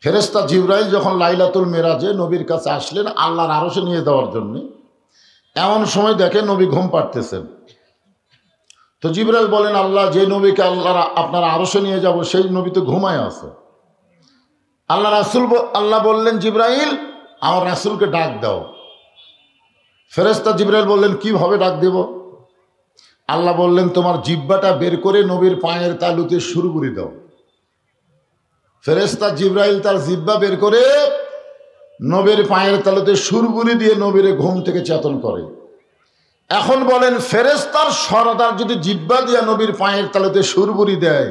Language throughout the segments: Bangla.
ফেরেশতা জিবরাইল যখন লাইলাতুল মেরাজে নবীর কাছে আসলেন আল্লাহর আরশে নিয়ে যাওয়ার জন্য, এমন সময় দেখে নবী ঘুম পাড়তেছেন। তো জিবরাইল বলেন, আল্লাহ যে নবীকে আপনার আরশে নিয়ে যাব সেই নবী তো ঘুমায় আছে। আল্লাহ বললেন, জিবরাইল আমার রাসূলকে ডাক দাও। ফেরেশতা জিবরাইল বললেন, কিভাবে ডাক দেব? আল্লাহ বললেন, তোমার জিহ্বাটা বের করে নবীর পায়ের তালুতে সুরগুরি দাও। ফেরেশতা জিবরাইল তার জিহ্বা বের করে নবীর পায়ের তালুতে সুরগুরি দিয়ে নবীর ঘুম থেকে চেতন করে। এখন বলেন, ফেরেশতার সরদার যদি জিহ্বা দিয়ে নবীর পায়ের তালুতে সুরগুরি দেয়,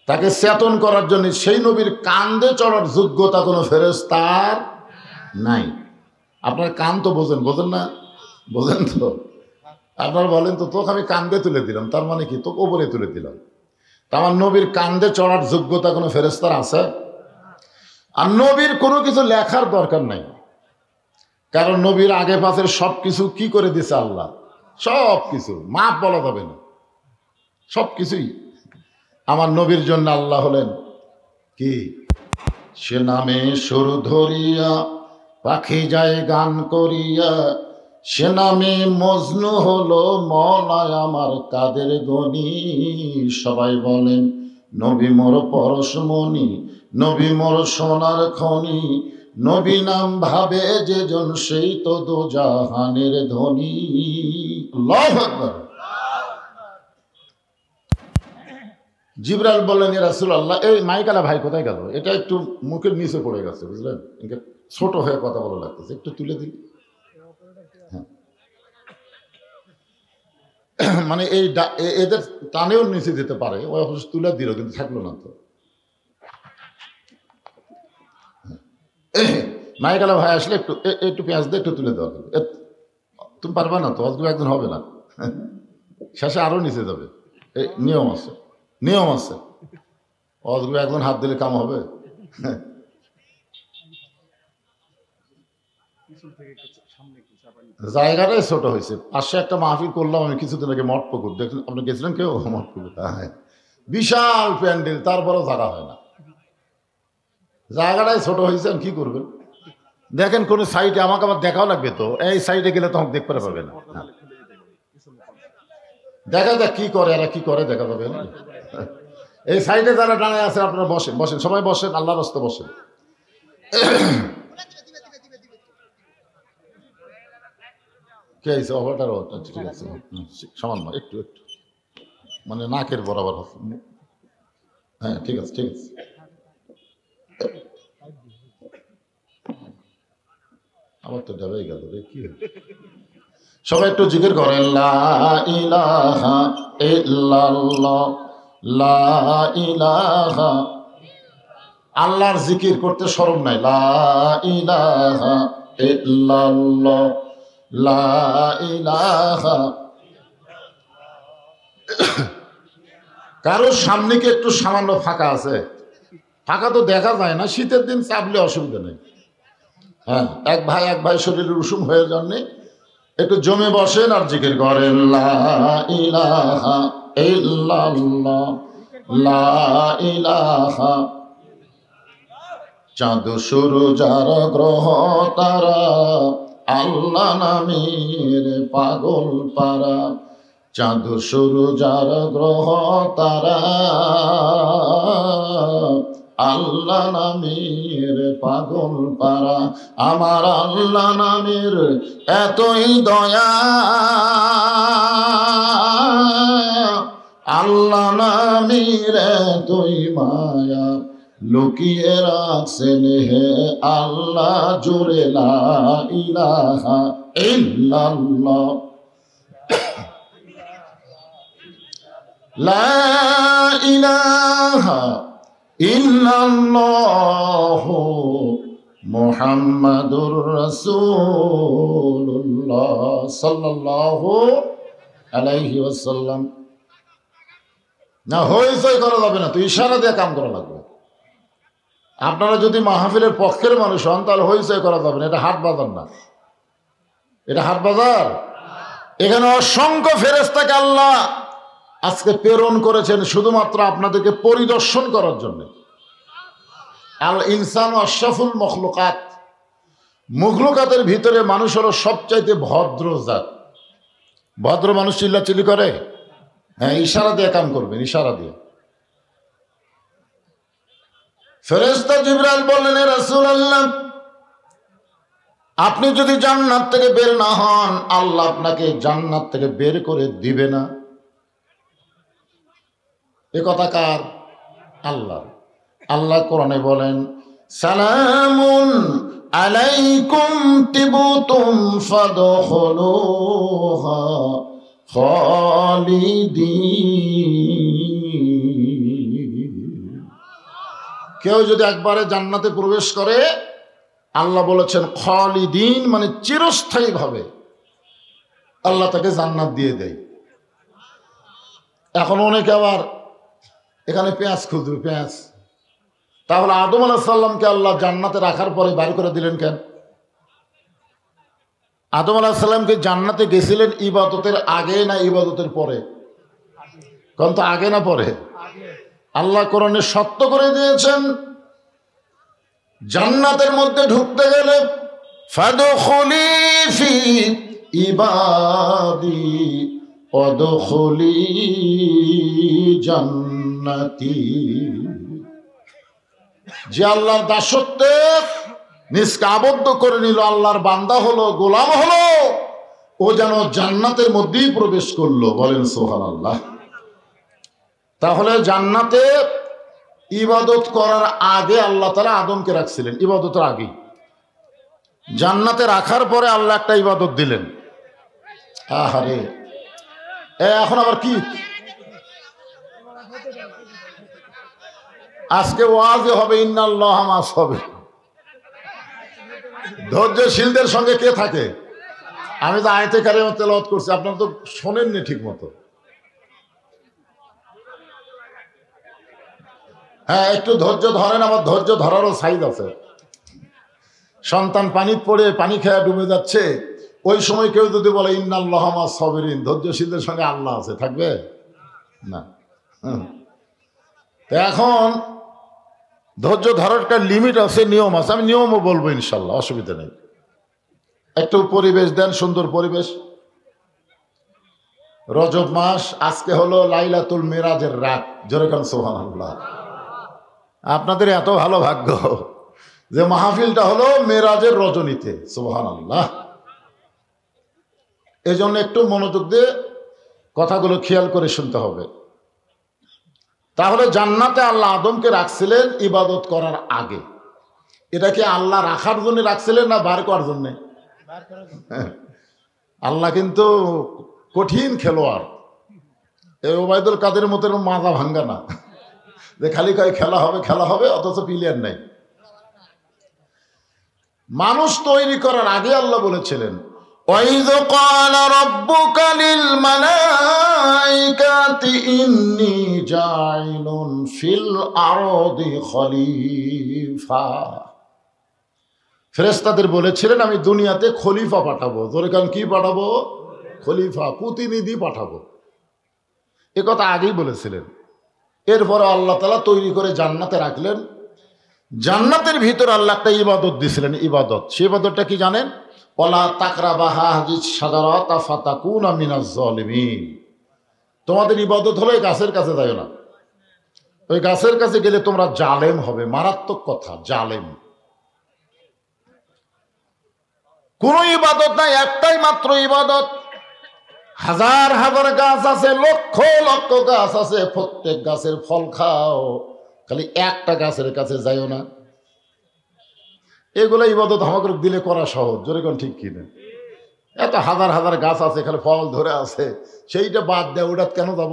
তাকে চেতন করার জন্য সেই নবীর কান্দে চড়ার যোগ্যতা কোনো ফেরেশতার নাই। আপনার কান তো বোঝেন না? বোঝেন তো? আপনার বলেন তো, তোকে আমি কান্দে তুলে দিলাম, তার মানে কি তোকে ওপরে তুলে দিলাম। তা আমার নবীর কান্দে চড়ার যোগ্যতা কোনো ফেরেশতার আছে? আর নবীর কোনো কিছু লেখার দরকার নাই, কারণ নবীর আগে পাশের সব কিছু কি করে দিছে আল্লাহ, সব কিছু মাপ বলা যাবে না, সব কিছুই আমার নবীর জন্য আল্লাহ হলেন কি, সে নামে সুর ধরিয়া পাখি যায় গান করিয়া, সে নামে মজনু হলো মওলায় আমার কাদের গনি। সবাই বলেন নবী মোর পরশমণি, নবী মোর সোনার খনি, নবী নাম ভাবে যে জন সেই তো দোজাহানের ধনী। আল্লাহু আকবার। জিবরাইল বললেন, ইয়া রাসূলুল্লাহ, এই মাইকালা ভাই কোথায় গেল? এটা একটু মুখের নিচে পড়ে গেছে, বুঝলেন, ছোট হয়ে কথা বলা লাগতেছে, একটু তুলে দিন। মানে এই এদের টানেও নিচে দিতে পারে, ওই অবশ্য তুলে দিল, কিন্তু থাকলো না তো। মাইকালা ভাই আসলে একটু পেঁয়াজ দিয়ে একটু তুলে দেওয়া হবে। তুমি পারবে না তো, অজগু একদিন হবে না, শেষে আরো নিচে যাবে। নিয়ম আছে, নিয়ম আছে, অজগু একজন হাত দিলে কাম হবে। জায়গাটাই ছোট হয়েছে। পাশে একটা মাহফিল করলাম আমি কিছুদিন আগে, মঠপুকুর, দেখলেন আপনি গেছিলেন কেউ? মঠপুকুর, হ্যাঁ, বিশাল প্যান্ডেল, তারপরেও জায়গা হয় না। জায়গাটাই ছোট হয়েছে, কি করবেন? দেখেন কোন সাইডে, আমাকে আবার দেখাও লাগবে তো, এই সাইডে গেলে তো আমাকে দেখতে পাবে না। দেখা যাক কি করে, এরা কি করে দেখা যাবে। এই সাইডে যারা দাঁড়ায় আছে আপনারা বসেন, বসেন, সবাই বসেন, আল্লাহর রাস্তা বসেন। কে আছে? অভারটার ঠিক আছে, সামান্য একটু একটু মানে নাকের বরাবর আছে। হ্যাঁ ঠিক আছে, ঠিক আছে। আমার তো ডাবেই গেল রে, কি সবাই একটু জিকির করেন, লা ইলাহা ইল্লাল্লাহ, লা ইলাহা। আল্লাহর জিকির করতে শরম নাই, লা ইলাহা ইল্লাল্লাহ, লা ইলাহা। কারোর সামনে কি একটু সামান্য ফাঁকা আছে? ফাঁকা তো দেখা যায় না, শীতের দিন চাপলে অসুবিধা নেই। হ্যাঁ, এক ভাই শরীরের উষুম হয়ে জন্যে একটু জমে বসেন আর জিকির করেন, লা ইলাহা ইল্লাল্লাহ, লা ইলাহা। চাঁদ সূরজার গ্রহ তারা, আল্লাহ নামের পাগল পারা। চাঁদ সূরজার গ্রহ তারা, আল্লাহ নামের পাগল পারা। আমার আল্লাহ নামের এতই দয়া, আল্লাহ নামের এতই মায়া, লুকিয়ে রাখছেন হে আল্লাহ জোরে, লা ইলাহা ইল্লাল্লাহ, লা ইলাহা ইল্লাল্লাহু মুহাম্মাদুর রাসূলুল্লাহ সাল্লাল্লাহু আলাইহি ওয়াসাল্লাম। না হইচই করা যাবে না, তো ইশারা দিয়ে কাম করা লাগবে। আপনারা যদি মাহফিলের পক্ষের মানুষ হন তাহলে হইচই করা যাবে না, এটা হাট বাজার না, এটা হাট বাজার। এখানে অসংখ্য ফেরেশতাকে আল্লাহ আজকে প্রেরণ করেছেন শুধুমাত্র আপনাদেরকে পরিদর্শন করার জন্য। আল ইনসান আশরাফুল মখলুকাত, মখলুকাতের ভিতরে মানুষ হলো সবচাইতে ভদ্র জাত। ভদ্র মানুষ চিল্লাচিল্লি করে? হ্যাঁ, ইশারা দিয়ে কাম করবেন, ইশারা দিয়ে। ফেরেশতা জিবরাইল বললেন, হে রাসূলুল্লাহ, আপনি যদি জান্নাত থেকে বের না হন, আল্লাহ আপনাকে জান্নাত থেকে বের করে দিবে না। এ কথা কার? আল্লাহ। আল্লাহ কোরআনে বলেন, সালামুন আলাইকুম তিবতুম ফাদখুলুহা খালিদিন। কেউ যদি একবারে জান্নাতে প্রবেশ করে, আল্লাহ বলেছেন খালিদিন মানে চিরস্থায়ী ভাবে আল্লাহ তাকে জান্নাত দিয়ে দেয়। এখন অনেকে আবার এখানে পেঁয়াজ খুঁজবে, পেঁয়াজ। তাহলে আদম আলাইহিস সালামকে আল্লাহ জান্নাতে রাখার পরে বাইর করে দিলেন কেন? আদম আলাইহিস সালামকে জান্নাতে গেছিলেন ইবাদতের আগে না ইবাদতের পরে? কোন তো আগে না পরে? আল্লাহ কোরআনে সত্য করে দিয়েছেন, জান্নাতের মধ্যে ঢুকতে গেলে ফাদখুলি ফি ইবাদি ওয়াদখুলি জান্নাতি। যে আল্লাহর দাসত্বে নিজকে আবদ্ধ করে নিল, আল্লাহর বান্দা হলো, গোলাম হলো, ও যেন জান্নাতের মধ্যেই প্রবেশ করলো। বলেন সুবহানাল্লাহ। তাহলে জান্নাতে ইবাদত করার আগে আল্লাহ তাআলা আদমকে রাখছিলেন, ইবাদতের আগে। জান্নাতে রাখার পরে আল্লাহ একটা ইবাদত দিলেন। আহারে, এখন আবার কি? আজকে ওয়াজে হবে ইন্নাল্লাহা মা'আস সাবিরিন। ধৈর্যশীলদের সঙ্গে কে থাকে? আমি তো আয়াতে কারিমা তেলাওয়াত করছি, আপনারা তো শোনেননি ঠিক মতো। হ্যাঁ, একটু ধৈর্য ধরেন, আমার ধৈর্য ধরারও সাইজ আছে। সন্তান পানি পড়ে পানি খেয়ে ডুবে যাচ্ছে, ওই সময় কেউ যদি বলে ইন্নাল্লাহা মা'আস সাবিরিন, ধৈর্যশীলদের সঙ্গে আল্লাহ আছে, থাকবে না? এখন ধৈর্য ধরার একটা লিমিট আছে, নিয়ম আছে। আমি নিয়মও বলবো ইনশাল্লাহ, অসুবিধা নেই। একটু পরিবেশ দেন, সুন্দর পরিবেশ। রজব মাস, আজকে হলো লাইলাতুল মিরাজের রাত। জোরে কান সুবহানাল্লাহ। আপনাদের এত ভালো ভাগ্য যে মাহফিলটা হলো মেরাজের রজনীতে। সুবহানাল্লাহ। এই জন্য একটু মনোযোগ দিয়ে কথাগুলো খেয়াল করে শুনতে হবে। তাহলে জান্নাতে আল্লাহ আদমকে রাখছিলেন ইবাদত করার আগে। এটা কি আল্লাহ রাখার জন্য রাখছিলেন না বার করার জন্য? আল্লাহ কিন্তু কঠিন খেলোয়াড়। এই ওবায়দুল কাদের মতো মাজা ভাঙ্গা না যে খালি কয় খেলা হবে খেলা হবে, অথচ প্লেয়ার নাই। মানুষ তৈরি করার আগে আল্লাহ বলেছিলেন, وَإِذْ قَالَ رَبُّكَ لِلْمَلَائِكَةِ إِنِّي جَاعِلٌ فِي الْأَرْضِ خَلِيفَةً। ফেরেশতাদের বলেছিলেন আমি দুনিয়াতে খলিফা পাঠাবো। জোরে কান, কি পাঠাবো? খলিফা, প্রতিনিধি পাঠাবো। এ কথা আগেই বলেছিলেন। এরপরে আল্লাহ তাআলা তৈরি করে জান্নাতে রাখলেন। জান্নাতের ভিতরে আল্লাহ একটা ইবাদত দিয়েছিলেন। ইবাদত, সেই ইবাদতটা কি জানেন? ওয়ালা তাকরাবা হাযিহিশ শাজারাতা ফাতাকুনা মিনাজ জালিমিন। তোমাদের ইবাদত হলো এই গাছের কাছে যাও না। ওই গাছের কাছে গেলে তোমরা জালেম হবে। মারাত্মক কথা, জালেম। কোন ইবাদত নাই, একটাই মাত্র ইবাদত। হাজার হাজার গাছ আছে, লক্ষ লক্ষ গাছ আছে, প্রত্যেক গাছের ফল খাও, খালি একটা গাছের কাছে যাইও না। এগুলো ইবাদত আমাকে দিলে করা সহজ। জোরে কোন ঠিক কিনা? এত হাজার হাজার গাছ আছে, খালি ফল ধরে আছে, সেইটা বাদ দেয়, ওটা কেন যাব?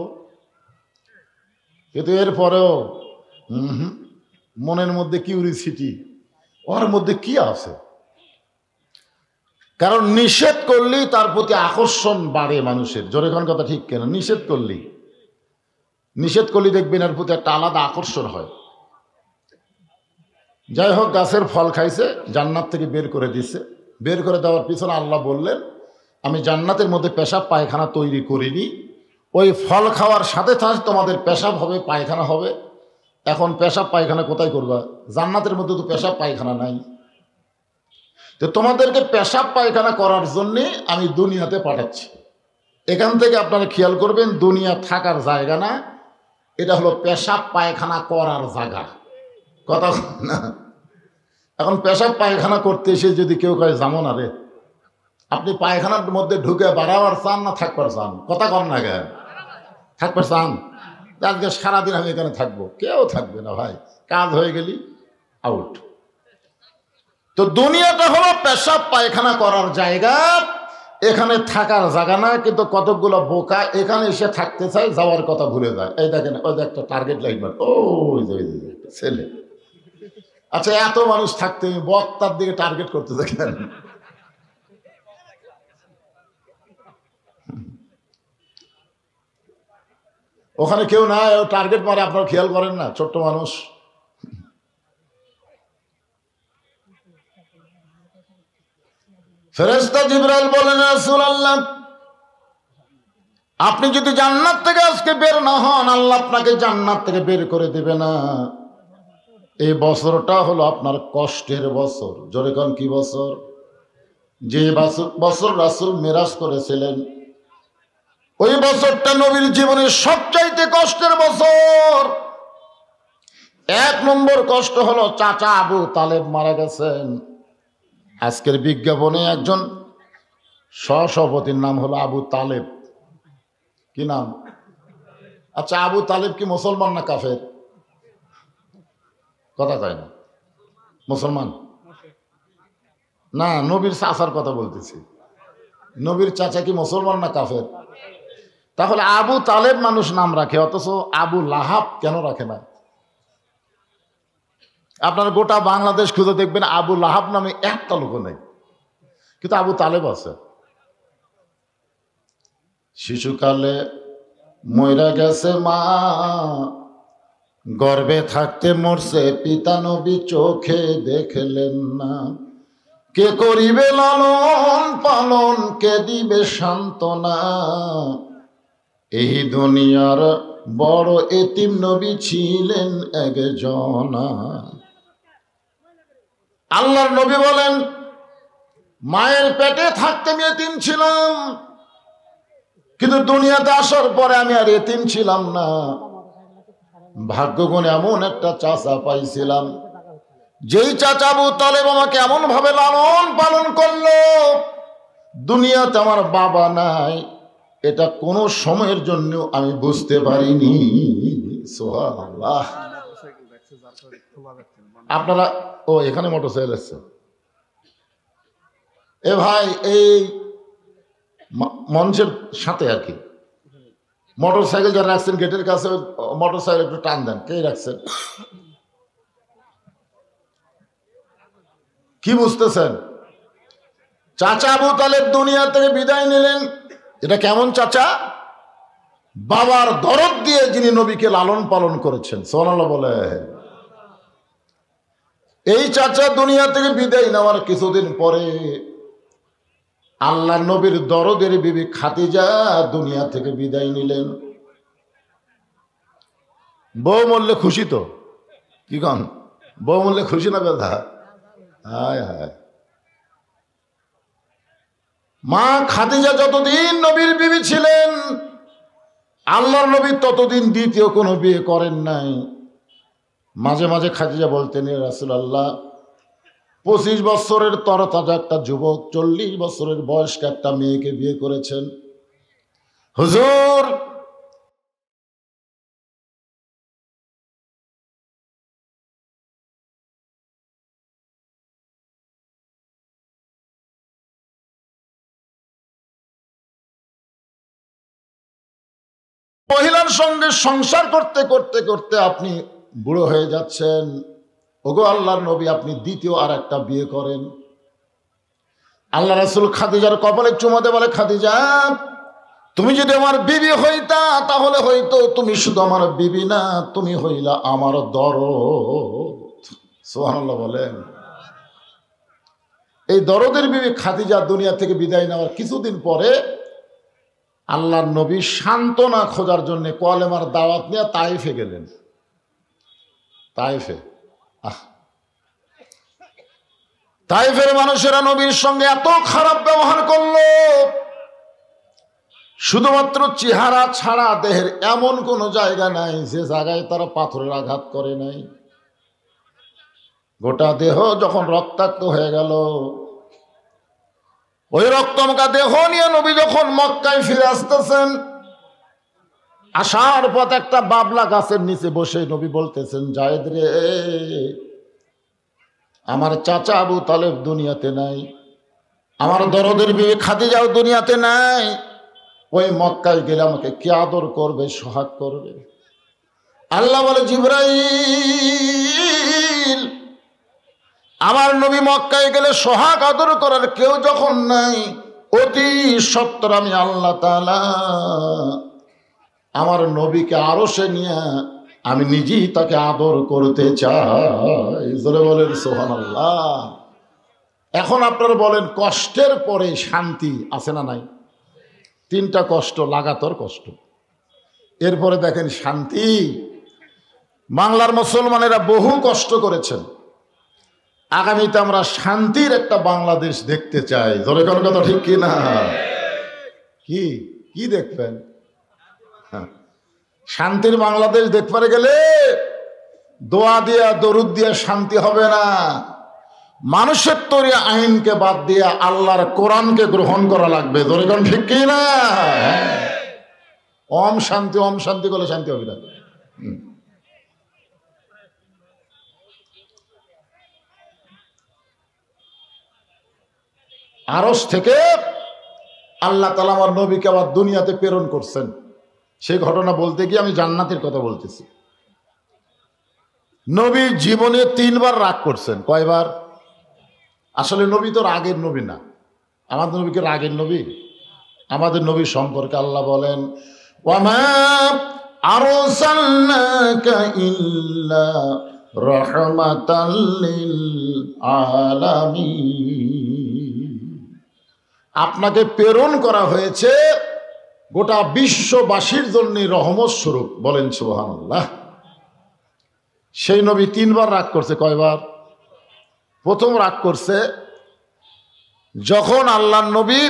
কিন্তু এরপরেও মনের মধ্যে কিউরিসিটি, ওর মধ্যে কি আছে? কারণ নিষেধ করলেই তার প্রতি আকর্ষণ বাড়ে মানুষের। জোরে কোন কথা ঠিক কেন? নিষেধ করলেই দেখবেন এর প্রতি একটা আলাদা আকর্ষণ হয়। যাই হোক, গাছের ফল খাইছে, জান্নাত থেকে বের করে দিছে। বের করে দেওয়ার পিছনে আল্লাহ বললেন, আমি জান্নাতের মধ্যে পেশাব পায়খানা তৈরি করিনি। ওই ফল খাওয়ার সাথে সাথে তোমাদের পেশাব হবে, পায়খানা হবে, এখন পেশাব পায়খানা কোথায় করবা? জান্নাতের মধ্যে তো পেশাব পায়খানা নাই। তো তোমাদেরকে পেশাব পায়খানা করার জন্যে আমি দুনিয়াতে পাঠাচ্ছি। এখান থেকে আপনারা খেয়াল করবেন, দুনিয়া থাকার জায়গা না, এটা হলো পেশাব পায়খানা করার জায়গা। কথা না? এখন পেশাব পায়খানা করতে এসে যদি কেউ কয় যাবো না রে, আপনি পায়খানার মধ্যে ঢুকে বাড়াবার চান না থাকবার চান? কথা কর না কেন? থাকবার চান? আজকে সারাদিন আমি এখানে থাকবো, কেউ থাকবে না ভাই, কাজ হয়ে গেলি আউট। তো দুনিয়াটা হলো পেশাব পায়খানা করার জায়গা, এখানে থাকার জায়গা না। কিন্তু কতকগুলো বোকা এখানে এসে থাকতে চায়, যাওয়ার কথা ভুলে যায়। এই দেখেন, ওই একটা টার্গেট লাইট মার, ওই ছেলে। আচ্ছা, এত মানুষ থাকতে বক্তার দিকে টার্গেট করতে দেখেন। ওখানে কেউ না, টার্গেট মারে, আপনারা খেয়াল করেন না? ছোট্ট মানুষ। ফেরেশতা জিবরাইল বলেন, রাসূলুল্লাহ, আপনি যদি জান্নাত থেকে আজকে বের না হন, আল্লাহ আপনাকে জান্নাত থেকে বের করে দেবে না। এই বছরটা হলো আপনার কষ্টের বছর। জোরে কোন কি বছর? যে বছর রাসূল মেরাজ করেছিলেন, ওই বছরটা নবীর জীবনের সবচাইতে কষ্টের বছর। 1 নম্বর কষ্ট হলো চাচা আবু তালেব মারা গেছেন। আজকের বিজ্ঞাপনে একজন সহসভাপতির নাম হলো আবু তালেব। কি নাম? আচ্ছা, আবু তালেব কি মুসলমান না কাফের? কথা কয় না। মুসলমান না, নবীর চাচার কথা বলতেছি। নবীর চাচা কি মুসলমান না কাফের? তাহলে আবু তালেব মানুষ নাম রাখে, অথচ আবু লাহাব কেন রাখে না? আপনার গোটা বাংলাদেশ খুঁজে দেখবেন, আবু লাহাব নামে একটা লোক নেই, কিন্তু আবু তালেব আছে। শিশুকালে মইরা গেছে মা, গর্ভে থাকতে মরছে পিতা, নবী চোখে দেখলেন না। কে করিবে লালন পালন, কে দিবে সান্ত্বনা? এই দুনিয়ার বড় এতিম নবী ছিলেন একজনা। আল্লাহর নবী বলেন, মায়ের পেটে থাকতে আমি এতিম ছিলাম, কিন্তু দুনিয়াতে আসার পরে আমি আর এতিম ছিলাম না। ভাগ্যগুণে এমন একটা চাচা পাইছিলাম, যেই চাচা আবু তালেব আমাকে এমন ভাবে লালন পালন করলো, দুনিয়াতে আমার বাবা নাই, এটা কোনো সময়ের জন্য আমি বুঝতে পারিনি। সুবহানাল্লাহ। আপনারা এখানে মোটরসাইকেল আছে? এ ভাই, এই মঞ্চের সাথে আর কি মোটরসাইকেল যারা রাখছেন গেটের কাছে, মোটরসাইকেল একটু টান দেন। কে রাখছেন? কি বুঝতেছেন? চাচা আবু তালেব দুনিয়া থেকে বিদায় নিলেন। এটা কেমন চাচা? বাবার দরদ দিয়ে যিনি নবীকে লালন পালন করেছেন। সুবহানাল্লাহ বলে। এই চাচা দুনিয়া থেকে বিদায় নেওয়ার কিছুদিন পরে আল্লাহ নবীর দরদের বিবি খাদিজা দুনিয়া থেকে বিদায় নিলেন। বউ মরলে খুশি তো? কি কন? বউ মরলে খুশি না বেদা? হায় হায়। মা খাদিজা যতদিন নবীর বিবি ছিলেন, আল্লাহর নবী ততদিন দ্বিতীয় কোনো বিয়ে করেন নাই। মাঝে মাঝে খাদিজা বলতেন, রাসূলুল্লাহ, 25 বছরের তরতাজা একটা যুবক 40 বছরের বয়স্ক একটা মেয়েকে বিয়ে করেছেন। হুজুর, মহিলার সঙ্গে সংসার করতে করতে করতে আপনি বুড়ো হয়ে যাচ্ছেন। ওগো আল্লাহর নবী, আপনি দ্বিতীয় আর একটা বিয়ে করেন। আল্লাহ রাসূল খাদিজার কপালে চুমা দিয়ে বলে, খাদিজা, তুমি যদি আমার বিবি হইতা, তাহলে হয়তো তুমি শুধু আমার বিবি না, তুমি হইলা আমার দরদ। সুবহানাল্লাহ বলেন। এই দরদের বিবি খাদিজা দুনিয়া থেকে বিদায় নেওয়ার কিছুদিন পরে আল্লাহর নবী সান্ত্বনা খোঁজার জন্য কলেমার দাওয়াত নিয়ে তাইফে গেলেন। তায়েফে। তায়েফের মানুষেরা নবীর সঙ্গে এত খারাপ ব্যবহার করলো, শুধুমাত্র চেহারা ছাড়া দেহের এমন কোন জায়গা নাই যে জায়গায় তারা পাথরের আঘাত করে নাই। গোটা দেহ যখন রক্তাক্ত হয়ে গেল, ওই রক্তমাখা দেহ নিয়ে নবী যখন মক্কায় ফিরে আসতেছেন, আসার পথ একটা বাবলা গাছের নিচে বসে নবী বলতেছেন, জায়েদ রে, আমার চাচা আবু তালেব দুনিয়াতে নাই, আমার দরদের বিবি খাদিজাও দুনিয়াতে নাই, ওই মক্কায় গেলে আমাকে কে আদর করবে, সোহাগ করবে? আল্লাহ বলে, জিবরাইল, আমার নবী মক্কায় গেলে সোহাগ আদর করার কেউ যখন নাই, অতি সত্বর আমি আল্লাহ তাআলা আমার নবীকে আরশে নিয়ে আমি নিজেই তাকে আদর করতে চাই। জোরে বলেন সুবহানাল্লাহ। এখন আপনারা বলেন, কষ্টের পরে শান্তি আছে না নাই? তিনটা কষ্ট, লাগাতার কষ্ট, এরপরে দেখেন শান্তি। বাংলার মুসলমানেরা বহু কষ্ট করেছেন, আগামীতে আমরা শান্তির একটা বাংলাদেশ দেখতে চাই। জোরে কোন কথা ঠিক কি না? কি কি দেখবেন? শান্তির বাংলাদেশ দেখতে গেলে দোয়া দিয়া দরুদ দিয়া শান্তি হবে না, মানুষের তৈরি আইনকে বাদ দিয়ে আল্লাহর কোরআনকে গ্রহণ করা লাগবে। জোরে কোন ঠিক কি না? ওম শান্তি ওম শান্তি করলে শান্তি হবে না। আরশ থেকে আল্লাহ তাআলা আমার নবীকে আবার দুনিয়াতে প্রেরণ করছেন। সেই ঘটনা বলতে গিয়ে আমি জান্নাতের কথা বলতেছি। নবী জীবনে 3 বার রাগ করছেন। কয়বার? আসলে নবী তো রাগের নবী না। আমাদের নবীকে রাগের নবী? আমাদের নবী সম্পর্কে আল্লাহ বলেন, ওয়ামা আরসালনাকা ইল্লা রাহমাতাল লিল আলামিন, আপনাকে প্রেরণ করা হয়েছে গোটা বিশ্ববাসীর জন্য রহমত স্বরূপ। বলেন সুবহানাল্লাহ। সেই নবী 3 বার রাগ করছে। কয়বার? প্রথম রাগ করছে যখন আল্লাহর নবী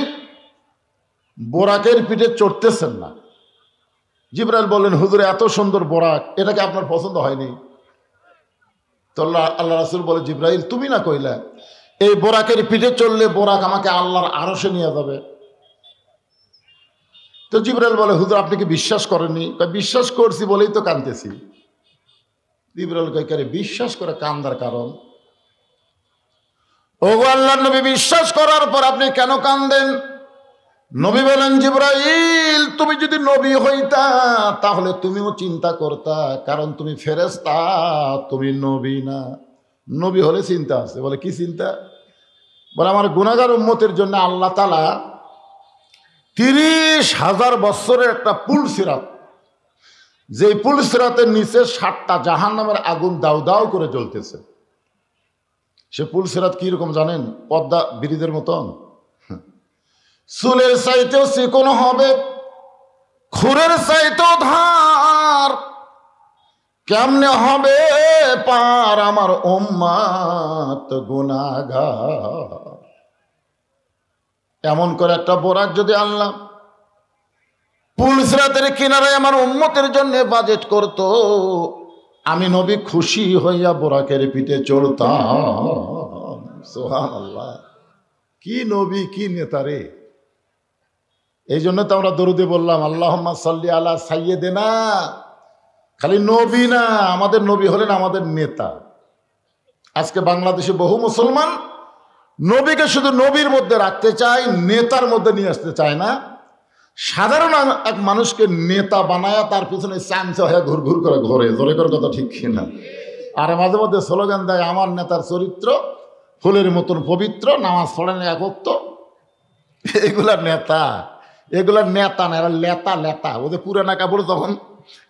বোরাকের পিঠে চড়তেছেন না। জিবরাইল বললেন, হুজুর এত সুন্দর বোরাক, এটাকে আপনার পছন্দ হয়নি? তো আল্লাহ রাসূল বলে, জিবরাইল তুমি না কইলা এই বোরাকের পিঠে চললে বোরাক আমাকে আল্লাহর আরশে নিয়ে যাবে? তো জিবরাইল বলে, হুজুর আপনি কি বিশ্বাস করেননি? বিশ্বাস করছি বলেই তো কাঁদতেছি। জিবরাইল কয়, বিশ্বাস করে কান্দার কারণ? ওগো আল্লাহর নবী, বিশ্বাস করার পর আপনি কেন কান্দেন? নবী বলেন, জিবরাইল তুমি যদি নবী হইতা তাহলে তুমিও চিন্তা করতা, কারণ তুমি ফেরেশতা, তুমি নবী না। নবী হলে চিন্তা আছে। বলে, কি চিন্তা? বলে, আমার গুনাহগার উম্মতের জন্য আল্লাহ তাআলা 30,000 বছরের একটা পুল সিরাত, যে পুল সিরাতের নিচে 7টা জাহান্নামের আগুন দাউ দাউ করে জ্বলতেছে। সে পুল সিরাত কি রকম জানেন? পদ্মা ব্রিজের মতন, চুলের চাইতেও চিকন হবে, খুরের চাইতেও ধার। কেমনে হবে পার আমার উম্মত গুনাহগার? এমন করে একটা বোরাক যদি আল্লাহ পুল সিরাতের কিনারায় আমার উম্মতের জন্য বাজেট করত, আমি নবী খুশি হইয়া বোরাকের পিঠে চড়তাম। সুবহানাল্লাহ। কি নবী, কি নেতা রে! এই জন্য তো আমরা দরুদে বললাম, আল্লাহুম্মা সাল্লি আলা সাইয়্যিদিনা। খালি নবী না, আমাদের নবী হলেন আমাদের নেতা। আজকে বাংলাদেশে বহু মুসলমান নবীকে শুধু নবীর মধ্যে রাখতে চায়, নেতার মধ্যে নিয়ে আসতে চায় না। সাধারণ এক মানুষকে নেতা বানায়া তার পিছনে চামচা হয়ে ঘুর ঘুর করে ঘোরে। জোরে করে কথা ঠিক কিনা? আর মাঝে মধ্যে স্লোগান দেয়, আমার নেতার চরিত্র ফুলের মতন পবিত্র, নামাজ পড়েন এক ওয়াক্ত। এগুলা নেতা, এগুলা নেতা না, এরা লেতা লেতা। ওদের পুরানা কাপড় তখন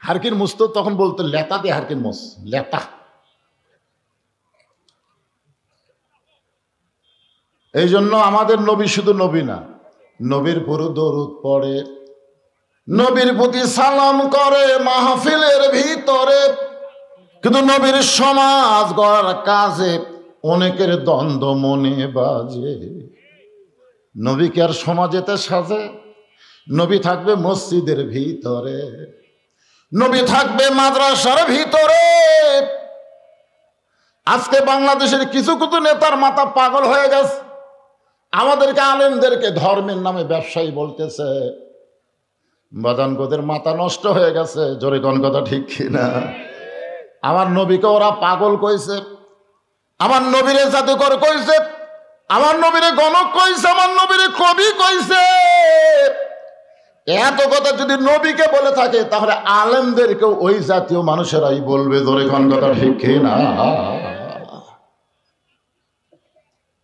হারকিন মুস্ত, তখন বলতো লেতা দিয়ে হারকিন মুস, লেতা। এই জন্য আমাদের নবী শুধু নবী না, নবীর পুরো দরুদ পড়ে, নবীর প্রতি সালাম করে মাহফিলের ভিতরে। কিন্তু নবীর সমাজ গড়ার কাজে অনেকের দ্বন্দ্ব মনে বাজে। নবী কি আর সমাজেতে সাজে? নবী থাকবে মসজিদের ভিতরে, নবী থাকবে মাদ্রাসার ভিতরে। আজকে বাংলাদেশের কিছু কিছু নেতার মাথা পাগল হয়ে গেছে, আমাদেরকে আলেমদেরকে ধর্মের নামে ব্যবসায়ী বলতেছে। বাদানগোদের মাথা নষ্ট হয়ে গেছে, জোরে কোন কথা ঠিক কিনা? আমার নবীকে ওরা পাগল কইছে, আমার নবীরে জাদুকর কইছে, আমার নবীরে গণক কইছে, আমার নবীরে কবি কইছে। এত কথা যদি নবীকে বলে থাকে তাহলে আলেমদেরকেও ওই জাতীয় মানুষেরাই বলবে, জোরে কোন কথা ঠিক কিনা?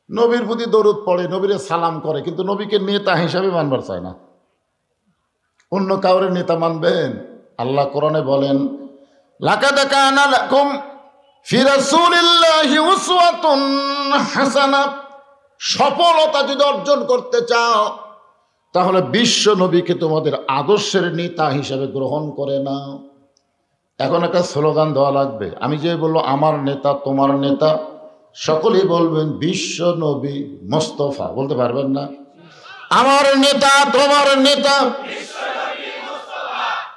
নবীর প্রতি দরুদ পড়ে, নবীরে সালাম করে, কিন্তু নবীকে নেতা হিসাবে মানবার চায় না। অন্য কাউরে নেতা মানবেন? আল্লাহ কোরআনে বলেন, লাকাদ কানা লাকুম ফি রাসূলিল্লাহি উসওয়াতুন হাসানাহ। সফলতা যদি অর্জন করতে চাও তাহলে বিশ্ব নবীকে তোমাদের আদর্শের নেতা হিসাবে গ্রহণ করে নাও। এখন একটা স্লোগান দেওয়া লাগবে। আমি যে বলবো আমার নেতা তোমার নেতা, সকলেই বলবেন বিশ্ব নবী মোস্তফা। বলতে পারবেন না? আমার নেতা তোমার নেতা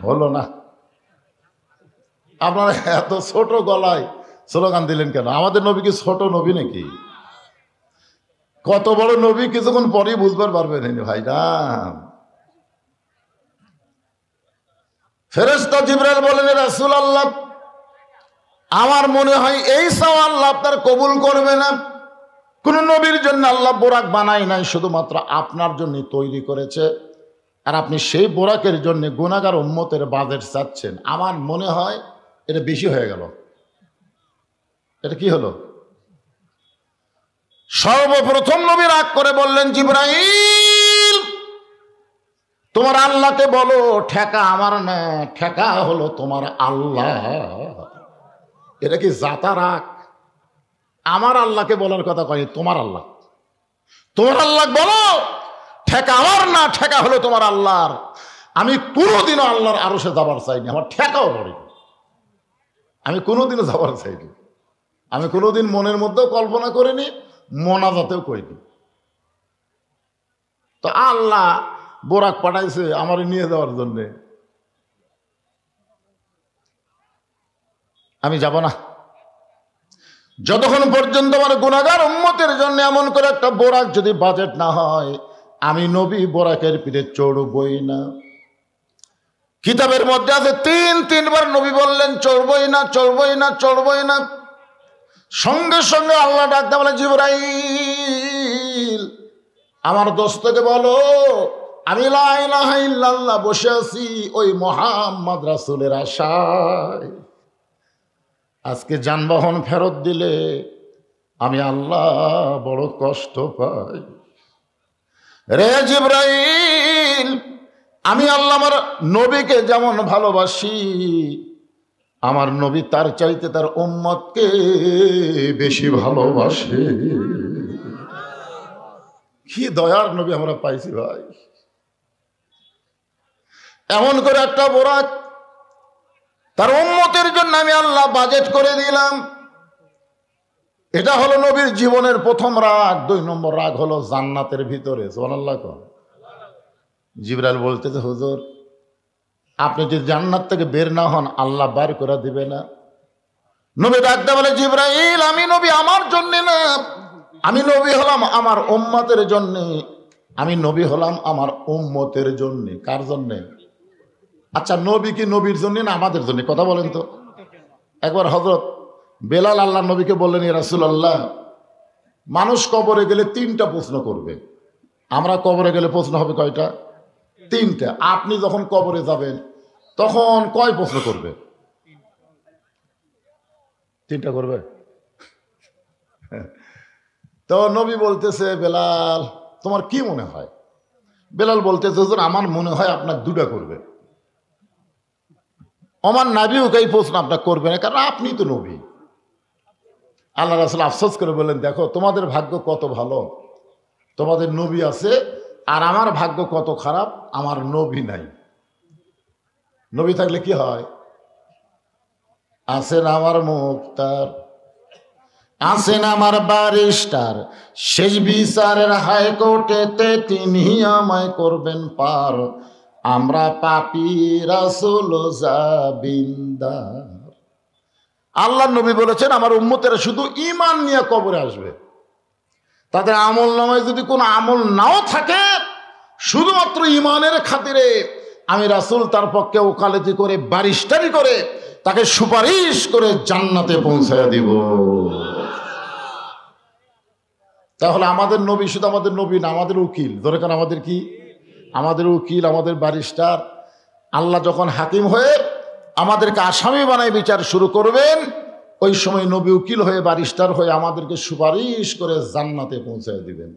হলো না। আপনারা এত ছোট গলায় স্লোগান দিলেন কেন? আমাদের নবী কি ছোট নবী নাকি? কত বড় নবী কিছুক্ষণ পরেই বুঝবার পারবেন ভাই না। ফেরেশতা জিবরাইল বলেন, রাসূলুল্লাহ আমার মনে হয় এই চাওয়া আল্লাহ আপনার কবুল করবে না। কোন নবীর জন্য আল্লাহ বোরাক বানাই নাই, শুধুমাত্র আপনার জন্য তৈরি করেছে। আর আপনি সেই বোরাকের জন্য গুনাহগার উম্মতের বাজেট চাচ্ছেন। আমার মনে হয় এটা বেশি হয়ে গেল। এটা কি হলো? সর্বপ্রথম নবী রাগ করে বললেন, জিবরাইল তোমার আল্লাহকে বলো ঠেকা আমার না, ঠেকা হলো তোমার আল্লাহ। এটা কি জাতা রাগ? আমার আল্লাহকে বলার কথা কয়, তোমার আল্লাহ। তোমার আল্লাহ বলো ঠেকা আমার না, ঠেকা হলো তোমার আল্লাহর। আমি কোনোদিনও আল্লাহর আরশে যাবার চাইনি, আমার ঠেকাও পড়েনি। আমি কোনোদিনও যাবার চাইনি, আমি কোনোদিন মনের মধ্যেও কল্পনা করিনি, মোনাজাতেও করিনি। তো আল্লাহ বোরাক পাঠাইছে আমার নিয়ে যাওয়ার জন্যে, আমি যাব না যতক্ষণ পর্যন্ত আমার গুনাহগার উম্মতের জন্য এমন করে একটা বোরাক যদি বাজেট না হয়, আমি নবী বোরাকের পিঠে চড়বই না। কিতাবের মধ্যে আছে তিনবার নবী বললেন চড়বই না, চড়বই না, চড়বই না। সঙ্গে সঙ্গে আল্লাহ ডাকতে বলে, জিবরাইল আমার দোস্তকে বলো আমি লা ইলাহা ইল্লাল্লাহ বসে আছি ওই মুহাম্মদ রাসূলের আশায়। আজকে যানবাহন ফেরত দিলে আমি আল্লাহ বড় কষ্ট পাই। রে জিবরাইল আমি আল্লাহ আমার নবীকে যেমন ভালোবাসি, আমার নবী তার চাইতে তার উম্মতকে বেশি ভালোবাসে। কি দয়ার নবী আমরা পাইছি ভাই। এমন করে একটা বোরাক তার উম্মতের জন্য আমি আল্লাহ বাজেট করে দিলাম। এটা হলো নবীর জীবনের প্রথম রাগ। 2 নম্বর রাগ হলো জান্নাতের ভিতরে। সুবহানাল্লাহ। জিবরাইল বলতেছে, হুজুর আপনি যদি জান্নাত থেকে বের না হন আল্লাহ বার করে দিবে না। নবী ডাকতে বলে, জিবরাইল আমি নবী আমার জন্য না, আমি নবী হলাম আমার উম্মতের জন্য। আমি নবী হলাম আমার উম্মতের জন্য। কার জন্য? আচ্ছা নবী কি নবীর জন্য না আমাদের জন্য? কথা বলেন তো। একবার হযরত বেলাল আল্লাহ নবীকে বললেন, ইয়া রাসূলুল্লাহ মানুষ কবরে গেলে 3টা প্রশ্ন করবে। আমরা কবরে গেলে প্রশ্ন হবে কয়টা? 3টা। আপনি যখন কবরে যাবেন তখন কয় প্রশ্ন করবে? 3টা করবে। তো নবী বলতেছে, বেলাল তোমার কি মনে হয়? বেলাল বলতেছে, হুজুর আমার মনে হয় আপনার 2টা করবে। আমার নবীও এই প্রশ্ন আপনার করবে না, কারণ আপনি তো নবী। আল্লাহ রাসূল আফসোস করে বললেন, দেখো তোমাদের ভাগ্য কত ভালো, তোমাদের নবী আছে, আর আমার ভাগ্য কত খারাপ, আমার নবী নাই। নবী থাকলে কি হয়? আছেন আমার মুক্তার, আছেন আমার ব্যারিস্টার, শেষ বিচারের হাইকোর্টেতে তিনি আমায় করবেন পার। আমরা পাপী রাসূল জাবিন্দার। আল্লাহ নবী বলেছেন আমার উম্মতেরা শুধু ঈমান নিয়ে কবরে আসবে, তাদের আমল নামায় যদি কোনো আমল নাও থাকে, শুধুমাত্র ঈমানের খাতিরে আমি রাসূল তার পক্ষে ওকালতি করে ব্যারিস্টারি করে তাকে সুপারিশ করে জান্নাতে পৌঁছায় দিব। তাহলে আমাদের নবী শুধু আমাদের নবী না, আমাদের উকিল। দরকার আমাদের কি? আমাদের উকিল, আমাদের ব্যারিস্টার। আল্লাহ যখন হাকিম হয়ে আমাদেরকে আসামি বানায় বিচার শুরু করবেন, ওই সময় নবী উকিল হয়ে ব্যারিস্টার হয়ে আমাদেরকে সুপারিশ করে জান্নাতে পৌঁছায় দিবেন।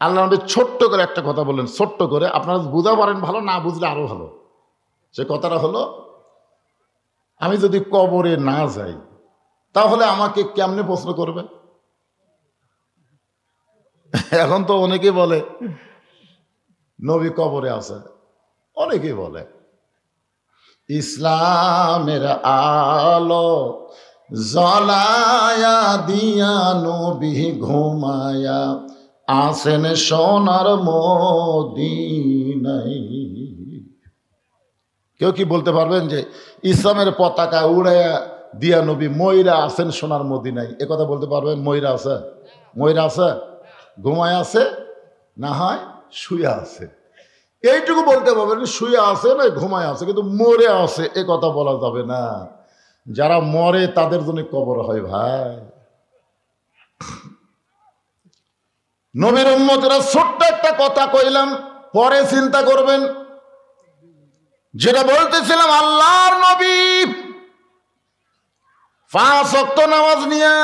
আল্লাহ নবী ছোট্ট করে একটা কথা বললেন, ছোট্ট করে, আপনারা বুঝা পারেন ভালো, না বুঝলে আরো ভালো। সে কথাটা হলো, আমি যদি কবরে না যাই তাহলে আমাকে কেমনে প্রশ্ন করবে? এখন তো অনেকে বলে নবী কবরে আছে, অনেকে বলে ইসলামের আলো জ্বলায়া দিয়া নবী ঘুমায়া আসেন সোনার মদিনায়। কেউ কি বলতে পারবেন যে ইসলামের পতাকা উড়াইয়া দিয়া নবী ময়রা আছেন সোনার মদিনায়? এ কথা বলতে পারবেন? ময়রা আছে? ময়রা আছে? ঘুমায় আছে, না হয় শুয়ে আছে, এইটুকু বলতে পারবেন। শুয়ে আছে না ঘুমায় আছে, কিন্তু মরে আছে এ কথা বলা যাবে না। যারা মরে তাদের জন্য কবর হয় ভাই। নবীর উম্মতেরা ছোট্ট একটা কথা কইলাম, পরে চিন্তা করবেন। যেটা বলতেছিলাম, আল্লাহর নবী 5 ওয়াক্ত নামাজ নিয়ে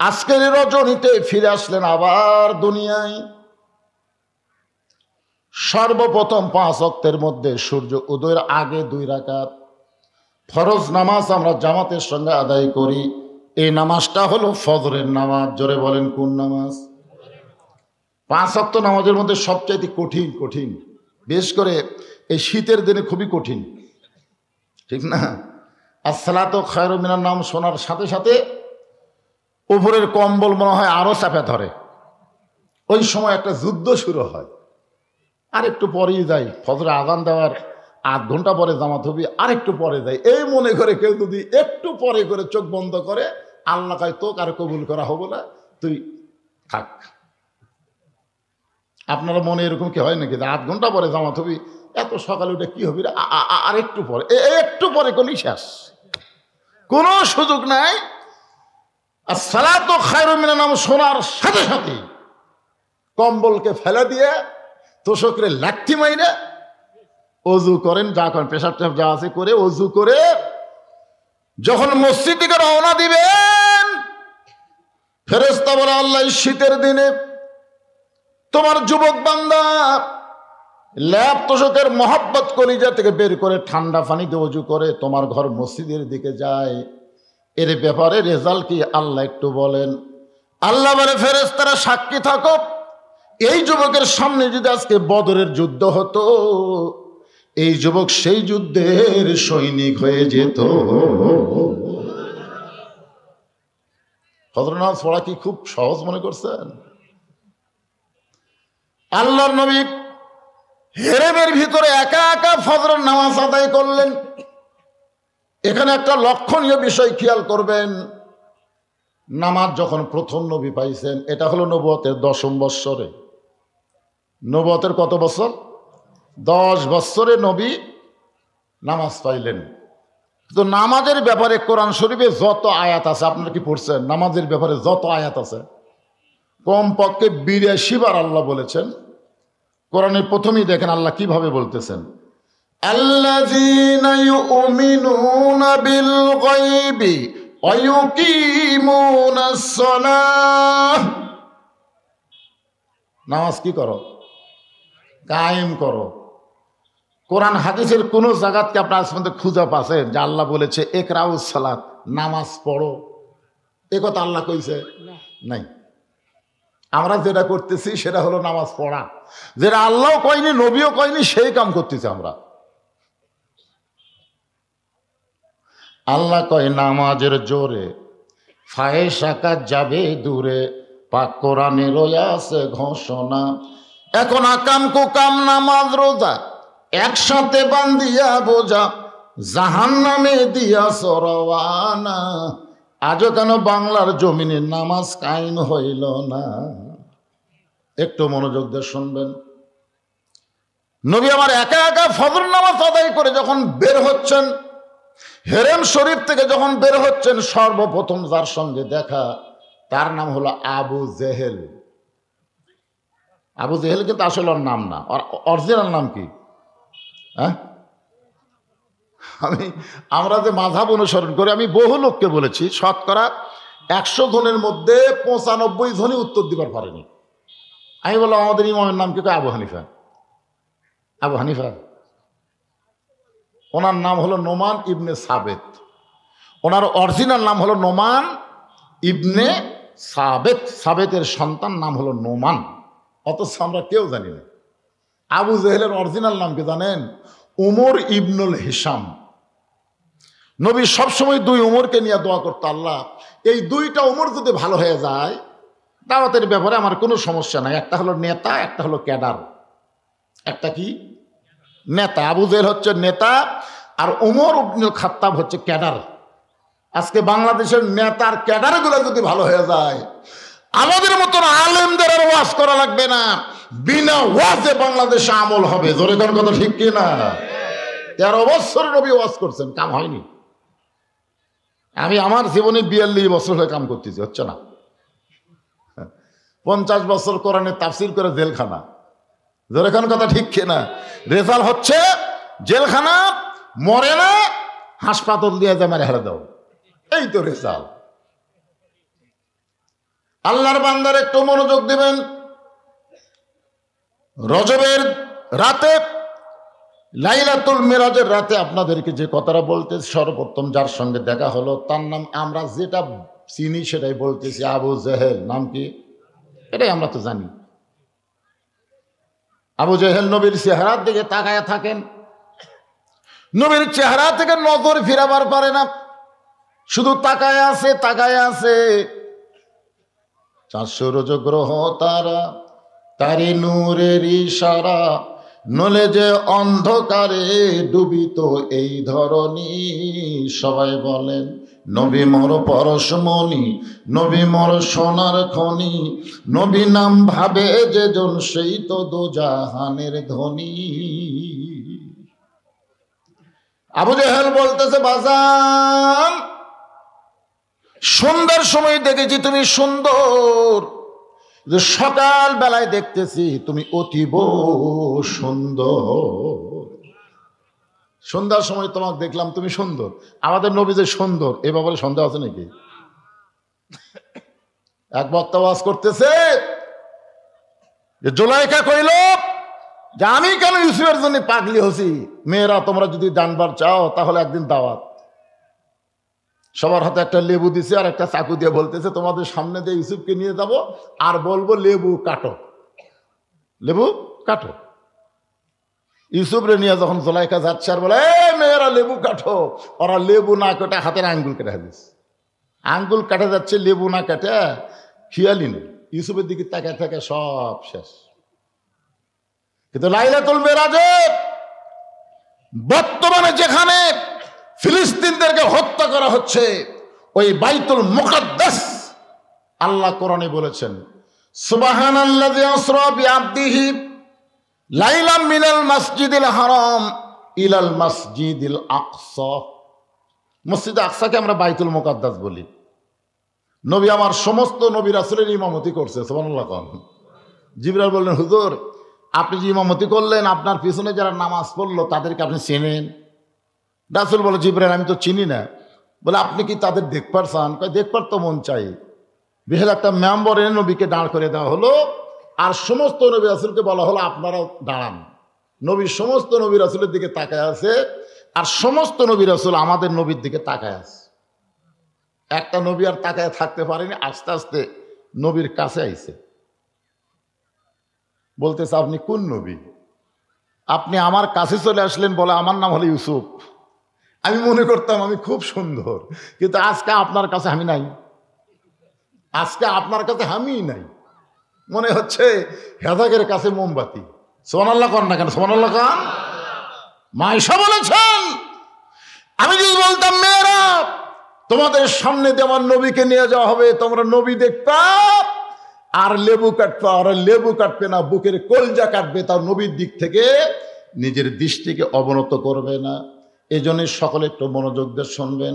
আজকের রজনীতে ফিরে আসলেন আবার দুনিয়ায়। সর্বপ্রথম 5 ওয়াক্তের মধ্যে সূর্য উদয়ের আগে 2 রাকাত ফরজ নামাজ আমরা জামাতের সঙ্গে আদায় করি। এই নামাজটা হলো ফজরের নামাজ। জোরে বলেন কোন নামাজ? 5 ওয়াক্ত নামাজের মধ্যে সবচাইতে কঠিন, বিশেষ করে এই শীতের দিনে খুবই কঠিন, ঠিক না? আসসালাতু খায়রুম মিনান নাওম শোনার সাথে সাথে উপরের কম্বল মনে হয় আরো চাপে ধরে। ওই সময় একটা যুদ্ধ শুরু হয়। আর একটু পরেই যাই, ফজরে আজান দেওয়ার 8 ঘন্টা পরে জামাত হবে, আর একটু পরে যাই, এই মনে করে কেউ যদি একটু পরে করে চোখ বন্ধ করে, আল্লাহ কয় তোকে আর কবুল করা হবে না, তুই থাক। আপনারা মনে এরকম কি হয় নাকি? 8 ঘন্টা পরে জামাত হবি, এত সকালে উঠে কি হবি? আর একটু পরে, একটু পরে করলেই শেষ, কোনো সুযোগ নাই। আর সালাতু খায়রুম মিনান নাওম শোনার সাথে সাথে কম্বলকে ফেলে দিয়ে তোষকরে লাঠি মাইরে অজু করেন, যা করেন, পেশাব টেশাব যা আছে করে অজু করে যখন মসজিদ থেকে রওনা দিবেন, ফেরেশতা বলে আল্লাহ শীতের দিনে তোমার যুবক বান্দা ল্যাপ তোষকের মহব্বত কলিজা থেকে বের করে ঠান্ডা পানিতে অজু করে তোমার ঘর মসজিদের দিকে যায়। এর ব্যাপারে রেজাল্ট কি আল্লাহ একটু বলেন। আল্লাহ বলে ফেরেশতারা সাক্ষী থাকো, এই যুবকের সামনে যদি আজকে বদরের যুদ্ধ হতো, এই যুবক সেই যুদ্ধের সৈনিক হয়ে যেত। ফজর নামাজ পড়া কি খুব সহজ মনে করছেন? আল্লাহর নবী হেরেমের ভিতরে একা একা ফজরের নামাজ আদায় করলেন। এখানে একটা লক্ষণীয় বিষয় খেয়াল করবেন। নামাজ যখন প্রথম নবী পাইছেন, এটা হলো নবুয়তের 10ম বৎসরে। নবুয়তের কত বছর? 10 বৎসরে নবী নামাজ পাইলেন। তো নামাজের ব্যাপারে কোরআন শরীফে যত আয়াত আছে, আপনারা কি পড়ছেন? নামাজের ব্যাপারে যত আয়াত আছে কমপক্ষে 82 বার আল্লাহ বলেছেন। কোরআনের প্রথমেই দেখেন আল্লাহ কিভাবে বলতেছেন, আল্লাযীনা ইউমিনুনা বিল গায়বি ওয়া ইউকিমুনাস সালাহ। নামাজ কি করো? কায়েম করো। কোরআন হাদিসের কোন জায়গাতে আপনার মধ্যে খুঁজে পাচ্ছেন যে আল্লাহ বলেছে ইকরাউস সালাত, নামাজ পড়ো? এ কথা আল্লাহ কইছে? নাই। আমরা যেটা করতেছি সেটা হলো নামাজ পড়া, যেটা আল্লাহ কয়নি, নবীও কয়নি, সেই কাম করতেছি আমরা। আল্লাহ কয় নামাজের জোরে ফায়েশা কাজ যাবে দূরে, পাক কোরআনে রয়েছে ঘোষণা। এখন আকাম কুকাম নামাজ রোজা একসাথে বান্ধিয়া বোঝা, জাহান্নামে দিয়া সরওয়ানা। আজও কেন বাংলার জমিনে নামাজ কায়েম হইল না? একটু মনোযোগ দিয়ে শুনবেন। নবী আমার একা একা ফজর নামাজ আদায় করে যখন বের হচ্ছেন, হেরেম শরীফ থেকে যখন বের হচ্ছেন, সর্বপ্রথম যার সঙ্গে দেখা তার নাম হলো আবু জেহেল। আবু জেহেল কিন্তু আসলে ওর নাম না, অরিজিনাল নাম কি? হ্যাঁ, আমরা যে মাযহাব অনুসরণ করি, আমি বহু লোককে বলেছি, শতকরা 100 জনের মধ্যে 95 জনই উত্তর দিবার পারেনি। আমি বললাম আমাদের ইমামের নাম কি? আবু হানিফা। আবু হানিফা, ওনার নাম হলো নোমান ইবনে সাবেত। ওনার অরিজিনাল নাম হলো নোমান ইবনে সাবেত। সাবেতের সন্তান নাম হলো নোমান, অথচ আমরা কেউ জানি না। আবু জেহেলের অরিজিনাল নাম কি জানেন? উমর ইবনুল হিসাম। নবী সবসময় 2 উমরকে নিয়ে দোয়া করতো, আল্লাহ এই 2টা উমর যদি ভালো হয়ে যায়, দাওয়াতের ব্যাপারে আমার কোনো সমস্যা নাই। একটা হলো নেতা, একটা হলো ক্যাডার। একটা কি? নেতা। আবু জেহেল হচ্ছে নেতা, আর উমর ইবনুল খাত্তাব হচ্ছে ক্যাডার। আজকে বাংলাদেশের নেতার ক্যাডারগুলো যদি ভালো হয়ে যায়, আমাদের মতন আলেমদের আর ওয়াজ করা লাগবে না, বিনা ওয়াজে বাংলাদেশে আমল হবে। জোরে কোন কথা ঠিক কিনা? 13 বছর নবী ওয়াজ করছেন, কাম হয়নি। আমি আমার জীবনে 42 বছর হয়ে কাম করতেছি, হচ্ছে না। 50 বছর কোরআনে তাফসীর করে জেলখানা। জোরে কোন কথা ঠিক কিনা? রেজাল্ট হচ্ছে জেলখানা, মরে না, হাসপাতাল দিয়ে যা মেরে হেরে দাও, এই তো রেজাল্ট। আল্লাহর বান্দার একটু মনোযোগ দিবেন। রজবের রাতে, লাইলাতুল মিরাজের রাতে আপনাদেরকে যে কথাটা বলতে, সর্বপ্রথম যার সঙ্গে দেখা হলো তার নাম আমরা যেটা চিনি সেটাই বলতেছি, আবু জেহেল। নাম কি? এটাই আমরা তো জানি। আবু জেহেল নবীর চেহারার দিকে তাকায়া থাকেন, নবীর চেহারা থেকে নজর ফিরাবার পারে না, শুধু তাকায় আছে, তাকায় আছে। 400 রোজ গ্রহ তারা, তারি নূরের ইশারা, নলে যে অন্ধকারে ডুবিত এই ধরনী। সবাই বলেন নবী মোর পরশমণি, নবী মোর সোনার খনি, নবী নাম ভাবে যে জন সেই তো দোজাহানের ধনী। আবু জেহেল বলতেছে, বাজান সন্ধ্যার সময় দেখেছি তুমি সুন্দর, সকাল বেলায় দেখতেছি তুমি অতীব সুন্দর। সন্ধ্যার সময় তোমাকে দেখলাম তুমি সুন্দর। আমাদের নবী যে সুন্দর, এ ব্যাপারে সন্দেহ আছে নাকি? এক বক্তা ওয়াজ করতেছে যে জুলাইখা কইল যে আমি কেন ইউসুফের জন্য পাগলি হছি, মেয়েরা তোমরা যদি জানবার চাও তাহলে একদিন দাওয়াত। সবার হাতে একটা লেবু দিছে আর একটা চাকু দিয়ে বলতেছে তোমাদের সামনে দিয়ে ইউসুফকে নিয়ে যাব আর বলবো লেবু কাটো, লেবু কাটো। ইউসুফ রে নিয়ে যখন জুলাইখা যাচ্ছে আর বলে মেয়েরা লেবু কাটো, ওরা লেবু না কেটে হাতের আঙ্গুল কেটে দিচ্ছে। আঙ্গুল কাটে যাচ্ছে, লেবু না কেটে খেয়ালি নেই। ইউসুফের দিকে তাকায় থাকে, সব শেষ। কিন্তু লাইলাতুল মিরাজে বর্তমানে যেখানে ফিলিস্তিনদেরকে হত্যা করা হচ্ছে, ওই বাইতুল মুকাদ্দাস আল্লাহ কোরআনে বলেছেন সুবহানাল্লাযী আসরা বিআবদিহি লাইলাম মিনাল মাসজিদিল হারাম ইলাল মাসজিদিল আকসা। মসজিদে আকসাকে আমরা বাইতুল মুকাদ্দাস বলি। নবী আমার সমস্ত নবী রাসূলের ইমামতি করছে, সুবহানাল্লাহ। জিবরাইল বললেন, হুজুর আপনি যে ইমামতি করলেন, আপনার পিছনে যারা নামাজ পড়লো তাদেরকে আপনি চেনেন? রাসূল বলে, জিবরাইল আমি তো চিনি না। বলে, আপনি কি তাদের দেখবার চান? কয়, দেখবার তো মন চাই। বিশাল একটা মেম্বর এনে নবীকে দাঁড় করে দেওয়া হলো, আর সমস্ত নবী রাসূলকে বলা হলো আপনারাও দাঁড়ান। নবী সমস্ত নবী রাসূলের দিকে তাকায় আছে, আর সমস্ত নবী রাসূল আমাদের নবীর দিকে তাকায় আছে। একটা নবী আর তাকায় থাকতে পারেনি, আস্তে আস্তে নবীর কাছে আইছে। বলতেছে, আপনি কোন নবী? আপনি আমার কাছে চলে আসলেন, বলে আমার নাম হলো ইউসুফ। আমি মনে করতাম আমি খুব সুন্দর, কিন্তু আজকে আপনার কাছে আমি নাই, আজকে আপনার কাছে আমিই নাই। মনে হচ্ছে হেদাকের কাছে মোমবাতি। সুবহানাল্লাহ কন না কেন? সুবহানাল্লাহ কন। মা আয়েশা বলেছেন, আমি যদি বলতাম মেয়েরা তোমাদের সামনে দিয়ে আমার নবীকে নিয়ে যাওয়া হবে, তোমরা নবী দেখবা আর লেবু কাটবা, আর লেবু কাটবে না, বুকের কলজা কাটবে, তার নবীর দিক থেকে নিজের দৃষ্টিকে অবনত করবে না। এই জন্য সকলে একটু মনোযোগ দিয়ে শুনবেন।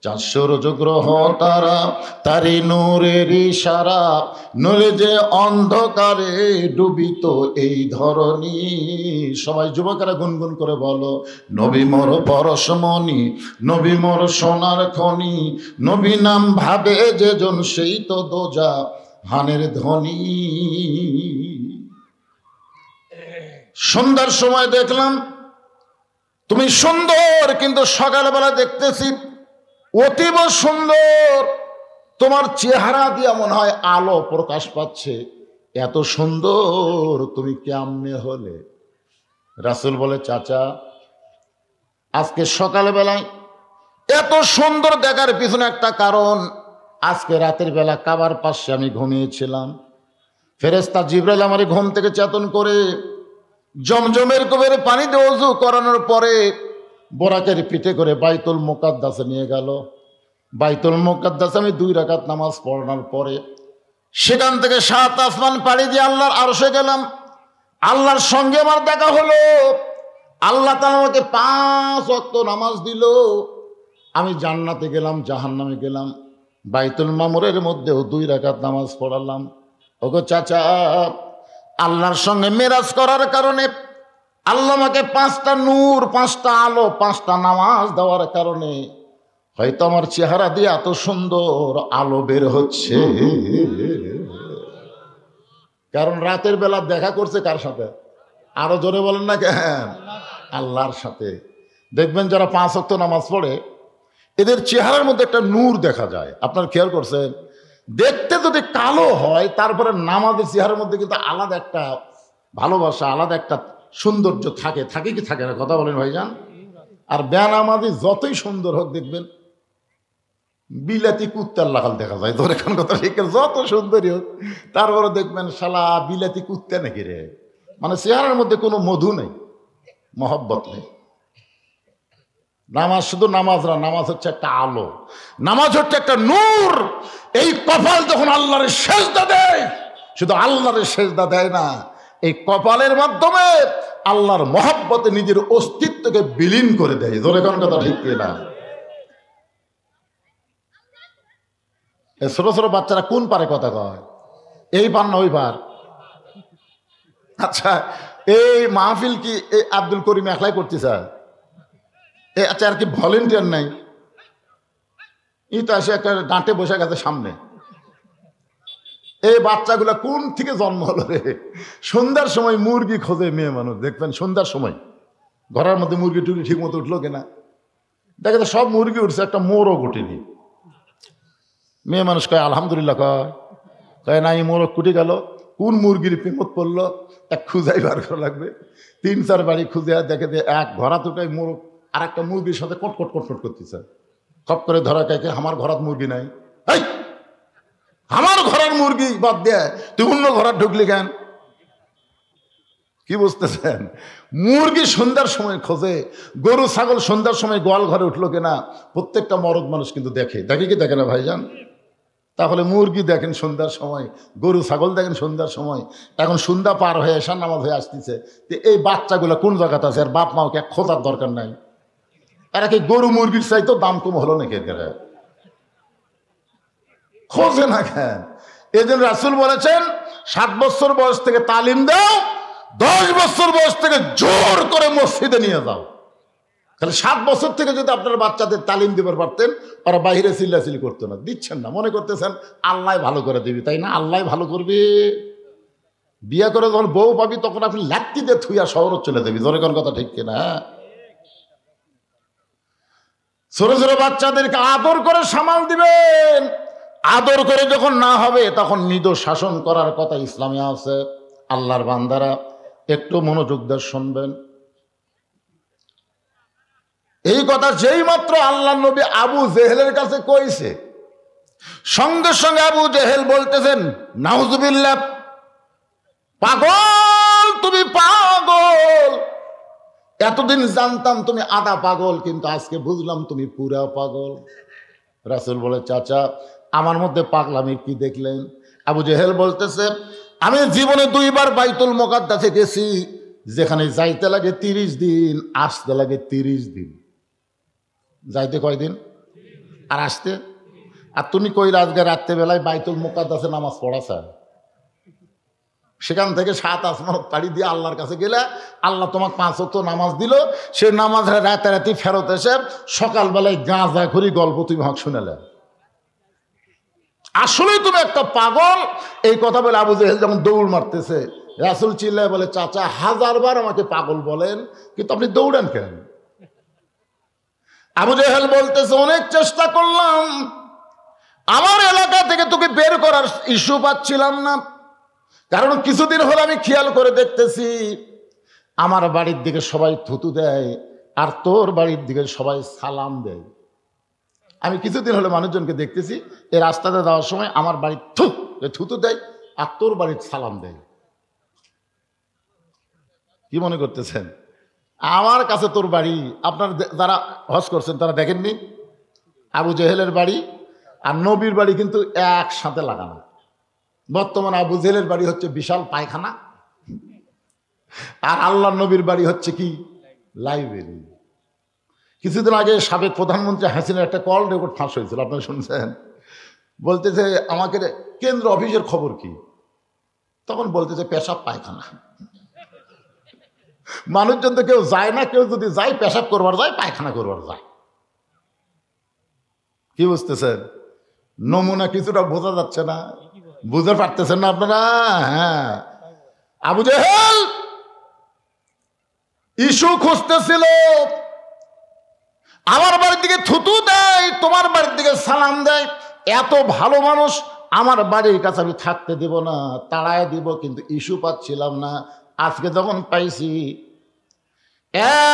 400 গ্রহ তারা, তারি নূরের ইশারা, নূরে যে অন্ধকারে ডুবিত এই ধরনী। সবাই যুবকেরা গুনগুন করে বলো, নবী মোর পরশমণি, নবী মোর সোনার খনি, নবী নাম ভাবে যে জন সেই তো দোজা হানের ধ্বনি। সন্ধ্যার সময় দেখলাম তুমি সুন্দর, কিন্তু সকালবেলা দেখতেছি অতীব সুন্দর, তোমার চেহারা দিয়া মনে হয় আলো প্রকাশ পাচ্ছে, এত সুন্দর তুমি কেমনে হলে? রাসূল বলে, চাচা আজকে সকালবেলায় এত সুন্দর দেখার পিছনে একটা কারণ, আজকে রাতের বেলা কাবার পাশে আমি ঘুমিয়েছিলাম, ফেরেশতা জিবরাইল আমার ঘুম থেকে চেতন করে জমজমের কুবের পানি দিয়ে ওযু করানোর পরে বোরাকের পিঠে করে বাইতুল মুকাদ্দাসে নিয়ে গেল। বাইতুল মুকাদ্দাসে আমি 2 রাকাত নামাজ পড়ানোর পরে সেখান থেকে 7 আসমান পাড়ি দিয়ে আল্লাহর আরশে গেলাম। আল্লাহর সঙ্গে আমার দেখা হলো। আল্লাহ তাআলা আমাকে 5 ওয়াক্ত নামাজ দিল। আমি জান্নাতে গেলাম, জাহান্নামে গেলাম। বাইতুল মামুরের মধ্যেও 2 রাকাত নামাজ পড়ালাম। ওগো চাচা, আল্লাহর সঙ্গে মেরাজ করার কারণে আল্লাহ আমাকে 5টা নূর, 5টা আলো, 5টা নামাজ দেওয়ার কারণে হয়তো আমার চেহারা দিয়ে এত সুন্দর আলো বের হচ্ছে। কারণ রাতের বেলা দেখা করছে কার সাথে? আরো জোরে বলেন না কেন? আল্লাহর সাথে। দেখবেন যারা 5 ওয়াক্ত নামাজ পড়ে এদের চেহারার মধ্যে একটা নূর দেখা যায়। আপনার খেয়াল করছেন? দেখতে যদি কালো হয় তারপরে নামাজের চেহারার মধ্যে কিন্তু আলাদা একটা ভালোবাসা, আলাদা একটা সৌন্দর্য থাকে। থাকে কি থাকে না? কথা বলেন ভাইজান। আর বেনামাজি যতই সুন্দর হোক দেখবেন বিলাতি কুত্তার লাগাল দেখা যায়। তোর এখন কথা ঠিক, যত সুন্দরী হোক তারপরে দেখবেন শালা বিলাতি কুত্তা নাকি রে, মানে চেহারার মধ্যে কোনো মধু নেই, মহব্বত নেই। নামাজ শুধু নামাজ না, নামাজ হচ্ছে একটা আলো, নামাজ হচ্ছে একটা নূর। এই কপাল যখন আল্লাহর সেজদা দেয়, শুধু আল্লাহর সেজদা দেয় না, এই কপালের মাধ্যমে আল্লাহর মহব্বতে নিজের অস্তিত্বকে বিলীন করে দেয়। জোরে কোন কথা ঠিক না? ছোট ছোট বাচ্চারা কোন পারে কথা কয়? এই পার না ওই পার? আচ্ছা, এই মাহফিল কি এই আব্দুল করিম একলাই করতে চায়? আচ্ছা, আর কি ভলেন্টিয়ার নাই? ই তো আসে একটা ডাঁটে বসে গেছে সামনে। এই বাচ্চাগুলা কোন থেকে জন্ম হলো রে? সন্ধ্যার সময় মুরগি খোঁজে মেয়ে মানুষ, দেখবেন সন্ধ্যার সময় ঘরের মধ্যে মুরগি টুরগি ঠিক মতো উঠলো কিনা, দেখে তো সব মুরগি উঠছে, একটা মোরগ উঠেনি। মেয়ে মানুষ কয় আলহামদুলিল্লাহ, কয় না, এই মোরগ কুটে গেল। কোন মুরগির প্রেমত পড়লো এক খুঁজাই বার করা লাগবে। 3-4 বাড়ি খুঁজে দেখে যে এক ঘরা দুটাই মোরগ আর একটা মুরগির সাথে কটকট কটকট করতেছে। খপ করে ধরা কে আমার ঘরাত মুরগি নাই। এই আমার ঘরের মুরগি বাদ দেয় তুই অন্য ঘরাত ঢুকলি কেন? কি বুঝতেছেন? মুরগি সন্ধ্যার সময় খোঁজে, গরু ছাগল সন্ধ্যার সময় গোয়াল ঘরে উঠলো কিনা প্রত্যেকটা মরদ মানুষ কিন্তু দেখে। দেখে কি দেখে না ভাইজান? তাহলে মুরগি দেখেন সন্ধ্যার সময়, গরু ছাগল দেখেন সন্ধ্যার সময়। এখন সন্ধ্যা পার হয়ে এসার নামাজ হয়ে আসতেছে, এই বাচ্চাগুলো কোন জায়গাতে আছে? আর বাপ মাওকে খোঁজার দরকার নাই। এরা কি গরু মুরগির চাইতো দাম কম হলো নাকি? খোঁজে না কেন? এই জন্য রাসূল বলেছেন 7 বছর বয়স থেকে তালিম দাও, 10 বছর বয়স থেকে জোর করে মসজিদে নিয়ে যাও। তাহলে 7 বছর থেকে যদি আপনার বাচ্চাদের তালিম দিবার পারতেন, ওরা বাইরে চিল্লাচিল্লি করতো না। দিচ্ছেন না, মনে করতেছেন আল্লাহ ভালো করে দিবি, তাই না? আল্লাহ ভালো করবে। বিয়ে করে যখন বউ পাবি তখন আপনি লাত্তি দিয়ে থুইয়া শহরে চলে যাবি। জোরে কোন কথা ঠিক কিনা? ছোট ছোট বাচ্চাদেরকে আদর করে সামাল দিবেন। আদর করে যখন না হবে তখন মৃদু শাসন করার কথা ইসলামে আছে। আল্লাহর বান্দারা একটু মনোযোগ দিয়ে শুনবেন। এই কথা যেই মাত্র আল্লাহ নবী আবু জেহেলের কাছে কইছে, সঙ্গে সঙ্গে আবু জেহেল বলতেছেন, নাউজুবিল্লাহ, পাগল, তুমি পাগল। এতদিন জানতাম তুমি আধা পাগল, কিন্তু আজকে বুঝলাম তুমি পুরা পাগল। রাসূল বলে, চাচা আমার মধ্যে পাগলামি কি দেখলেন? আবু জেহেল বলতেছে, আমি জীবনে 2 বার বাইতুল মুকাদ্দাসে গেছি, যেখানে যাইতে লাগে 30 দিন, আসতে লাগে 30 দিন। যাইতে কয়দিন আর আসতে? আর তুমি কই আজকে রাত্রেবেলায় বাইতুল মুকাদ্দাসে নামাজ পড়াছা? সেখান থেকে 7 আসমান পাড়ি দিয়ে আল্লাহর কাছে গেলে আল্লাহ তোমাকে 5 ওয়াক্ত নামাজ দিল, সে নামাজ রাতারাতি ফেরত এসে সকালবেলায় গাঁজা খড়ি গল্প তুমি হক শুনেলে। আসলেই তুমি একটা পাগল। এই কথা বলে আবু জেহেল যখন দৌড় মারতেছে, রাসূল চিল্লায় বলে, চাচা 1000 বার আমাকে পাগল বলেন, কিন্তু আপনি দৌড়ান কেন? আবু জেহেল বলতেছে, অনেক চেষ্টা করলাম, আমার এলাকা থেকে তোকে বের করার ইস্যু পাচ্ছিলাম না। কারণ কিছুদিন হলে আমি খেয়াল করে দেখতেছি আমার বাড়ির দিকে সবাই থুতু দেয়, আর তোর বাড়ির দিকে সবাই সালাম দেয়। আমি কিছুদিন হলে মানুষজনকে দেখতেছি এই রাস্তাতে যাওয়ার সময় আমার বাড়ির থুতু দেয়, আর তোর বাড়ির সালাম দেয়। কি মনে করতেছেন আমার কাছে তোর বাড়ি? আপনার যারা হজ করছেন তারা দেখেননি আবু জেহেলের বাড়ি আর নবীর বাড়ি কিন্তু একসাথে লাগানো। বর্তমানে আবু জেহেলের বাড়ি হচ্ছে বিশাল পায়খানা, আর আল্লাহ নবীর বাড়ি হচ্ছে কি লাইব্রেরি। কিছুদিন আগে সাবেক প্রধানমন্ত্রী হাসিনার একটা কল রেকর্ড ফাঁস হয়েছিল, আপনারা শুনছেন? বলতেছে আমাকে কেন্দ্র অফিসের খবর কি, তখন বলতেছে পেশাব পায়খানা। মানুষজন তো কেউ যায় না, কেউ যদি যায় পেশাব করবার যায়, পায়খানা করবার যায়। কি বুঝতেছেন? নমুনা কিছুটা বোঝা যাচ্ছে না? বুঝতে পারতেছেন না আপনারা? হ্যাঁ, আবু জেহেল ইস্যু খুঁজতেছিল, আমার বাড়ির দিকে থুতু দেয়, তোমার বাড়ির দিকে সালাম দেয়। এত ভালো মানুষ, আমার বাড়ির কাছে আমি থাকতে দেব না, তাড়ায় দিব, কিন্তু ইস্যু পাচ্ছিলাম না। আজকে যখন পাইছি,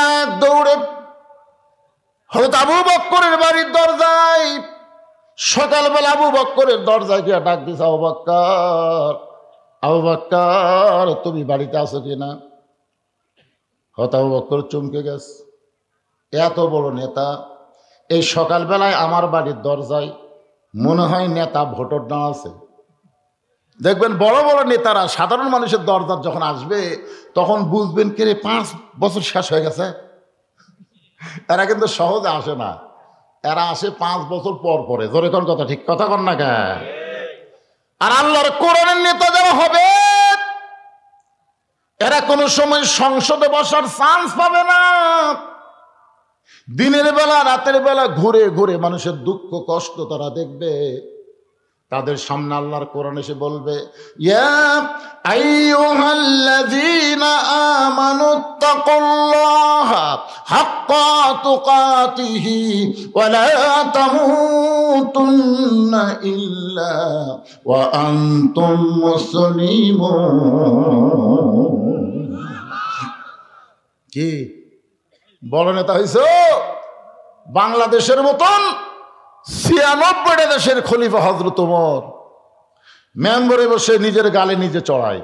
এক দৌড়ে হযরত আবু বকরের বাড়ির দরজায়, সকালবেলা আবু বকরের দরজায় গিয়ে ডাক দিছে, আবু বকর, আবু বকর, তুমি বাড়িতে আছো কিনা? হয়তো আবু বকর চমকে গেছে। এত বড় নেতা এই সকালবেলায় আমার বাড়ির দরজায়, মনে হয় নেতা ভোটার না আছে। দেখবেন বড় বড় নেতারা সাধারণ মানুষের দরজার যখন আসবে, তখন বুঝবেন কে রে 5 বছর শেষ হয়ে গেছে। এরা কিন্তু সহজে আসে না, এরা আসে 5 বছর পর পরে। জোরে কোন কথা, ঠিক কথা কন না কে? আর আল্লাহর কোরআনের নেতা যারা হবে, এরা কোনো সময় সংসদে বসার চান্স পাবে না। দিনের বেলা রাতের বেলা ঘুরে ঘুরে মানুষের দুঃখ কষ্ট তারা দেখবে। তাদের সামনে আল্লাহর কোরআন এসে বলবে, ইয়া আইয়ুহাল্লাযীনা আমানুত্তাকুল্লাহা হাক্কা তুকাতিহি ওয়া লা তামুতুন্না ইল্লা ওয়া আনতুম মুসলিমুন। কি বড় নেতা হইছো? বাংলাদেশের মতন 96টা দেশের খলিফা হযরত ওমর মেম্বরে বসে নিজের গালে নিজে চড়ায়।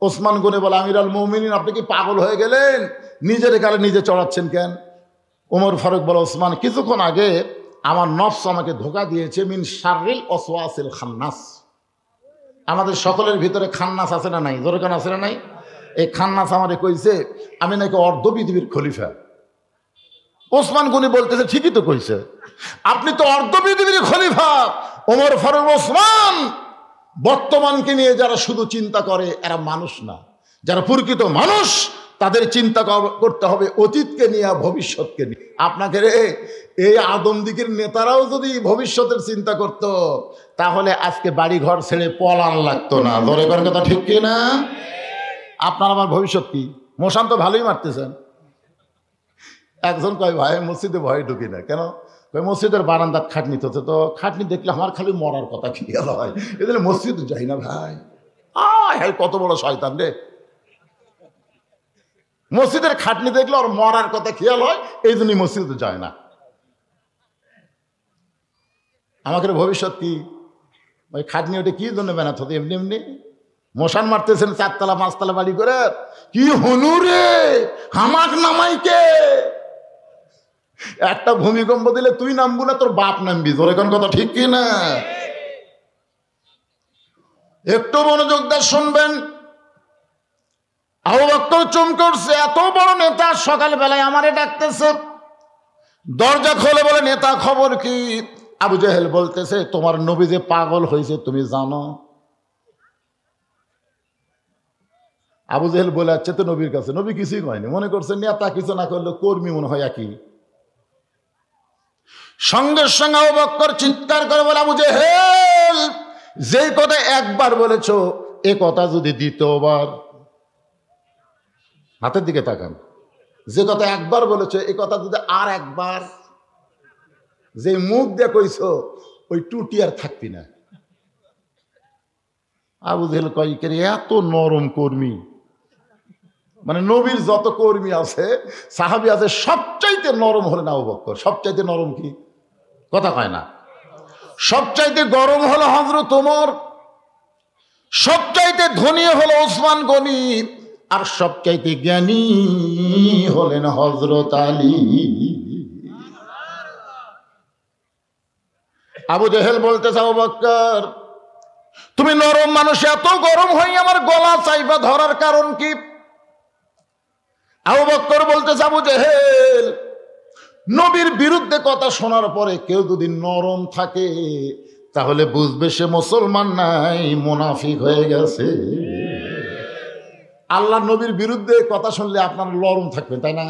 ওসমান গনি বলে, আমির আল মুমিনিন, আপনি কি পাগল হয়ে গেলেন? নিজের গালে নিজে চড়াচ্ছেন কেন? ওমর ফারুক বলে, ওসমান, কিছুক্ষণ আগে আমার নফস আমাকে ধোঁকা দিয়েছে, মিন শাররিল ওয়াসওয়াসিল খান্নাস। আমাদের সকলের ভিতরে খান্নাস আছে না নাই? জোরে কান আছে না নাই? এই খান্নাস আমারে কইছে আমি নাকি অর্ধ পৃথিবীর খলিফা। ওসমান গনি বলতেছে, ঠিকই তো কইছে, আপনি তো অর্ধ পৃথিবীর খলিফা। ওমর ফারুক, ওসমান, বর্তমানকে নিয়ে যারা শুধু চিন্তা করে এরা মানুষ না। যারা প্রকৃত মানুষ তাদের চিন্তা করতে হবে অতীতকে নিয়ে, ভবিষ্যৎকে নিয়ে। আপনাকে এই আদমদিগির নেতারাও যদি ভবিষ্যতের চিন্তা করত, তাহলে আজকে বাড়ি ঘর ছেড়ে পলান লাগতো না। ধরে করার কথা ঠিক কি না? আপনার আমার ভবিষ্যৎ কি? মশান তো ভালোই মারতেছেন। একজন কয়, ভাই মসজিদে ভয়ে ঢুকি না কেন? মসজিদের বারান্দার খাটনি তো, তো খাটনি দেখলে আমার খালি মরার কথা ক্লিয়ার হয়, এদের মসজিদে যাই না ভাই। কত বড় শয়তান রে! মসজিদের খাটনি দেখলে ওর মরার কথা খেয়াল হয়, এই জন্যই মসজিদে যায় না। আমাদের ভবিষ্যৎ কি? ওই খাটনি ওটা কি জন্য বানাতে হতো? এমনি এমনি মশান মারতেছেন 4 তলা 5 তলা বাড়ি করে, কি হনু রে হামাক নামাইকে। একটা ভূমিকম্প দিলে তুই নামবো না, তোর বাপ নামবি। তোর এখন কথা ঠিক কি না? একটু মনোযোগ দিয়ে শুনবেন। আবু বকর চমকে উঠছে, এত বড় নেতা সকালবেলায় আমারে ডাকতেছে। দরজা খোলে, বলে নেতা খবর কি? আবু জেহেল বলতেছে, তোমার নবী যে পাগল হয়েছে তুমি জানো? আবু জেহেল বলে যাচ্ছে তো নবীর কাছে, নবী কিছুই কয়নি, মনে করছে নেতা কিছু না করলে কর্মী মনে হয় একই। সঙ্গে সঙ্গে আবু বকর চিৎকার করে বলে, আবু জেহেল যেই কথা একবার বলেছো, এ কথা যদি দ্বিতীয়বার, হাতের দিকে তাকান, যে কথা একবার বলেছো এ কথা যদি আর একবার, যে মুখ দিয়ে কইছো ওই টুটি আর থাকবি না। আবু জেহেল কয়, এত নরম কর্মী, মানে নবীর যত কর্মী আছে সাহাবী আছে সবচাইতে নরম হলেন আবু বকর। সবচাইতে নরম কি? কথা কয় না। সবচাইতে গরম হলো হযরত ওমর, সবচাইতে ধনী হলো ওসমান গনি, আর সবচাইতে জ্ঞানী হলেন হযরত আলী। আবু জেহেল বলতেছে, আবু বকর তুমি নরম মানুষ, এত গরম হয়ে আমার গলা চাইবা ধরার কারণ কি? আবু বকর বলতেছে, আবু জেহেল নবীর বিরুদ্ধে কথা শোনার পরে কেউ যদি নরম থাকে তাহলে বুঝবে সে মুসলমান নাই, মুনাফিক হয়ে গেছে। আল্লাহ নবীর বিরুদ্ধে কথা শুনলে আপনার নরম থাকবেন, তাই না?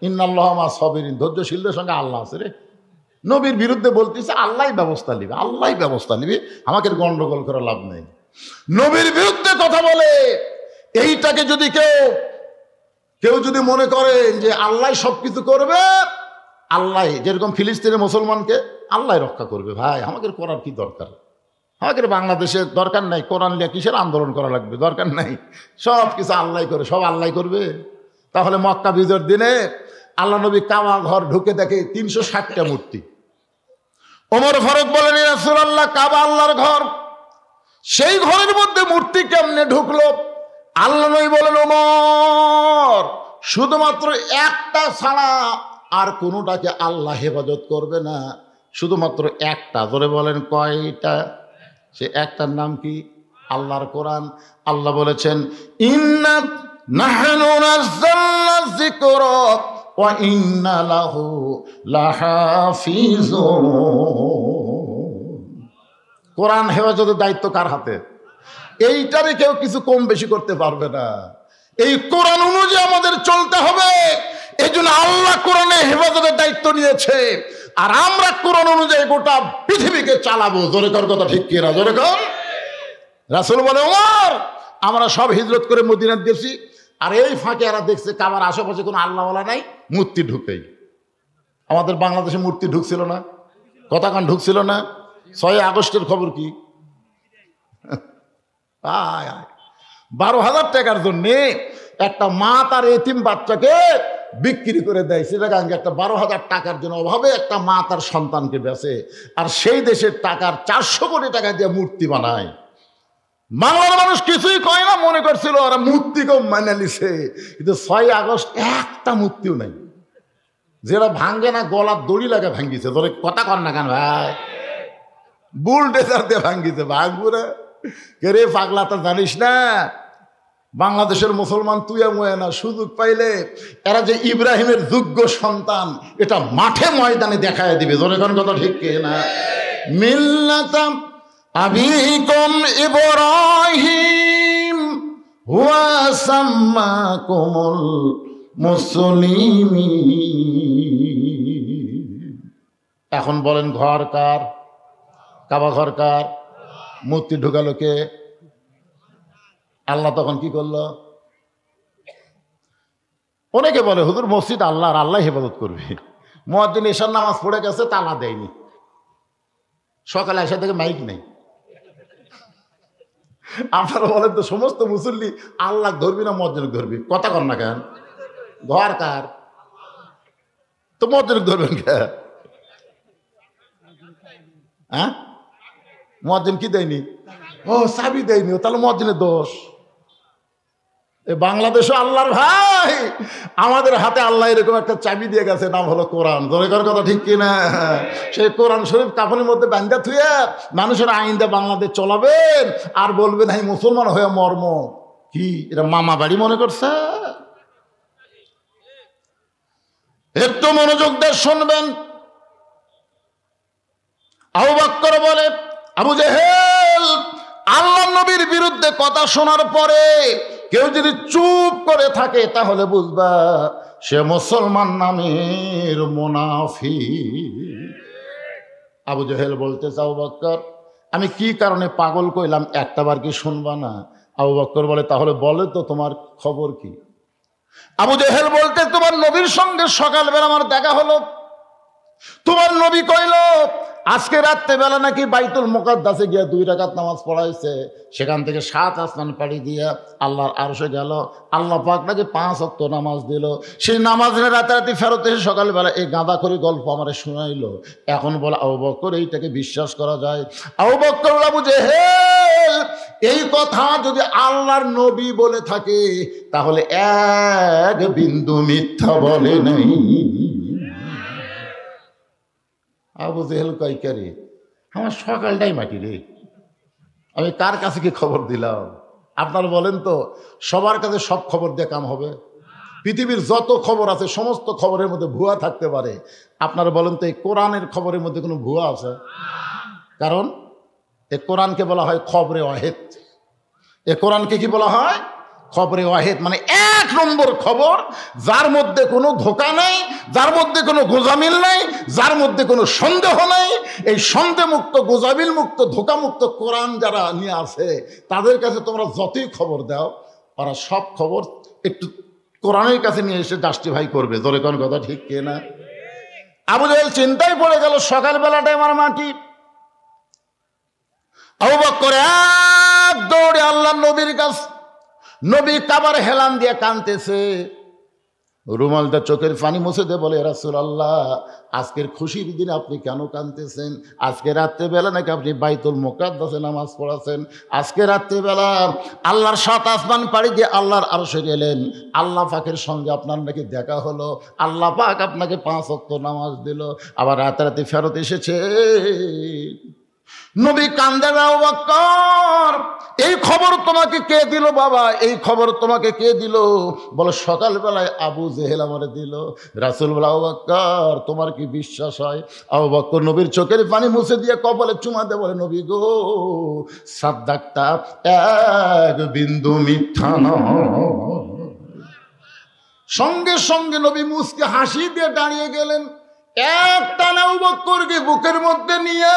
ইন্নাল্লাহা মা সাবিরিন, ধৈর্যশীলদের সঙ্গে আল্লাহ আছে রে। নবীর বিরুদ্ধে বলতেছে আল্লাহ ব্যবস্থা নিবে, আল্লাহ ব্যবস্থা নিবে, আমাকে গন্ডগোল করে লাভ নেই। নবীর বিরুদ্ধে কথা বলে এইটাকে যদি কেউ যদি মনে করেন যে আল্লাহ সবকিছু করবে, আল্লাহ যেরকম ফিলিস্তিনের মুসলমানকে আল্লাহ রক্ষা করবে, ভাই আমাদের করার কি দরকার? আমাদের বাংলাদেশের দরকার নাই, কোরআন নিয়ে কিসের আন্দোলন করা লাগবে? দরকার নাই, সব কিছু আল্লাহ করে, সব আল্লাহ করবে। তাহলে মক্কা বিজয়ের দিনে আল্লাহ নবী কাবা ঘর ঢুকে দেখে 360টা মূর্তি। ওমর ফারুক বলেন, ইয়া রাসূলুল্লাহ কাবা আল্লাহর ঘর, সেই ঘরের মধ্যে মূর্তি কেমনে ঢুকলো? আল্লাহ নবী বলেন, ওমর শুধুমাত্র একটা ছাড়া আর কোনোটাকে আল্লাহ হেফাজত করবে না, শুধুমাত্র একটা। ধরে বলেন কয়টা? সে একটার নাম কি? আল্লাহর কোরআন। আল্লাহ বলেছেন, ইন্না নাহনু নাযালনা যিকরা ওয়া ইন্না লাহু লাহাফিজুন। কোরআন হেফাজতের দায়িত্ব কার হাতে? এইটারে কেউ কিছু কম বেশি করতে পারবে না। এই কোরআন অনুযায়ী আমাদের চলতে হবে। এই জন্য আল্লাহ কোরআনে হেফাজতের দায়িত্ব নিয়েছে, আর আমরা কোরআন অনুযায়ী গোটা পৃথিবীকে চালাবো। জোরে কর কথা ঠিক কিনা? জোরে কর। রাসূল বলে, ওমর আমরা সব হিজরত করে মদিনায় গেছি, আর এই ফাঁকে এরা দেখছে কাবার আশেপাশে কোনো আল্লাহওয়ালা নাই, মূর্তি ঢুকেই। আমাদের বাংলাদেশে মূর্তি ঢুকছিল না, কথা কান ঢুকছিল না। 6 আগস্টের খবর কি? 12,000 টাকার জন্যে একটা মা তার এতিম বাচ্চাকে বিক্রি করে দেয়। সেটা একটা 12,000 টাকার জন্য অভাবে একটা মা তার সন্তানকে বেচে, আর সেই দেশের টাকার 400 কোটি টাকা দিয়ে মূর্তি বানায়। বাংলার মানুষ কিছুই কয় না, মনে করছিল ওরা মূর্তিকেও মানে নিছে। কিন্তু 6 আগস্ট একটা মূর্তিও নাই, যেটা ভাঙ্গে না গলার দড়ি লাগে ভাঙ্গিছে। ধরে কথা কর না কেন ভাই? বুলডেজার দিয়ে ভাঙ্গিছে। ভাঙবুরে কে রে পাগলা, তা জানিস না বাংলাদেশের মুসলমান তুই ময় না, সুযোগ পাইলে এরা যে ইব্রাহিমের যোগ্য সন্তান এটা মাঠে ময়দানে দেখায় দিবে। ধরে কোন কথা ঠিক কে না? মিল্লাতাম আবিকুম ইব্রাহিম হুয়া সাম্মাকুমুল মুসলিমিন। এখন বলেন ঘর কার? কাবা ঘর কার? মূর্তি ঢুকালো কে? আল্লাহ তখন কি করলো? অনেকে বলে হুজুর মসজিদ আল্লাহর, আল্লাহ হেফাজত করবে। মুয়াজ্জিন এশার নামাজ পড়ে গেছে, তালা দেয়নি, সকালে এসে থেকে মাইক নেই। আপনারা বলেন তো সমস্ত মুসল্লি আল্লাহ ধরবি না মুয়াজ্জিন ধরবি? কথা কর না কেন? ঘর কার? তো মুয়াজ্জিন ধরবেন কে? হ্যাঁ, মুয়াজ্জিন কি দেয়নি? ও চাবি দেয়নি, তাহলে মুয়াজ্জিনের দোষ। বাংলাদেশে আল্লাহর ভাই, আমাদের হাতে আল্লাহ এরকম একটা চাবি দিয়ে গেছে, নাম হলো কোরআন। দরকার কথা ঠিক কিনা? সেই কোরআন শরীফ কাফনের মধ্যে বান্ধা থুয়ে মানুষের আইন দিয়ে বাংলাদেশ চলাবেন, আর বলবেন এই মুসলমান হয়ে মর্ম কি? এটা মামা বাড়ি মনে করছে? একটু মনোযোগ দিয়ে শুনবেন। আবু বকর বলে, আবু জেহেল আল্লাহ নবীর বিরুদ্ধে কথা শোনার পরে কেউ যদি চুপ করে থাকে তাহলে বুঝবা সে মুসলমান নামের মুনাফিক। আবু জেহেল বলতেছে, আবু বকর আমি কি কারণে পাগল কইলাম একটাবার কি শুনবা না? আবু বকর বলে, তাহলে বলে তো তোমার খবর কি? আবু জেহেল বলতে, তোমার নবীর সঙ্গে সকালবেলা আমার দেখা হলো। তোমার নবী কইল আজকে রাত্রেবেলা নাকি বাইতুল মুকাদ্দাসে গিয়া 2 রাকাত নামাজ পড়াইছে, সেখান থেকে 7 আসমান পাড়ি দিয়া আল্লাহর আরশে গেল। আল্লাহ পাক নাকি 5 ওয়াক্ত নামাজ দিল। সেই নামাজের রাতারাতি ফেরত এসে সকালবেলা এই গাঁদাখড়ি গল্প আমারে শোনাইলো। এখন বলে আবু বকর এইটাকে বিশ্বাস করা যায়? আবু বকর, আবু জেহেল এই কথা যদি আল্লাহর নবী বলে থাকে তাহলে এক বিন্দু মিথ্যা বলে নাই। আবু জেহেল কয়কারে, আমার সকালটাই মাটি রে, আমি কার কাছে কি খবর দিলাম? আপনারা বলেন তো, সবার কাছে সব খবর দিয়ে কাম হবে? পৃথিবীর যত খবর আছে সমস্ত খবরের মধ্যে ভুয়া থাকতে পারে। আপনারা বলেন তো এই কোরআনের খবরের মধ্যে কোনো ভুয়া আছে? কারণ এই কোরআনকে বলা হয় খবরে ওয়াহেদ। এ কোরআনকে কি বলা হয়? খবরে ওয়াহেদ, মানে 1 নম্বর খবর, যার মধ্যে কোনো ধোঁকা নাই, যার মধ্যে কোনো গোজামিল নাই, যার মধ্যে কোনো সন্দেহ নাই। এই সন্দেহমুক্ত, গোজামিল মুক্ত, ধোঁকা মুক্ত কোরআন যারা নিয়ে আসে তাদের কাছে তোমরা যতই খবর দাও, ওরা সব খবর একটু কোরআনের কাছে নিয়ে এসে জাস্টিফাই করবে। ধরে কোন কথা ঠিক কিনা? আবু জেহেল চিন্তায় পড়ে গেল, সকালবেলাটাই আমার মাটি। আবু বকর এক দৌড়ে আল্লাহর নবীর কাছে, নবী কাবার হেলান দিয়ে কাঁদতেছে, রুমালটা চোখের পানি মুছে দিয়ে বলে, রাসূলুল্লাহ আজকের খুশির দিনে আপনি কেন কাঁদতেছেন? আজকে রাত্রেবেলা নাকি আপনি বাইতুল মুকাদ্দাসে নামাজ পড়াছেন, আজকে রাত্রেবেলা আল্লাহর 7 আসমান পাড়ি দিয়ে আল্লাহর আরশে গেলেন, আল্লাহ পাকের সঙ্গে আপনার নাকি দেখা হলো, আল্লাহ পাক আপনাকে 5 ওয়াক্ত নামাজ দিল, আবার রাতারাতি ফেরত এসেছে। নবী কান্দে, আবু বকর এই খবর তোমাকে কে দিল বাবা? এই খবর তোমাকে কে দিল? বলে সকালবেলায় আবু জেহেল আমারে দিল। রাসূল বলে, আবু বকর তোমার কি বিশ্বাস হয়? আবু বকর নবীর চোখের পানি মুছে দিয়ে কপালে চুমা দিয়ে বলে, নবী গো সাদ্দাকতা, এক বিন্দু মিথ্যা নয়। সঙ্গে সঙ্গে নবী মুসকে হাসি দিয়ে দাঁড়িয়ে গেলেন। একটানা আবু বকরকে বুকের মধ্যে নিয়ে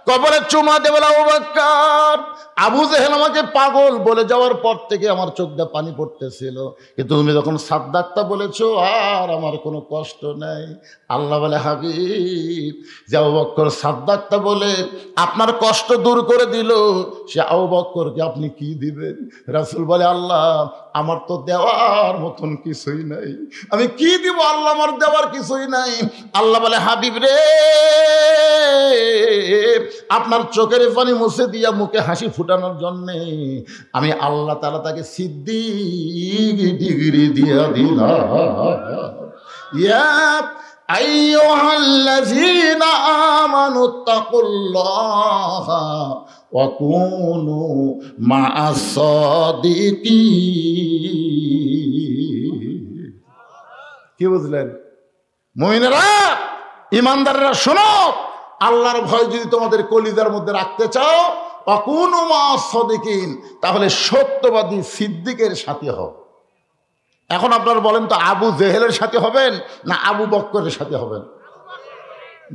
কবরে চুমা দিয়ে বলে, আবু বকর আবু জেহেল আমাকে পাগল বলে যাওয়ার পর থেকে আমার চোখ দিয়ে পানি পড়তেছিল, কিন্তু তুমি যখন সাদ্দাকতা বলেছো আর আমার কোনো কষ্ট নাই। আল্লাহ বলে, হাবিব যে আবু বকর সাদ্দাকতা বলে আপনার কষ্ট দূর করে দিল, সে আবু বকরকে আপনি কি দিবেন? রাসূল বলে, আল্লাহ আমার তো দেওয়ার মতন কিছুই নাই, আমি কি দিব? আল্লাহ আমার দেওয়ার কিছুই নাই। আল্লাহ বলে, হাবিব রে আপনার চোখের পানি মুছে দিয়া মুখে হাসি ফুটানোর জন্যে আমি আল্লাহ তাআলা তাকে সিদ্দিক ডিগ্রি দিয়া দিলাম। ইয়া আইয়ুহাল্লাযীনা আমানুত্তাকুল্লাহা ওয়া কুনু মা'আস সাদিকিন। কি বুঝলেন মুমিনেরা, ইমানদাররা শোনো, আল্লাহর ভয় যদি তোমাদের কলিজার মধ্যে রাখতে চাও, ওয়াকুনু মা'আস সাদিকিন, তাহলে সত্যবাদী সিদ্দিকের সাথে হও। এখন আপনারা বলেন তো, আবু জেহেলের সাথে হবেন না আবু বকরের সাথে হবেন?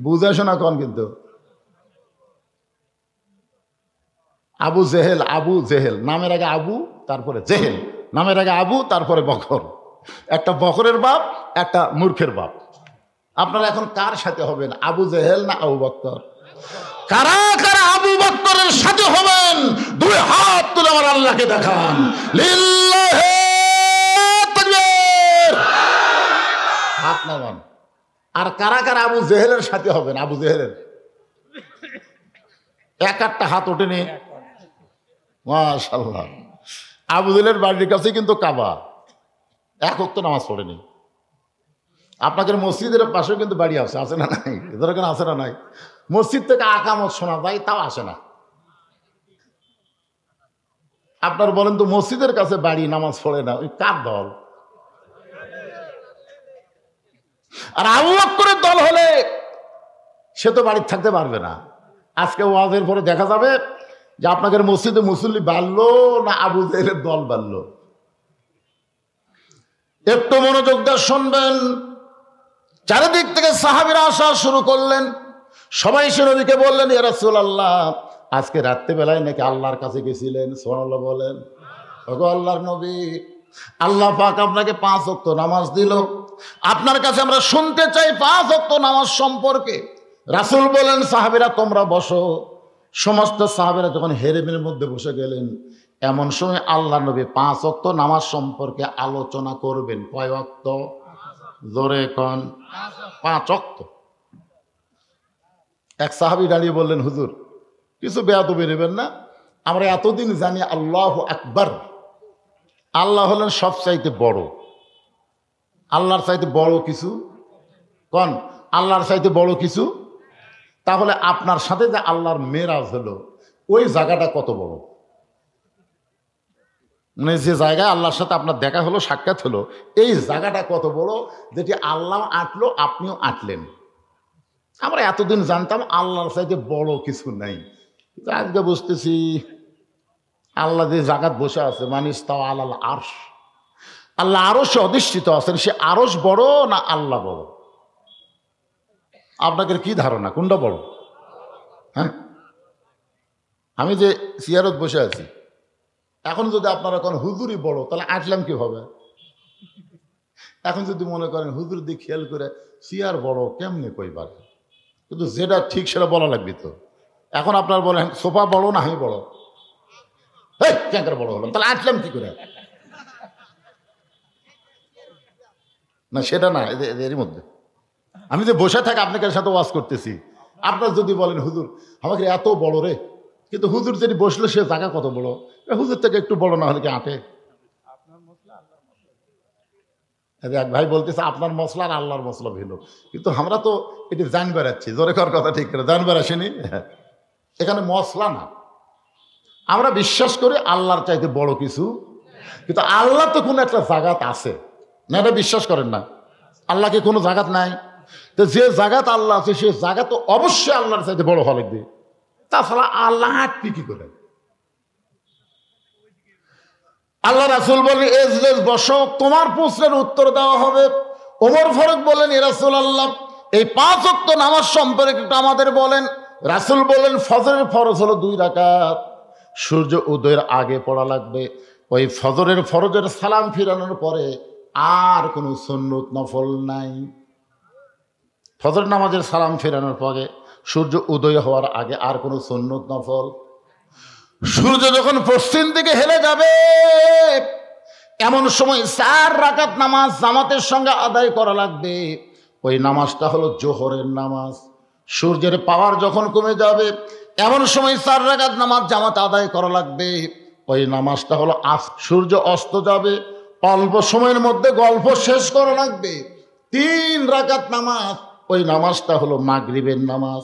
বুঝে শোনা কন, কিন্তু আবু জেহেল, আবু জেহেল নামের আগে আবু, তারপরে জেহেল, নামের আগে আবু, তারপরে বকর। একটা বকরের বাপ, একটা মূর্খের বাপ। আপনারা এখন কার সাথে হবেন, আবু জেহেল না আবু বকর? কারা কারা আবু বকরের সাথে হবেন 2 হাত তুলে আমার আল্লাহকে দেখান। লিল্লাহি তাকবীর। নামান। আর কারা কারা আবু জেহেলের সাথে হবেন? আবু জেহেলের এক একটা হাত ওঠেনি। মাশাআল্লাহ। আবু জেহেলের বাড়ির কাছে কিন্তু কাবা, এক ওয়াক্ত নামাজ পড়েনি। আপনাদের মসজিদের পাশেও কিন্তু বাড়ি আছে, আছে না নাই? এদের কেন আছে না নাই? মসজিদ থেকে আকামত শোনা যায়, তাও আসে না। আপনার বলেন তো, মসজিদের কাছে বাড়ি, নামাজ পড়ে না, ওই কার দল? আর আবু বকরের দল হলে সে তো বাড়িতে থাকতে পারবে না। আজকে ওয়াজের পরে দেখা যাবে যে আপনাদের মসজিদে মুসল্লি বাড়লো না আবু জেহেলের দল বাড়লো। একটু মনোযোগ দিয়ে শুনবেন। চারিদিক থেকে সাহাবীরা আসা শুরু করলেন। সবাই সে নবীকে বললেন, ইয়া রাসূলুল্লাহ, আজকে রাত্রিবেলায় নাকি আল্লাহর কাছে গেছিলেন। সুবহানাল্লাহ বলেন। ওগো আল্লাহর নবী, আল্লাহ পাক আপনাকে 5 ওয়াক্ত নামাজ দিল, আপনার কাছে আমরা শুনতে চাই 5 ওয়াক্ত নামাজ সম্পর্কে। রাসূল বলেন, সাহাবীরা তোমরা বসো। সমস্ত সাহাবীরা যখন হেরেমের মধ্যে বসে গেলেন, এমন সময় আল্লাহ নবী 5 ওয়াক্ত নামাজ সম্পর্কে আলোচনা করবেন। কয় ওয়াক্ত? জোরে কোন? 5 ওয়াক্ত। এক সাহাবী দাঁড়িয়ে বললেন, হুজুর কিছু বেয়াদবি নেবেন না, আমরা এতদিন জানি আল্লাহু আকবার, আল্লাহ হলেন সবচাইতে বড়। আল্লাহর চাইতে বড় কিছু কোন? আল্লাহর চাইতে বড় কিছু? তাহলে আপনার সাথে যে আল্লাহর মেরাজ হলো, ওই জায়গাটা কত বড়? মানে যে জায়গায় আল্লাহর সাথে আপনার দেখা হলো, সাক্ষাৎ হলো, এই জায়গাটা কত বড়, যেটি আল্লাহ আঁটলো, আপনিও আঁটলেন। আমরা এতদিন জানতাম আল্লাহর চাইতে বড় কিছু নাই, কিন্তু আজকে বুঝতেছি আল্লাহ যে জায়গায় বসে আছে, মানিস্তাওয়া আলাল আরশ, আল্লাহ আরশে অধিষ্ঠিত আছেন, সে আরশ বড় না আল্লাহ বড়? আপনাদের কি ধারণা, কোনটা বড়? হ্যাঁ, আমি যে সিয়ারত বসে আছি, এখন যদি আপনারা কোন হুজুরই বড়, তাহলে আঁটলাম কিভাবে? এখন যদি মনে করেন হুজুর দিয়ে খেয়াল করে সিয়ার বড়, কেমনে কইবার? কিন্তু যেটা ঠিক সেটা বলা লাগবে তো। এখন আপনার বলেন সোফা বড় না আমি বড়? এই ক্যাঙ্কার বড় হলাম, তাহলে আঁটলাম কি করে? না সেটা না, এরই মধ্যে আমি যে বসে থাকি আপনাদের সাথে ওয়াজ করতেছি, আপনার যদি বলেন হুজুর আমাকে এত বড় রে, কিন্তু হুজুর যদি বসলে সে জায়গা কত বড়, হুজুর থেকে একটু বড় না হলে কি আঁটে? এক ভাই বলতেছে আপনার মশলা আর আল্লাহর মশলা ভিন্ন, কিন্তু আমরা তো এটি জান বেড়াচ্ছি। জোরে কর কথা ঠিক করে, জান বেড়াসিনি। এখানে মশলা না, আমরা বিশ্বাস করি আল্লাহর চাইতে বড় কিছু, কিন্তু আল্লাহ তো কোনো একটা জায়গাত আছে না, এটা বিশ্বাস করেন না? আল্লাহকে কোনো জায়গাত নাই, তো যে জায়গাত আল্লাহ আছে সে জায়গা তো অবশ্যই আল্লাহর চাইতে বড় হওয়া লাগবে, তাছাড়া আল্লাহ আটপি কি করে? আল্লাহ রাসূল বলেন, এজলেস বসো, তোমার প্রশ্নের উত্তর দেওয়া হবে। ওমর ফারুক বলেন, এ রাসূলুল্লাহ, এই 5 ওয়াক্ত নামাজ সম্পর্কে একটু আমাদের বলেন। রাসূল বলেন, ফজরের ফরজ হলো 2 রাকাত, সূর্য উদয়ের আগে পড়া লাগবে। ওই ফজরের ফরজের সালাম ফিরানোর পরে আর কোনো সুন্নত নফল নাই। ফজর নামাজের সালাম ফেরানোর পরে সূর্য উদয় হওয়ার আগে আর কোনো সুন্নত নফল। সূর্য যখন পশ্চিম দিকে হেলে যাবে, এমন সময় 4 রাকাত নামাজ জামাতের সঙ্গে আদায় করা লাগবে। ওই নামাজটা হলো জোহরের নামাজ। সূর্যের পাওয়ার যখন কমে যাবে, এমন সময় 4 রাকাত নামাজ জামাত আদায় করা লাগবে। ওই নামাজটা হলো সূর্য অস্ত যাবে, অল্প সময়ের মধ্যে গল্প শেষ করা লাগবে। 3 রাকাত নামাজ, ওই নামাজটা হলো মাগরিবের নামাজ।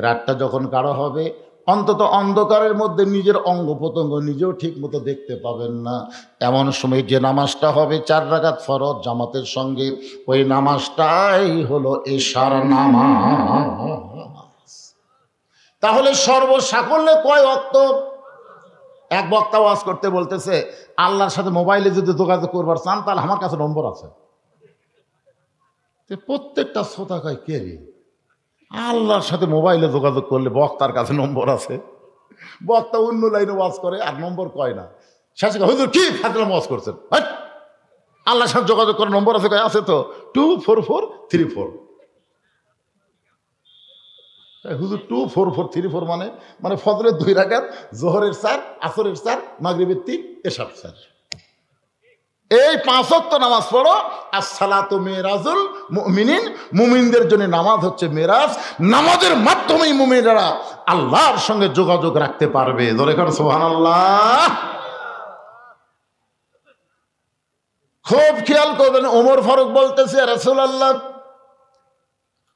রাতটা যখন গাঢ় হবে, অন্তত অন্ধকারের মধ্যে নিজের অঙ্গ প্রত্যঙ্গ নিজেও ঠিক মতো দেখতে পাবেন না, এমন সময় যে নামাজটা হবে 4 রাকাত ফরজ জামাতের সঙ্গে, ওই নামাজটাই হলো এশার নামাজ। তাহলে সর্বসাকল্যে কয় ওয়াক্ত? এক বক্তা ওয়াজ করতে বলতেছে, আল্লাহর সাথে মোবাইলে যদি যোগাযোগ করবার চান তাহলে আমার কাছে নম্বর আছে। প্রত্যেকটা শ্রোতা কয়, কে রে, আল্লাহর সাথে মোবাইলে যোগাযোগ করলে বক্তার কাছে নম্বর আছে? বক্তা অন্য লাইনে ওয়াজ করে আর নম্বর কয় না। শেষে হুজুর কি ফাজলাম ওয়াজ করছেন, আল্লাহর সাথে যোগাযোগ করে নম্বর আছে? কয় আছে তো, 24434। হুজুর 24434 মানে ফজরের 2 রাকাত, জোহরের 4, আসরের 4, মাগরিবের 3, এশার 4। এই 5 ওয়াক্ত নামাজ পড়ো। আসসালাতু মিরাজুল মুমিনিন, মুমিনদের জন্য নামাজ হচ্ছে মেরাজ। নামাজের মাধ্যমেই মুমিনরা আল্লাহর সঙ্গে যোগাযোগ রাখতে পারবে। ধরে কর সুবহানাল্লাহ। খুব খেয়াল করবেন, ওমর ফারুক বলতেছে, রাসূলুল্লাহ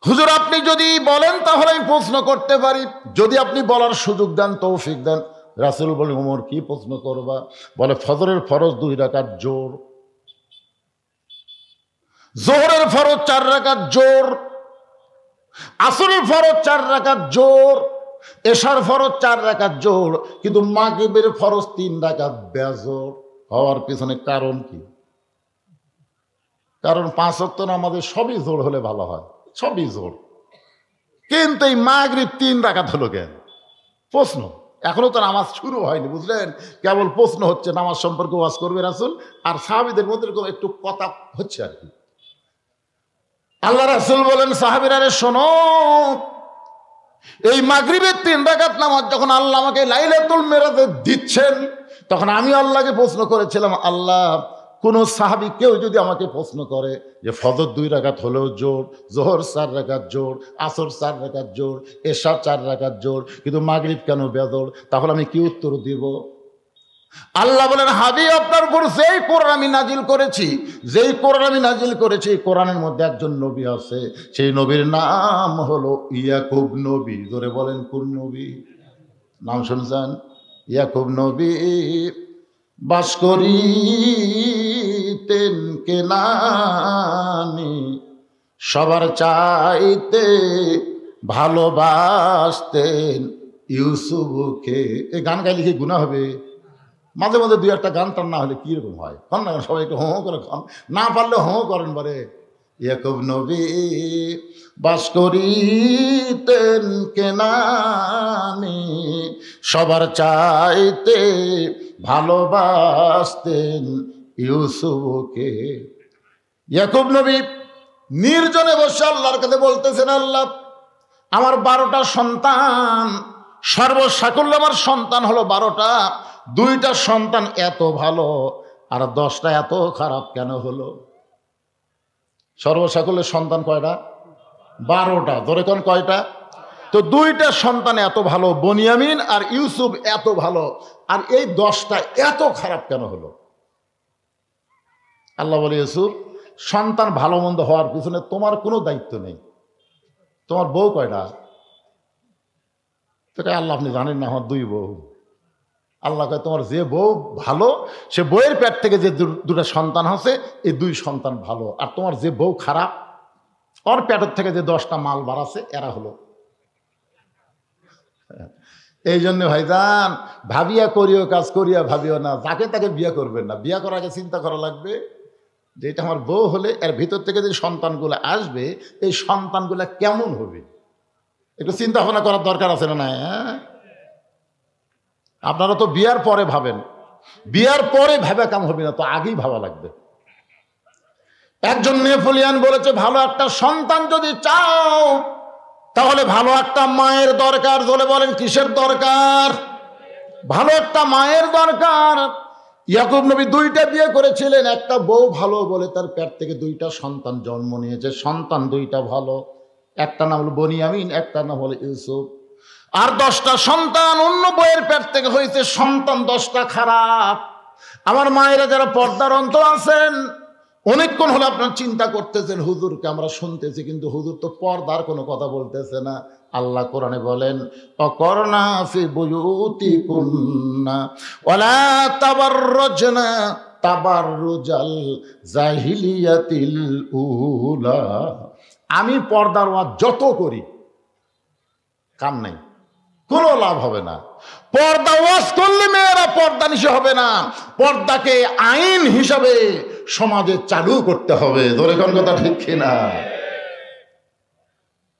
হুজুর আপনি যদি বলেন তাহলে আমি প্রশ্ন করতে পারি, যদি আপনি বলার সুযোগ দেন, তৌফিক দেন। রাসূল বলে, ওমর কি প্রশ্ন করবা? বলে ফজরের ফরজ 2 রাকাত জোর, যোহরের ফরজ 4 রাকাত জোর, আসরের ফরজ 4 রাকাত জোর, এশার ফরজ 4 রাকাত জোর, কিন্তু মাগরিবের ফরজ 3 রাকাত বেজোর হওয়ার পিছনে কারণ কি? কারণ 5 ওয়াক্ত নামাজে সবই জোর হলে ভালো হয়, সবই জোর, কিন্তু এই মাগরিব 3 রাকাত হলো কেন? প্রশ্ন। এখনো তো নামাজ শুরু হয়নি, বুঝলেন? কেবল প্রশ্ন হচ্ছে, নামাজ সম্পর্কে ওয়াজ করবে রাসূল, আর সাহাবীদের মধ্যে একটু কথা হচ্ছে আর কি। আল্লাহ রাসূল বলেন, সাহাবীরা রে শোনো, এই মাগরিবের 3 রাকাত নামাজ যখন আল্লাহ আমাকে লাইলাতুল মিরাজে দিচ্ছেন, তখন আমি আল্লাহকে প্রশ্ন করেছিলাম, আল্লাহ কোন সাহাবী কেউ যদি আমাকে প্রশ্ন করে যে ফজর 2 রাকাত হলেও জোর, যোহর 4 রাকাত জোর, আসর 4 রাকাত জোর, এশা 4 রাকাত জোর, কিন্তু মাগরিব কেন বেজোর, তাহলে আমি কি উত্তর দিব? আল্লাহ বলেন, হাবিব আপনার উপর যেই কোরআন আমি নাজিল করেছি, যেই কোরআন আমি নাজিল করেছি, কোরআনের মধ্যে একজন নবী আছে, সেই নবীর নাম হলো ইয়াকুব নবী। ধরে বলেন, কোন নবী? নাম শুনছেন? ইয়াকুব নবী বাস করিতেন কেনানি, সবার চাইতে ভালোবাসতেন ইউসুফকে। এই গান গাইলে কি গুনাহ হবে? মাঝে মাঝে 2-1টা গান টান না হলে কিরকম হয়? কন না, সবাই একটু হো করে খান, না পারলে হো করেন। বলে ইয়াকুব নবী বাস করিতেন কেনানি, সবার চাইতে ভালোবাসতেন ইউসুফকে। ইয়াকুব নবী নির্জনে বসে আল্লাহর কাছে বলতেছেন, আল্লাহ আমার 12টা সন্তান, সর্বসাকুল্য আমার সন্তান হলো 12টা, 2টা সন্তান এত ভালো আর 10টা এত খারাপ কেন হলো? সর্বসাকুল্যের সন্তান কয়টা? 12টা। ধরে কোন কয়টা? তো 2টা সন্তান এত ভালো, বনিয়ামিন আর ইউসুফ এত ভালো, আর এই 10টা এত খারাপ কেন হলো? আল্লাহ বলে, ইউসুফ সন্তান ভালো মন্দ হওয়ার পিছনে তোমার কোনো দায়িত্ব নেই। তোমার বউ কয়টা? সেটা আল্লাহ আপনি জানেন না, আমার 2 বউ। আল্লাহ কয়, তোমার যে বউ ভালো, সে বউয়ের পেট থেকে যে 2টা সন্তান আছে, এই 2 সন্তান ভালো, আর তোমার যে বউ খারাপ, ওর পেটের থেকে যে 10টা মাল বাড়াছে, এরা হলো। এই জন্য ভাইজান, ভাবিয়া করিও কাজ, করিয়া ভাবিও না, যাকে তাকে বিয়ে করবেন না। বিয়ে করার আগে চিন্তা করা লাগবে যে এটা আমার বউ হলে এর ভিতর থেকে যে সন্তানগুলো আসবে, এই সন্তানগুলো কেমন হবে, একটু চিন্তা ভাবনা করার দরকার আছে না? হ্যাঁ, আপনারা তো বিয়ার পরে ভাবেন, বিয়ার পরে ভাবা কাম হবে না, তো আগেই ভাবা লাগবে। একজন নেপোলিয়ান বলেছে, ভালো একটা সন্তান যদি চাও তাহলে ভালো একটা মায়ের দরকার। বলে বলেন, কিসের দরকার? ভালো একটা মায়ের দরকার। ইয়াকুব নবী 2টা বিয়ে করেছিলেন, একটা বউ ভালো বলে তার পেট থেকে 2টা সন্তান জন্ম নিয়েছে। সন্তান 2টা ভালো, একটা নাম হলো বনিয়ামিন, একটা নাম হলো ইউসুফ। আর 10টা সন্তান অন্য বইয়ের পেট থেকে হয়েছে, সন্তান 10টা খারাপ। আমার মায়েরা যারা পর্দার অন্তর আছেন, অনেকক্ষণ হলে আপনার চিন্তা করতেছেন, হুজুরকে আমরা শুনতেছি, কিন্তু হুজুর তো পর্দার কোনো কথা বলতেছে না। আল্লাহ কোরআনে বলেন, অকরনা ফি বুয়ুতিকুন্না ওয়ালা তাবাররুজনা তাবাররুজাল জাহিলিয়াতিল উলা। আমি পর্দার ওয়াজ যত করি কাম নাই, কোনো লাভ হবে না। পর্দা ওয়াজ করলে মেয়েরা পর্দা নিশে হবে না, পর্দাকে আইন হিসাবে সমাজে চালু করতে হবে। ধরে কোন কথা ঠিক কিনা?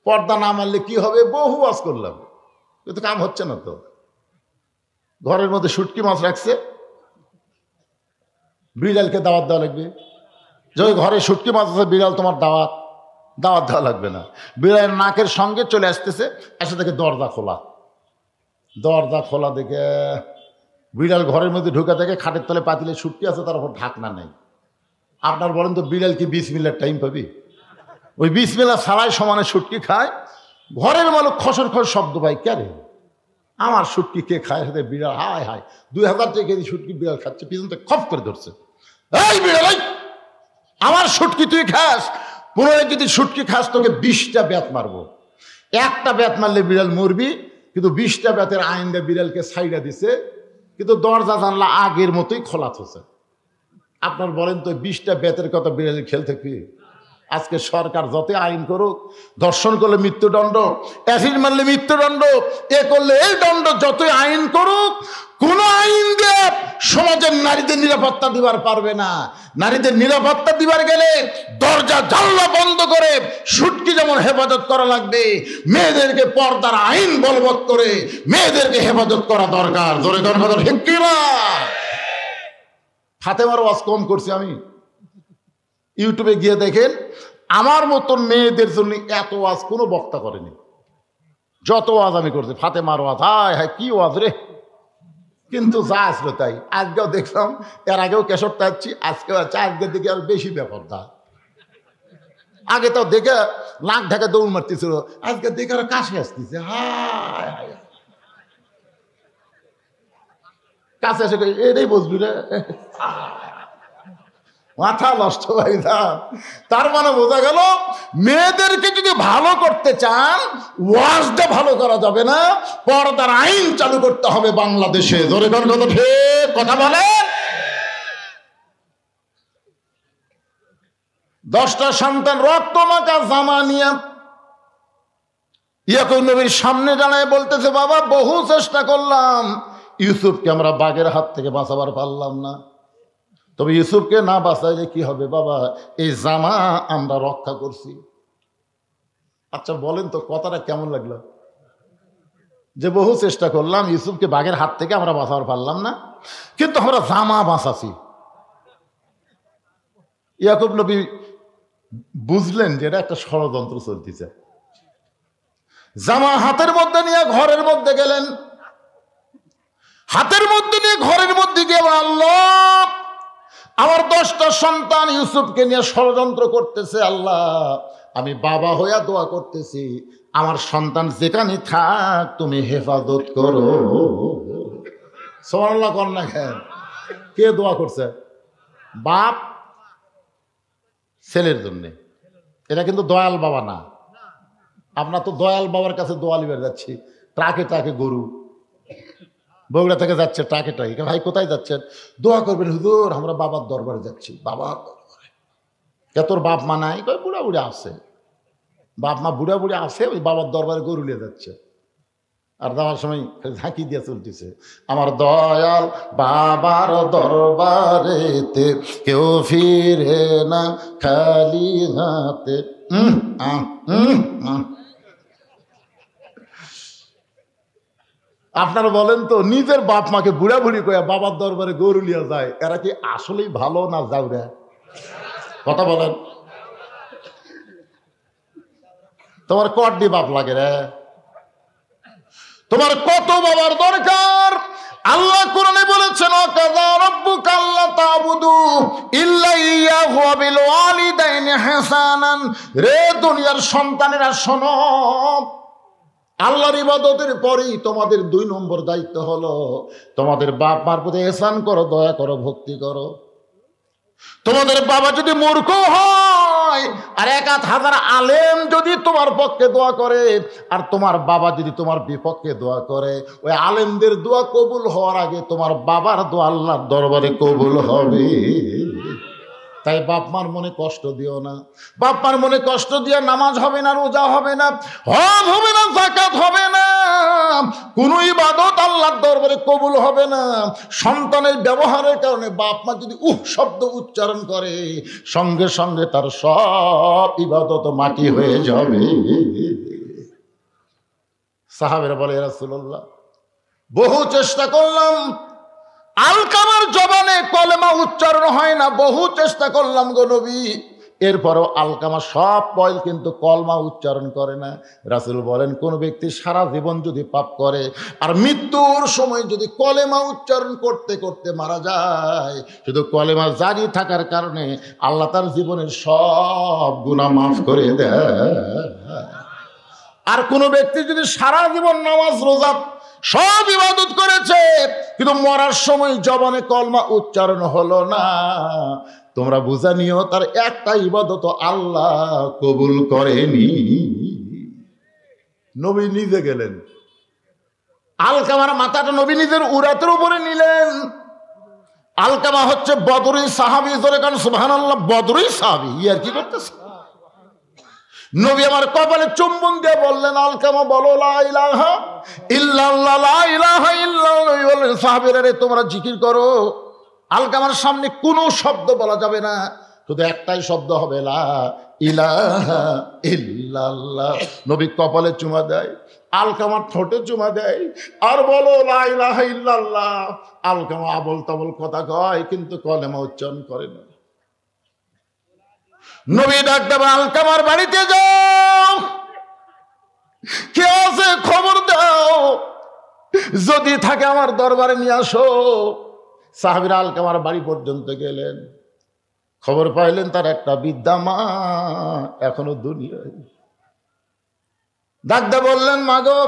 পর্দা না মানলে কি হবে? বহু ওয়াজ করলাম, কিন্তু কাম হচ্ছে না। তো ঘরের মধ্যে শুটকি মাছ রাখছে, বিড়ালকে দাওয়াত দেওয়া লাগবে। যদি ঘরে শুটকি মাছ আছে, বিড়াল তোমার দাওয়াত দেওয়া লাগবে না। বিড়ালের নাকের সঙ্গে চলে আসতেছে, এসে দেখে দরজা খোলা, দরজা খোলা দেখে বিড়াল ঘরের মধ্যে ঢুকে দেখে খাটের তলে পাতিলে শুটকি আছে, তার উপর ঢাকনা নেই। আপনার বলেন তো বিড়াল কি বিসমিল্লার টাইম পাবি? ওই বিসমিল্লা ছাড়াই সমানে শুটকি খায়। ঘরের মালিক খসর খস শব্দ পাই, ক্যারে আমার শুটকি কে খায়? সাথে বিড়াল হায় হায় 2000 টাকা কেজি শুটকি বিড়াল খাচ্ছে, পিছন থেকে খপ করে ধরছে, এই বিড়াল আমার শুটকি তুই খাস, পুনরায় যদি শুটকি খাস তোকে 20টা ব্যাত মারবো। একটা ব্যাত মারলে বিড়াল মরবি, কিন্তু 20টা ব্যাতের আইন দিয়ে বিড়ালকে সাইডা দিছে, কিন্তু দরজা জানলা আগের মতোই খোলা থছে। আপনার বলেন তো 20টা ব্যাতের কথা বিড়ালের খেল থাকবে? আজকে সরকার যত আইন করুক, ধর্ষণ করলে মৃত্যুদণ্ড, অ্যাসিড মারলে মৃত্যুদণ্ড, এ করলে এই দণ্ড, যতই আইন করুক, কোন আইন দিয়ে সমাজের নারীদের নিরাপত্তা দিবার পারবে না। নারীদের নিরাপত্তা দিবার গেলে দরজা জানলা বন্ধ করে শুটকি যেমন হেফাজত করা লাগবে, মেয়েদেরকে পর্দার আইন বলবৎ করে মেয়েদেরকে হেফাজত করা দরকার। জোরে কথা ঠিক কি না? ফাতেমার ওয়াজ কম করছি আমি, ইউটিউবে গিয়ে দেখেন, আমার মতন মেয়েদের জন্য এত ওয়াজ কোনো বক্তা করেনি। যত ওয়াজ আমি করছি ফাতেমার ওয়াজ, হায় হায় কি ওয়াজ রে! কিন্তু যা আসলো তাই। আজকেও দেখলাম, এর আগেও কেশর টাচ্ছি, আজকেও আছে, আজকের দিকে আর বেশি ব্যাপার দা। আগে তো দেখে নাক ঢাকা দৌড় মারতেছিল, আজকে দেখে আর কাছে আসতেছে, হায় হায় কাছে এসে এটাই বসবি রে, মাথা নষ্ট হয়ে যান। তার মানে বোঝা গেল, মেয়েদেরকে যদি ভালো করতে চান, ওয়াজটা ভালো করা যাবে না, পর্দার আইন চালু করতে হবে বাংলাদেশে। জোরে কথা ঠিক কথা বলেন। 10টা সন্তান রক্ত মাখা জামা নিয়ে ইয়াকুব নবীর সামনে দাঁড়ায় বলতেছে, বাবা বহু চেষ্টা করলাম, ইউসুফকে আমরা বাঘের হাত থেকে বাঁচাবার পারলাম না, তবে ইউসুফকে না বাঁচাইলে কি হবে বাবা, এই জামা আমরা রক্ষা করছি। আচ্ছা বলেন তো কথাটা কেমন লাগলো? যে বহু চেষ্টা করলাম, ইউসুফকে বাঘের হাত থেকে আমরা বাঁচাবার পারলাম না, কিন্তু আমরা জামা বাঁচাছি। ইয়াকুব নবী বুঝলেন যে এটা একটা ষড়যন্ত্র চলতেছে। জামা হাতের মধ্যে নিয়ে ঘরের মধ্যে গেলেন, হাতের মধ্যে নিয়ে ঘরের মধ্যে গিয়ে, আল্লাহ আমার 10টা সন্তান ইউসুফকে নিয়ে ষড়যন্ত্র করতেছে, আল্লাহ আমি বাবা হইয়া দোয়া করতেছি, আমার সন্তান যেখানে থাক তুমি হেফাজত করো। সুবহানাল্লাহ কর না কেন? কে দোয়া করছে? বাপ ছেলের জন্যে। এটা কিন্তু দয়াল বাবা না। আপনার তো দয়াল বাবার কাছে দোয়া লিবার যাচ্ছি, ট্রাকে ট্রাকে গরু, বগুড়া থেকে যাচ্ছে ট্রাকে ট্রাকে। ভাই কোথায় যাচ্ছেন? দোয়া করবেন হুজুর, আমরা বাবার দরবারে যাচ্ছি। বাবার দরবারে? কে তোর বাপ মা নাই? কই বুড়া বুড়া আছে। বাপ মা বুড়া বুড়া আছে, ওই বাবার দরবারে গরু নিয়ে যাচ্ছে। আর যাওয়ার সময় ঝাঁকি দিয়ে চলতেছে, আমার দয়াল বাবার দরবারেতে কেউ ফিরে না খালি হাতে। আপনারা বলেন তো, নিজের বাপ মাকে বুড়া বুড়ি কয়া বাবার দরবারে গরু লিয়া যায়, এরা কি আসলেই ভালো না যাওরা? কথা বলেন। তোমার কড্ডি বাপ লাগে রে, তোমার কত বাবার দরকার? আল্লাহ কোরআনে বলেছেন, ওয়াকাযা রাব্বুকা আল্লা তা'বুদু ইল্লা ইয়াহু ওয়া বিল ওয়ালিদাইনি ইহসানান। রে দুনিয়ার সন্তানেরা শোনো, আল্লাহর ইবাদতের পরেই তোমাদের 2 নম্বর দায়িত্ব হলো তোমাদের বাপ মার প্রতি ইহসান করো, দয়া করো, ভক্তি করো। তোমাদের বাবা যদি মূর্খ হয় আর 1000 আলেম যদি তোমার পক্ষে দোয়া করে, আর তোমার বাবা যদি তোমার বিপক্ষে দোয়া করে, ওই আলেমদের দোয়া কবুল হওয়ার আগে তোমার বাবার দোয়া আল্লাহর দরবারে কবুল হবে। তাই বাপ মার মনে কষ্ট দিও না। বাপ মার মনে কষ্ট দিয়ে নামাজ হবে না, রোজা হবে না, হজ হবে না, যাকাত হবে না, কোন ইবাদত আল্লাহর দরবারে কবুল হবে না। সন্তানের ব্যবহারের কারণে বাপ মা যদি শব্দ উচ্চারণ করে, সঙ্গে সঙ্গে তার সব ইবাদত মাটি হয়ে যাবে। সাহাবেরা বলে, ইয়া রাসূলুল্লাহ বহু চেষ্টা করলাম, আলকামার জবানে কলেমা উচ্চারণ হয় না, বহু চেষ্টা করলাম গো নবী, এরপরও আলকামা সব পয়ল কিন্তু কলমা উচ্চারণ করে না। রাসূল বলেন কোন ব্যক্তি সারা জীবন যদি পাপ করে আর মৃত্যুর সময় যদি কলেমা উচ্চারণ করতে করতে মারা যায়, শুধু কলেমা জারি থাকার কারণে আল্লাহ তার জীবনের সব গুনাহ মাফ করে দেয়। আর কোন ব্যক্তি যদি সারা জীবন নামাজ রোজা সব ইবাদত করেছে কিন্তু মরার সময় জবানে কলমা উচ্চারণ হলো না, তোমরা বুঝা নিও তার একটা ইবাদত আল্লাহ কবুল করেনি। নবী নিজে গেলেন, আলকামার মাথাটা নবী নিজের উরাতের উপরে নিলেন। আলকামা হচ্ছে বদরি সাহাবী, জোরে কারণ সুবহানাল্লাহ, বদরি সাহাবী। আর কি করতেছে? নবী আমার কপালে চুম্বন দিয়ে বললেন, আলকামা বলো লা ইলাহা ইল্লাল্লাহ, লা ইলাহা ইল্লাল্লাহ। বললেন সাহাবীরা রে তোমরা জিকির করো। আলকামার সামনে কোনো শব্দ বলা যাবে না, শুধু একটাই শব্দ হবে লা ইলাহা ইল্লাল্লাহ। নবী কপালে চুমা দেয়, আলকামার ঠোঁটে চুমা দেয়, আর বলো লা ইলাহা ইল্লাল্লাহ। আলকামা আবল তাবল কথা কয় কিন্তু কলেমা উচ্চারণ করে না। নবী ডাকতে বলেন, আলকামার বাড়িতে যাও, কে আছে খবর দাও, যদি থাকে আমার দরবারে নিয়ে আসো। সাহাবীরা আলকামার বাড়ি পর্যন্ত গেলেন, খবর পাইলেন তার একটা বৃদ্ধা মা এখনো দুনিয়ায়। ডাকতে বললেন, মাগো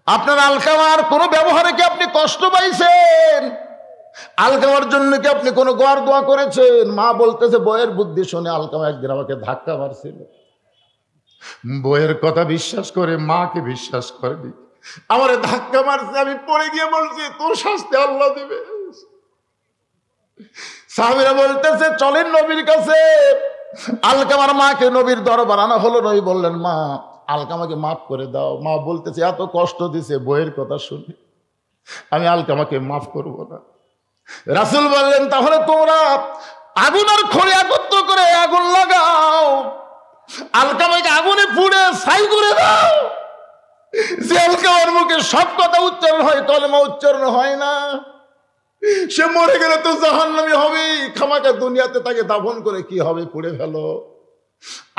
আপনার আলকামার কোনো ব্যবহারে কি আপনি কষ্ট পাইছেন? আলকামার জন্য কি আপনি কোনো গোয়ার দোয়া করেছেন? মা বলতেছে, বইয়ের বুদ্ধি শুনে আলকামা একদিন আমাকে ধাক্কা মারছিল। বইয়ের কথা বিশ্বাস করে মাকে বিশ্বাস করেনি, আমারে ধাক্কা মারছে, আমি পড়ে গিয়ে বলছি তোর শাস্তি আল্লাহ দিবে। সাহাবীরা বলতেছে চলেন নবীর কাছে। আলকামার মাকে নবীর দরবার আনা হলো। নবী বললেন, মা আলকামাকে মাফ করে দাও। মা বলতেছে এত কষ্ট দিছে বইয়ের কথা শুনে, আমি আলকামাকে মাফ করব না। রাসূল বললেন, তাহলে তোমরা আগুন আর খড়ি একত্র করে আগুন লাগাও, আলকামাকে আগুনে পুড়ে ছাই করে দাও। যে আলকামার মুখে সব কথা উচ্চারণ হয়, কলেমা উচ্চারণ হয় না, সে মরে গেলে তো জাহান্নামী হবে। খামাকা দুনিয়াতে তাকে দাফন করে কি হবে? পুড়ে ফেলো।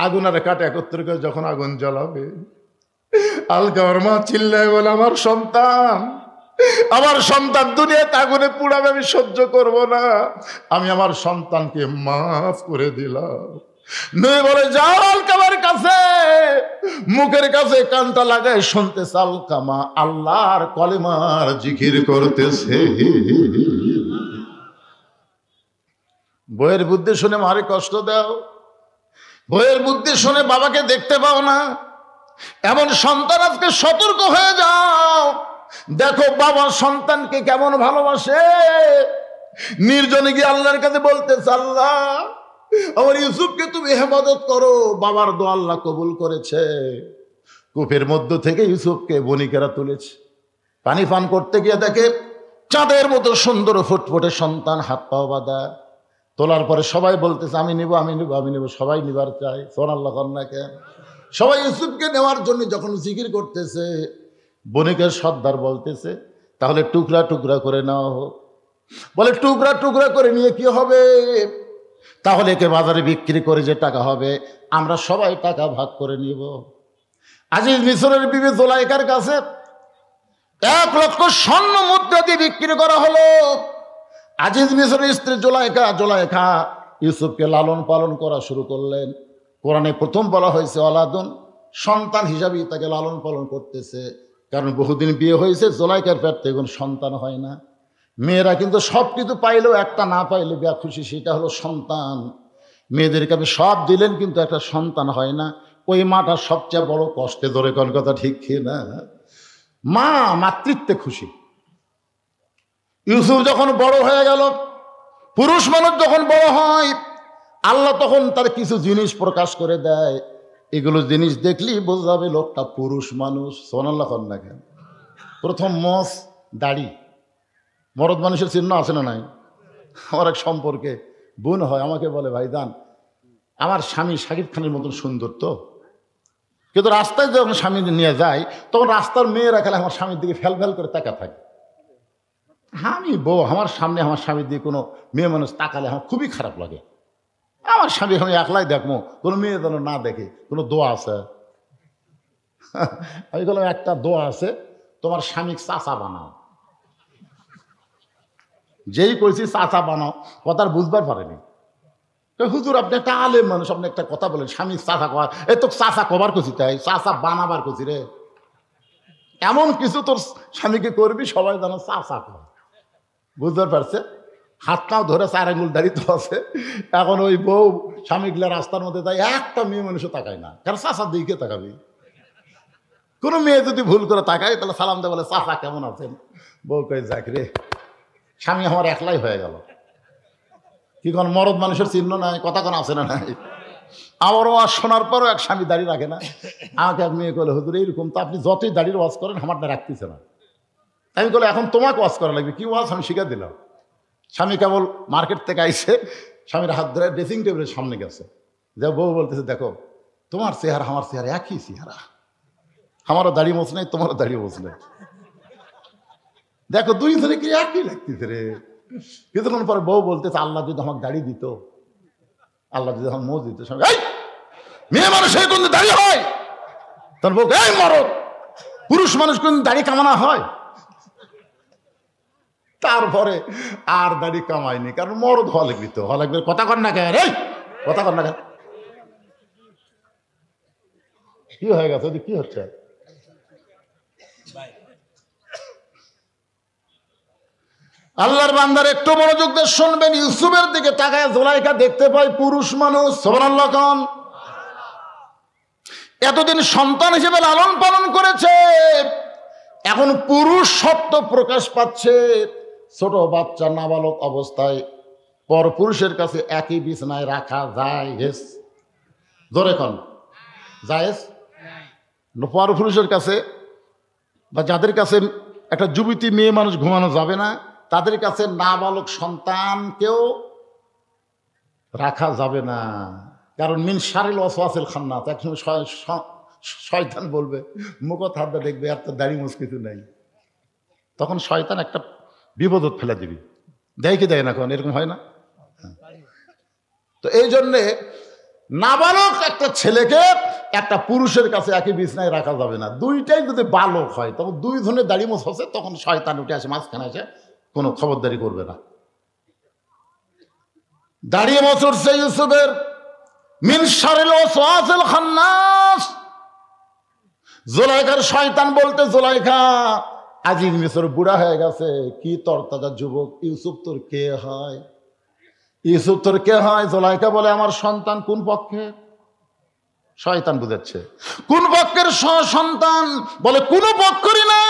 আগুন আর কাঠ একত্র করে যখন আগুন জ্বালাবে, আলকামার মা চিল্লায় বলে, আমার সন্তান দুনিয়াতে আগুনে পুড়াবে, আমি সহ্য করব না, আমি আমার সন্তানকে মাফ করে দিলাম। নবী বলে, যাও আলকামার কাছে, মুখের কাছে কানটা লাগায় শুনতেছে আলকামা আল্লাহর কলেমার জিকির করতেছে। বইয়ের বুদ্ধি শুনে মারে কষ্ট দাও, বইয়ের বুদ্ধি শুনে বাবাকে দেখতে পাও না, এমন সন্তান আজকে সতর্ক হয়ে যাও। দেখো বাবা সন্তানকে কেমন ভালোবাসে। নির্জনে গিয়ে আল্লাহর কাছে বলতেছে, আল্লাহ আমার ইউসুফকে তুমি হেফাজত করো। বাবার দোয়া আল্লাহ কবুল করেছে। কূপের মধ্য থেকে ইউসুফকে বণিকেরা তুলেছে। পানি পান করতে গিয়ে দেখে চাঁদের মতো সুন্দর ফুটফুটে সন্তান, হাত পাও বাঁধা। তোলার পরে সবাই বলতেছে, আমি নিব, আমি নিব, আমি নিব। সবাই নিবার চায়, সুবহানাল্লাহ কন্যাকে। সবাই ইউসুফকে নেওয়ার জন্য যখন জিকির করতেছে, বণিকের সর্দার বলতেছে, তাহলে টুকরা টুকরা করে নেওয়া হোক। বলে, টুকরা টুকরা করে নিয়ে কি হবে? তাহলে একে বাজারে বিক্রি করে যে টাকা হবে আমরা সবাই টাকা ভাগ করে নিব। আজিজ মিশরের বিবি জুলাইখার কাছে 1 লক্ষ স্বর্ণ মুদ্রা দিয়ে বিক্রি করা হলো। আজিজ মিশরের স্ত্রী জুলাইখা ইউসুফকে লালন পালন করা শুরু করলেন। কোরআনে প্রথম বলা হয়েছে ওলাদুন, সন্তান হিসাবেই তাকে লালন পালন করতেছে। কারণ বহুদিন বিয়ে হয়েছে, জুলাইখার পেট থেকে কোনো সন্তান হয় না। মেয়েরা কিন্তু সব কিছু পাইলেও একটা না পাইলে বেয়া খুশি, সেটা হলো সন্তান। মেয়েদেরকে আপনি সব দিলেন কিন্তু একটা সন্তান হয় না, ওই মাটা সবচেয়ে বড় কষ্টে। ধরে কোন কথা ঠিক কি না? মা মাতৃত্বে খুশি। ইউসুফ যখন বড় হয়ে গেল, পুরুষ মানুষ যখন বড় হয়, আল্লাহ তখন তার কিছু জিনিস প্রকাশ করে দেয়। এগুলো জিনিস দেখলেই বোঝা যাবে লোকটা পুরুষ মানুষ। সুবহানাল্লাহ কন্যা কেন? প্রথম মোষ, দাড়ি। মরদ মানুষের চিহ্ন আছে না নাই? আমার এক সম্পর্কে বোন হয়, আমাকে বলে, ভাইজান আমার স্বামী শাকিব খানের মতন সুন্দর তো, কিন্তু রাস্তায় যখন স্বামী নিয়ে যায় তখন রাস্তার মেয়েরা খেলে আমার স্বামীর দিকে ফেল ফেল করে তাকা থাকে। আমি বউ, আমার সামনে আমার স্বামীর দিকে কোনো মেয়ে মানুষ তাকালে আমার খুবই খারাপ লাগে। আমার স্বামী আমি একলাই দেখবো, কোনো মেয়ে যেন না দেখে। কোনো দোয়া আছে? আমি বললাম একটা দোয়া আছে, তোমার স্বামীকে চাচা বানাও। যেই কইছি চাচা বানাও, কথার বুঝবার পারেনি। হুজুর আপনি একটা আলেম মানুষ, আপনি একটা কথা বলেন, স্বামী চাচা কর, এই তো চাচা কবার করছি, তাই চাচা বানাবার করছি রে। এমন কিছু তোর স্বামীকে করবি সবাই যেন চাচা কর, বুঝতে পারছে? হাতটাও ধরে 4 আঙ্গুল দাঁড়িয়ে তো আছে। এখন ওই বউ স্বামীগুলা রাস্তার মধ্যে তাই একটা মেয়ে মানুষও তাকায় না, কারণ চাচার দিকে তাকাবি। কোনো মেয়ে যদি ভুল করে তাকায় তাহলে সালাম দেয়, বলে চাচা কেমন আছেন। বউ কই যাক রে, স্বামী আমার একলাই হয়ে গেল। কি কোন মরদ মানুষের চিহ্ন নাই, কথা কোন আছে না নাই? আমারও ওয়াজ শোনার পরও এক স্বামী দাঁড়িয়ে রাখে না। আমাকে এক মেয়ে বলে হুজুর এইরকম তো আপনি যতই দাঁড়িয়ে ওয়াজ করেন আমারটা রাখতেছে না। আমি বলে এখন তোমাকে ওয়াজ করা লাগবে। কি ওয়াজ? আমি শিখে দিলাম। স্বামী কেবল মার্কেট থেকে আইসে, স্বামীর হাত ধরে ড্রেসিং টেবিলের সামনে গেছে, যে বউ বলতেছে দেখো তোমার চেহারা আমার চেহারা একই চেহারা, আমারও দাড়ি মোছ নেই তোমারও দাড়ি মোছ নেই, দেখো দুইজনে কি একই লাগতেছে রে। কিছুক্ষণ পরে বউ বলতেছে আল্লাহ যদি আমাকে দাড়ি দিত, আল্লাহ যদি আমার মোজ দিত। স্বামী মেয়ে মানুষ কোন দাড়ি হয়? তখন বউ এই মরদ, পুরুষ মানুষ কোন দাড়ি কামানো হয়? তারপরে আর দাড়ি কামায়নি, কারণ মরদ হওয়া লাগবি তো, হওয়া লাগবে। কথা কর না কেন, এই কথা কর না কেন, কি হয়ে গেছে? কি হচ্ছে? আল্লাহর বান্দার একটু মনোযোগ দিয়ে শুনবেন। ইউসুফের দিকে তাকায় জুলাইখা দেখতে পায় পুরুষ মানুষ। সুবহানাল্লাহ কোন? এতদিন সন্তান হিসেবে লালন পালন করেছে, এখন পুরুষ সত্য প্রকাশ পাচ্ছে। ছোট বাচ্চা নাবালক অবস্থায় পর পুরুষের কাছে একই বিছানায় রাখা জায়েজ? জোরে কোন? জায়েজ? পর পুরুষের কাছে বা যাদের কাছে একটা যুবতী মেয়ে মানুষ ঘুমানো যাবে না, তাদের কাছে নাবালক সন্তানকেও রাখা যাবে না। কারণ মিন শারিল ওয়াসওয়াসিল খান্নাস, একসময় শয়তান বলবে, মুখ হাতটা দেখবে আর তো দাড়ি মুছ কিছু নেই, তখন শয়তান একটা বিপদত ফেলে দিবি। দেয় কি দেয় না? কোন এরকম হয় না? তো এই জন্যে নাবালক একটা ছেলেকে একটা পুরুষের কাছে একই বিছনায় রাখা যাবে না। দুইটাই যদি বালক হয় তখন দুইজনের দাড়ি মোছ হচ্ছে, তখন শয়তান উঠে আসে মাঝখানে এসে কোনো খবরদারি করবে না। দাঁড়িয়ে মোছরছে ইউসুফের। মিন শারিল ওয়াসওয়াসিল খান্নাস, জুলাইখার শয়তান বলতে, জুলাইখা আজিজ মিশর বুড়া হয়ে গেছে, কি তরতাজা যুবক, ইউসুফ তোর কে হয়? ইউসুফ তোর কে হয়? জুলাইখা বলে আমার সন্তান। কোন পক্ষে? শয়তান বুঝাচ্ছে কোন পক্ষের সন্তান? বলে কোন পক্ষেরই না।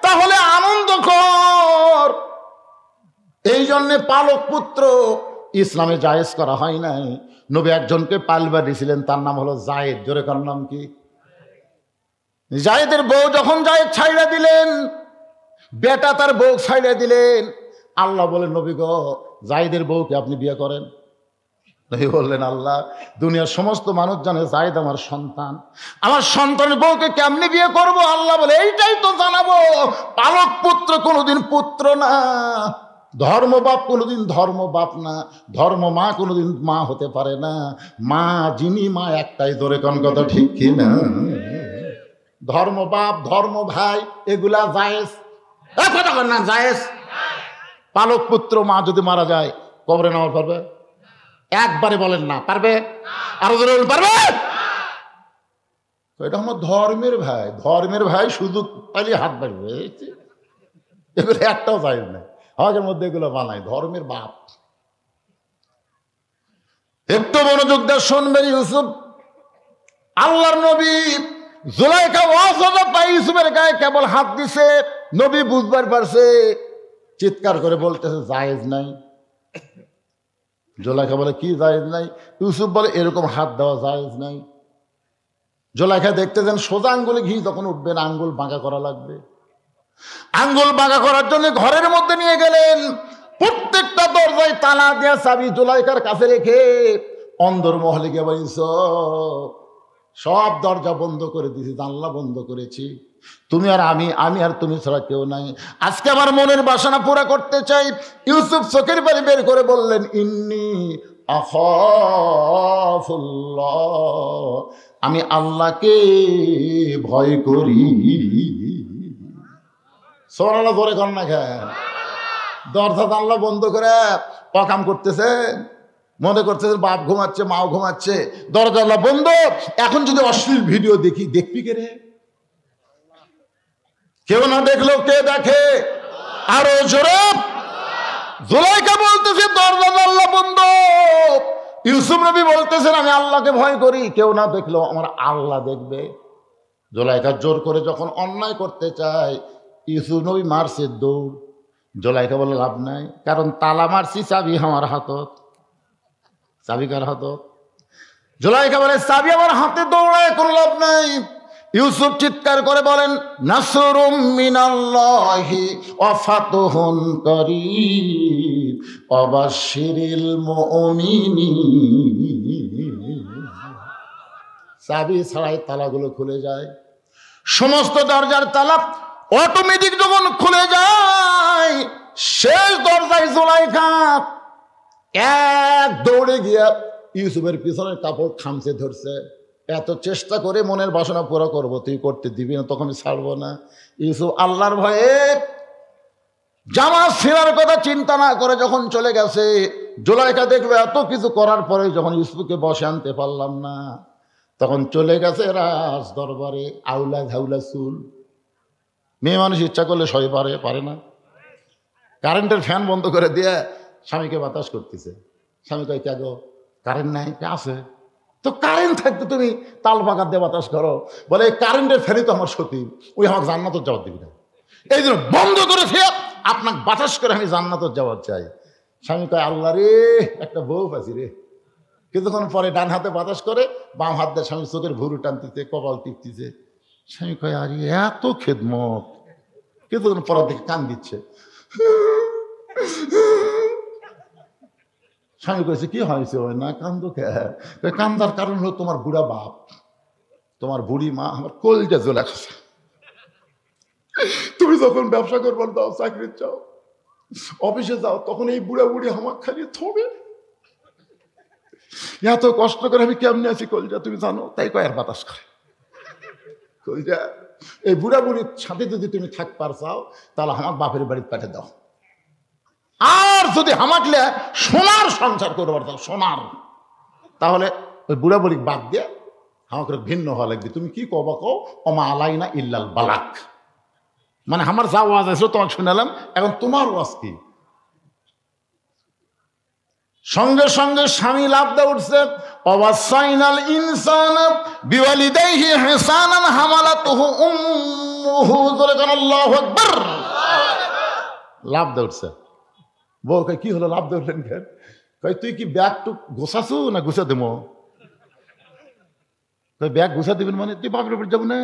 তাহলে আনন্দ কর। এই জন্যে পালক পুত্র ইসলামে জায়েজ করা হয় নাই। নবী একজনকে পালবার দিয়েছিলেন, তার নাম হলো জায়েদ। জোরে কার নাম কি? জায়েদের বউ যখন জায়েদ ছাইড়া দিলেন, বেটা তার বউ ছাইড়া দিলেন, আল্লাহ বলেন নবী গো জায়েদের বউকে আপনি বিয়ে করেন। নবী বললেন আল্লাহ দুনিয়ার সমস্ত মানুষ জানে জায়েদ আমার সন্তান, আমার সন্তানের বউকে কেমনি বিয়ে করব? আল্লাহ বলে এইটাই তো জানাবো, পালক পুত্র কোনোদিন পুত্র না, ধর্ম বাপ কোনোদিন ধর্ম বাপ না, ধর্ম মা কোনোদিন মা হতে পারে না। মা যিনি মা একটাই। ধরে কোন কথা ঠিক কি না? ধর্ম বাপ ধর্ম ভাই এগুলা জায়েজ, কথা কর না জায়েজ। পালক পুত্র মা যদি মারা যায় কবরে নেওয়া পারবে? একবারে বলেন না পারবে? আরো জোরে বলেন পারবে? এটা আমার ধর্মের ভাই, ধর্মের ভাই শুধু পাইলে হাত বাড়বে, এগুলো একটাও জায়েজ নাই। আমাদের মধ্যে এগুলো বানায় ধর্মের বাপ। একটু মনোযোগ দিয়ে শুনবেন। ইউসুফ আল্লাহর নবী, জুলাইখা ওয়াসওয়াসা পাই ইউসুফের গায়ে কেবল হাত দিছে, নবী বুঝবার পারছে, চিৎকার করে বলতেছে জায়েজ নাই। জুলাইখা বলে কি জায়েজ নাই? ইউসুফ বলে এরকম হাত দেওয়া জায়েজ নাই। জুলাইখা দেখতেছেন সোজা আঙ্গুলে ঘি যখন উঠবেন আঙ্গুল বাঁকা করা লাগবে। আঙ্গুল বাঁকা করার জন্য ঘরের মধ্যে নিয়ে গেলেন, প্রত্যেকটা দরজায় তালা দেয়া চাবি জুলাইখার কাছে রেখে অন্দর মহলে গিয়ে বলছ সব দরজা বন্ধ করে দিয়েছি, জানলা বন্ধ করেছি, তুমি আর আমি, আমি আর তুমি ছাড়া কেউ নাই। আজকে আমার মনের বাসনা পুরা করতে চাই। ইউসুফ চোখের পানি বের করে বললেন ইন্নী আখাফুল্লাহ, আমি আল্লাহকে ভয় করি। সুবহানাল্লাহ ধরে কর না খা। দরজা জানলা বন্ধ করে অকাম করতেছেন, মনে করতেছেন বাপ ঘুমাচ্ছে, মাও ঘুমাচ্ছে, দরজা জানলা বন্ধ। এখন যদি অশ্লীল ভিডিও দেখি, দেখবি কে রে? কেউ না দেখলেও কে দেখে? আরো জোরে। জুলাইখা বলতেছে দরজা জানলা বন্ধ। ইউসুফ নবী বলতেছেন আমি আল্লাহকে ভয় করি, কেউ না দেখলেও আমার আল্লাহ দেখবে। জুলাইখা জোর করে যখন অন্যায় করতে চায়, ইউসুফ নবী মারছে দৌড়। জুলাইখা বলে লাভ নাই, কারণ তালা মারছি, চাবি আমার হাতত। চাবি কার হাতত? জুলাইখা বলে চাবি আমার হাতে, দৌড়ায় কোনো লাভ নাই। ইউসুফ চিৎকার করে বলেন নাসরুম মিনাল্লাহি ওয়া ফাতহুন করিব ওয়া বাশশিরিল মুমিনিন। চাবি ছাড়াই তালাগুলো খুলে যায়, সমস্ত দরজার তালা অটোমেটিক যখন খুলে যায়, শেষ দরজায় জুলাইখা এক দৌড়ে গিয়া ইউসুফের পিছনের কাপড় খামচে ধরছে। এত চেষ্টা করে মনের বাসনা পুরো করবো, তুই করতে দিবি না, তখন আমি ছাড়বো না। ইউসুফ আল্লাহর ভয়ে জামা ছিঁড়ার কথা চিন্তা না করে যখন চলে গেছে, জুলাইখা দেখবে এত কিছু করার পরে যখন ইউসুফকে বসে আনতে পারলাম না, তখন চলে গেছে রাজ দরবারে। আউলা ঝাউলা চুল, মেয়ে মানুষ ইচ্ছা করলে সই পারে না। কারেন্টের ফ্যান বন্ধ করে দিয়ে স্বামীকে বাতাস করতেছে। স্বামী কয় কে গো, কারেন্ট নাই? আছে তো, কারেন্ট থাকতে তুমি তাল পাকার দিয়ে বাতাস করো। বলে এই কারেন্টের ফ্যানই তো আমার সতী, ওই আমাকে জান্নাতের জবাব দিবি না, এই জন্য বন্ধ করে ফের আপনাকে বাতাস করে আমি জান্নাতের জবাব চাই। স্বামী কয় আল্লাহ রে, একটা বউ পাচ্ছি রে। কিছুক্ষণ পরে ডান হাতে বাতাস করে, বাম হাত দিয়ে স্বামী চোখের ভুরু টানতেছে, কপাল টিপতেছে। স্বামী কয় আরে এত খেদমত। কিছুক্ষণ পরে দেখে কান দিচ্ছে। স্বামী কয়েছে কি হয়েছে? ওই না কান্দো কে? কান্দার কারণ হলো তোমার বুড়া বাপ, তোমার বুড়ি মা আমার কলজা জ্বলে গেছে। তুমি যখন ব্যবসা করবার দাও, চাকরি চাও, অফিসে যাও, তখন এই বুড়া বুড়ি আমার খালি থবে। এত কষ্ট করে আমি কেমনে আছি কলজা তুমি জানো? তাই কয়ের বাতাস করে কলজা। এই বুড়া বুড়ির সাথে যদি তুমি থাকবার চাও, তাহলে আমার বাপের বাড়িতে পাঠিয়ে দাও। আর যদি হামাকলে সোনার সংসার করবার দাও, সোনার, তাহলে ওই বুড়া বুড়ি বাদ দিয়ে আমাকে ভিন্ন হওয়া লাগবে। তুমি কি কবা কও, অমা আলাই না ইল্লাল বালাক, মানে আমার যা ওয়াজ আছে তোমাকে শুনালাম, এখন তোমার ওয়াজ কি? সঙ্গে সঙ্গে স্বামী লাভ দিয়ে উঠছে, অবাসাইনাল ইনসান বিওয়ালিদাইহি ইহসানান হামালাতুহু উম্মুহু, আল্লাহু আকবার। লাভ দিয়ে উঠছে। বউ কই কি হলো, লাভ দিয়ে উঠলেন কেন? কই তুই কি ব্যাগ টুক গোছাছু না গুছা দেবো? ব্যাগ গুছা দিবেন মানে তুই বাপের বাড়ি যাবো না?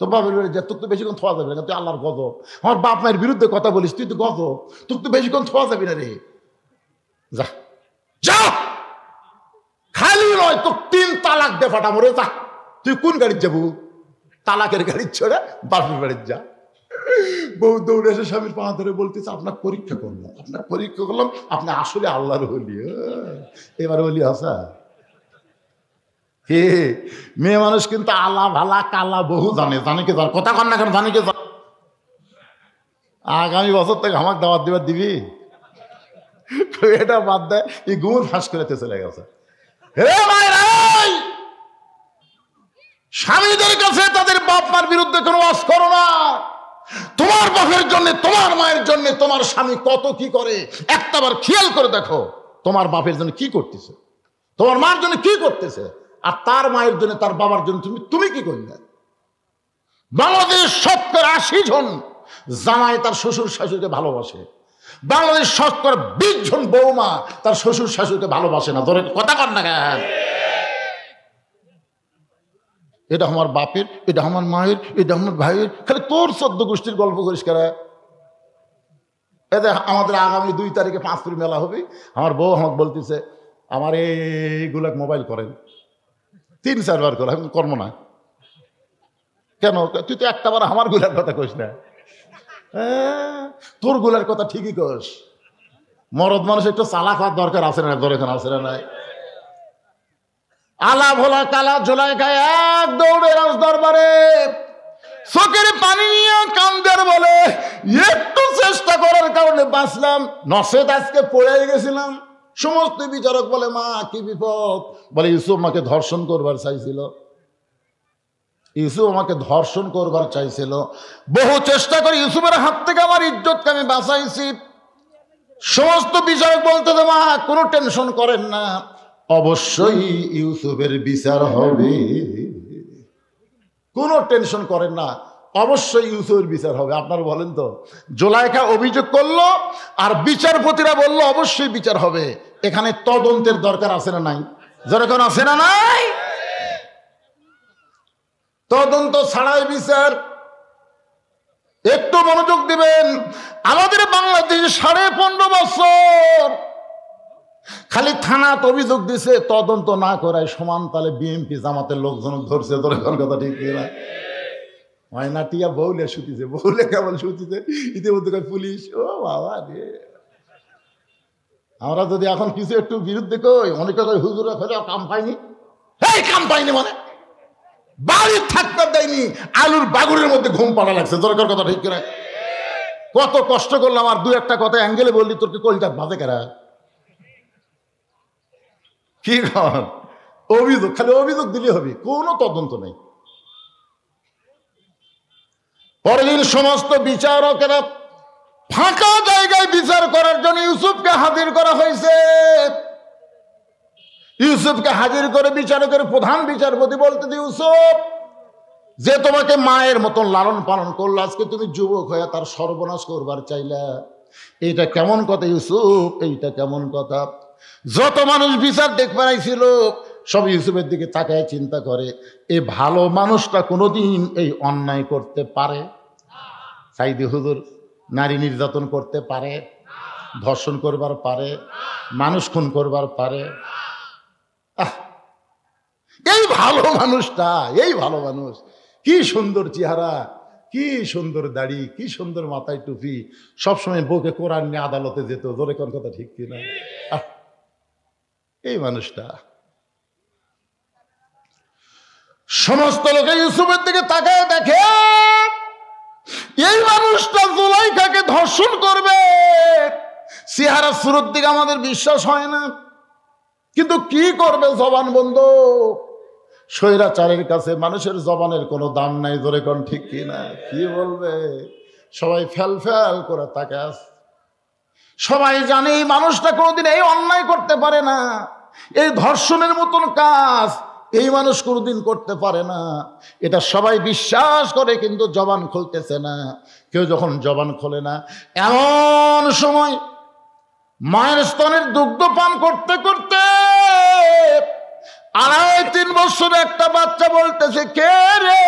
তোর বাপের বাড়ি যা, তোর তো বেশিক্ষণ থোয়া যাবে না, তুই আল্লাহর গজব। আমার বাপ মায়ের বিরুদ্ধে কথা বলিস, তুই তো গজব, তোর তো বেশিক্ষণ থোয়া যাবি না রে। যা যা, খালি নয় তোর 3 তালাক দে ফাটা মরে যা। তুই কোন গাড়ির যাবো? তালাকের গাড়ির ছোড়া বাপের বাড়ির যা। বউ দৌড়ে এসে স্বামীর পা ধরে বলতেছে আপনার পরীক্ষা করলাম, আপনার পরীক্ষা করলাম, আপনি আসলে আল্লাহর ওলি। এবার ওলি হাসা হে, মেয়ে মানুষ কিন্তু আলা ভালা কালা বহু জানে, জানে কে জানে, কথা কন না কেন, জানে কে জানে। আগামী বছর থেকে আমাকে দাওয়াত দিবার দিবি? এটা বাদ দেয়, এই গুমর ফাঁস করেতে চলে গেছে। স্বামীদের কাছে তাদের বাপ মার বিরুদ্ধে কোনো ওয়াজ করো না। তোমার বাপের জন্য, তোমার মায়ের জন্য তোমার স্বামী কত কি করে, একটাবার খেয়াল করে দেখো তোমার বাপের জন্য কি করতেছে, তোমার মার জন্য কি করতেছে, আর তার মায়ের জন্য, তার বাবার জন্য তুমি কি করলে। বাংলাদেশ 70-80 জন জামাই তার শ্বশুর শাশুড়িকে ভালোবাসে, বাংলাদেশ 20 জন বৌমা তার শ্বশুর শাশুড়িকে ভালোবাসে না। ধরে কথা কর না কেন? এটা আমার বাপের, এটা আমার মায়ের, এটা আমার ভাইয়ের, খালি তোর 14 গোষ্ঠীর গল্প করিস কারা। এতে আমাদের আগামী 2 তারিখে 5 মেলা হবে। আমার বউ আমাকে বলতেছে আমার এইগুলা মোবাইল করেন, 3-4 বার করে, আমি কর্ম না কেন? তুই তো একটাবার আমার গুলার কথা কইস না। তোর গুলার কথা ঠিকই কস, মরদ মানুষ একটু চালাক হওয়ার দরকার আছে না, দরকার আছে না নাই? আলা ভোলা কালা ঝোলায় খায় এক দৌড়ে রাজ দরবারে, চোখের পানি নিয়ে কান্দার বলে একটু চেষ্টা করার কারণে বাঁচলাম, নসেদ আজকে পড়ে গেছিলাম। সমস্ত বিচারক বলে মা কি বিপদ? বলে ইউসুফ আমাকে ধর্ষণ করবার চাইছিল, ইউসুফ আমাকে ধর্ষণ করবার চাইছিল, বহু চেষ্টা করে ইউসুফের হাত থেকে আমার ইজ্জতকে আমি বাঁচাইছি। সমস্ত বিচারক বলতে মা কোনো টেনশন করেন না, অবশ্যই ইউসুফের বিচার হবে, কোনো টেনশন করেন না, অবশ্যই ইউসুফের বিচার হবে। আপনারা বলেন তো, জুলাইখা অভিযোগ করলো আর বিচারপতিরা বললো অবশ্যই বিচার হবে। এখানে তদন্তের দরকার আছে না নাই? যেরকম আছে না নাই? তদন্ত ছাড়াই বিচার। একটু মনোযোগ দিবেন। আমাদের বাংলাদেশে 15.5 বছর খালি থানাত অভিযোগ দিছে, তদন্ত না করায় সমান তালে বিএনপি জামাতের লোকজন ধরছে। তোর কথা ঠিক না? ময়না টিয়া বউলে শুতিছে, বউলে কেবল শুতিছে, ইতিমধ্যে পুলিশ। ও বাবা রে, আমরা যদি এখন কিছু একটু বিরুদ্ধে কই, অনেকে কই হুজুরা ফেলে কাম পাইনি। এই কাম পাইনি মানে বাড়ির থাকতে দেয়নি, আলুর বাগুরের মধ্যে ঘুম পাড়া লাগছে। দরকার কথা ঠিক করে কত কষ্ট করলাম, আর দু একটা কথা অ্যাঙ্গেলে বললি তোর কি কলটা বাজে কেরা? কি কর অভিযোগ, খালি অভিযোগ দিলে হবে, কোনো তদন্ত নেই। পরের দিন সমস্ত বিচারকেরা ফাঁকা জায়গায় বিচার করার জন্য ইউসুফকে হাজির করা হয়েছে। ইউসুফকে হাজির করে বিচারকের প্রধান বিচারপতি বলতে, ইউসুফ যে তোমাকে মায়ের মতন লালন পালন করলো, আজকে তুমি যুবক হয়ে তার সর্বনাশ করবার চাইলা, এইটা কেমন কথা ইউসুফ? এইটা কেমন কথা? যত মানুষ বিচার দেখবার আইছিল সব ইউসুফের দিকে তাকায় চিন্তা করে, এই ভালো মানুষটা কোনোদিন এই অন্যায় করতে পারে? সাইদি হুজুর নারী নির্যাতন করতে পারে, ধর্ষণ করবার পারে, মানুষ খুন করবার পারে? এই ভালো মানুষটা, এই ভালো মানুষ, কি সুন্দর চেহারা, কি সুন্দর দাড়ি, কি সুন্দর মাথায় টুপি, সবসময় বউকে কোরআন নিয়ে আদালতে যেত। ধরে কোন কথা ঠিক কিনা? এই মানুষটা। সমস্ত লোকে ইউসুফের দিকে তাকায় দেখে এই মানুষটা জুলাইখাকে ধর্ষণ করবে। চেহারা সুরত দিকে আমাদের বিশ্বাস হয় না, কিন্তু কি করবে, জবান বন্ধ। স্বৈরাচারের কাছে মানুষের জবানের কোনো দাম নাই। ধরে কোন ঠিক কিনা? কি বলবে? সবাই ফেল ফেল করে তাকায়। সবাই জানে এই মানুষটা কোনোদিন এই অন্যায় করতে পারে না, এই ধর্ষণের মতন কাজ এই মানুষ কোনোদিন করতে পারে না, এটা সবাই বিশ্বাস করে, কিন্তু জবান খুলতেছে না। কেউ যখন জবান খোলে না, এমন সময় মায়ের স্তনের দুগ্ধ পান করতে করতে 2.5-3 বছর একটা বাচ্চা বলতেছে, কে রে?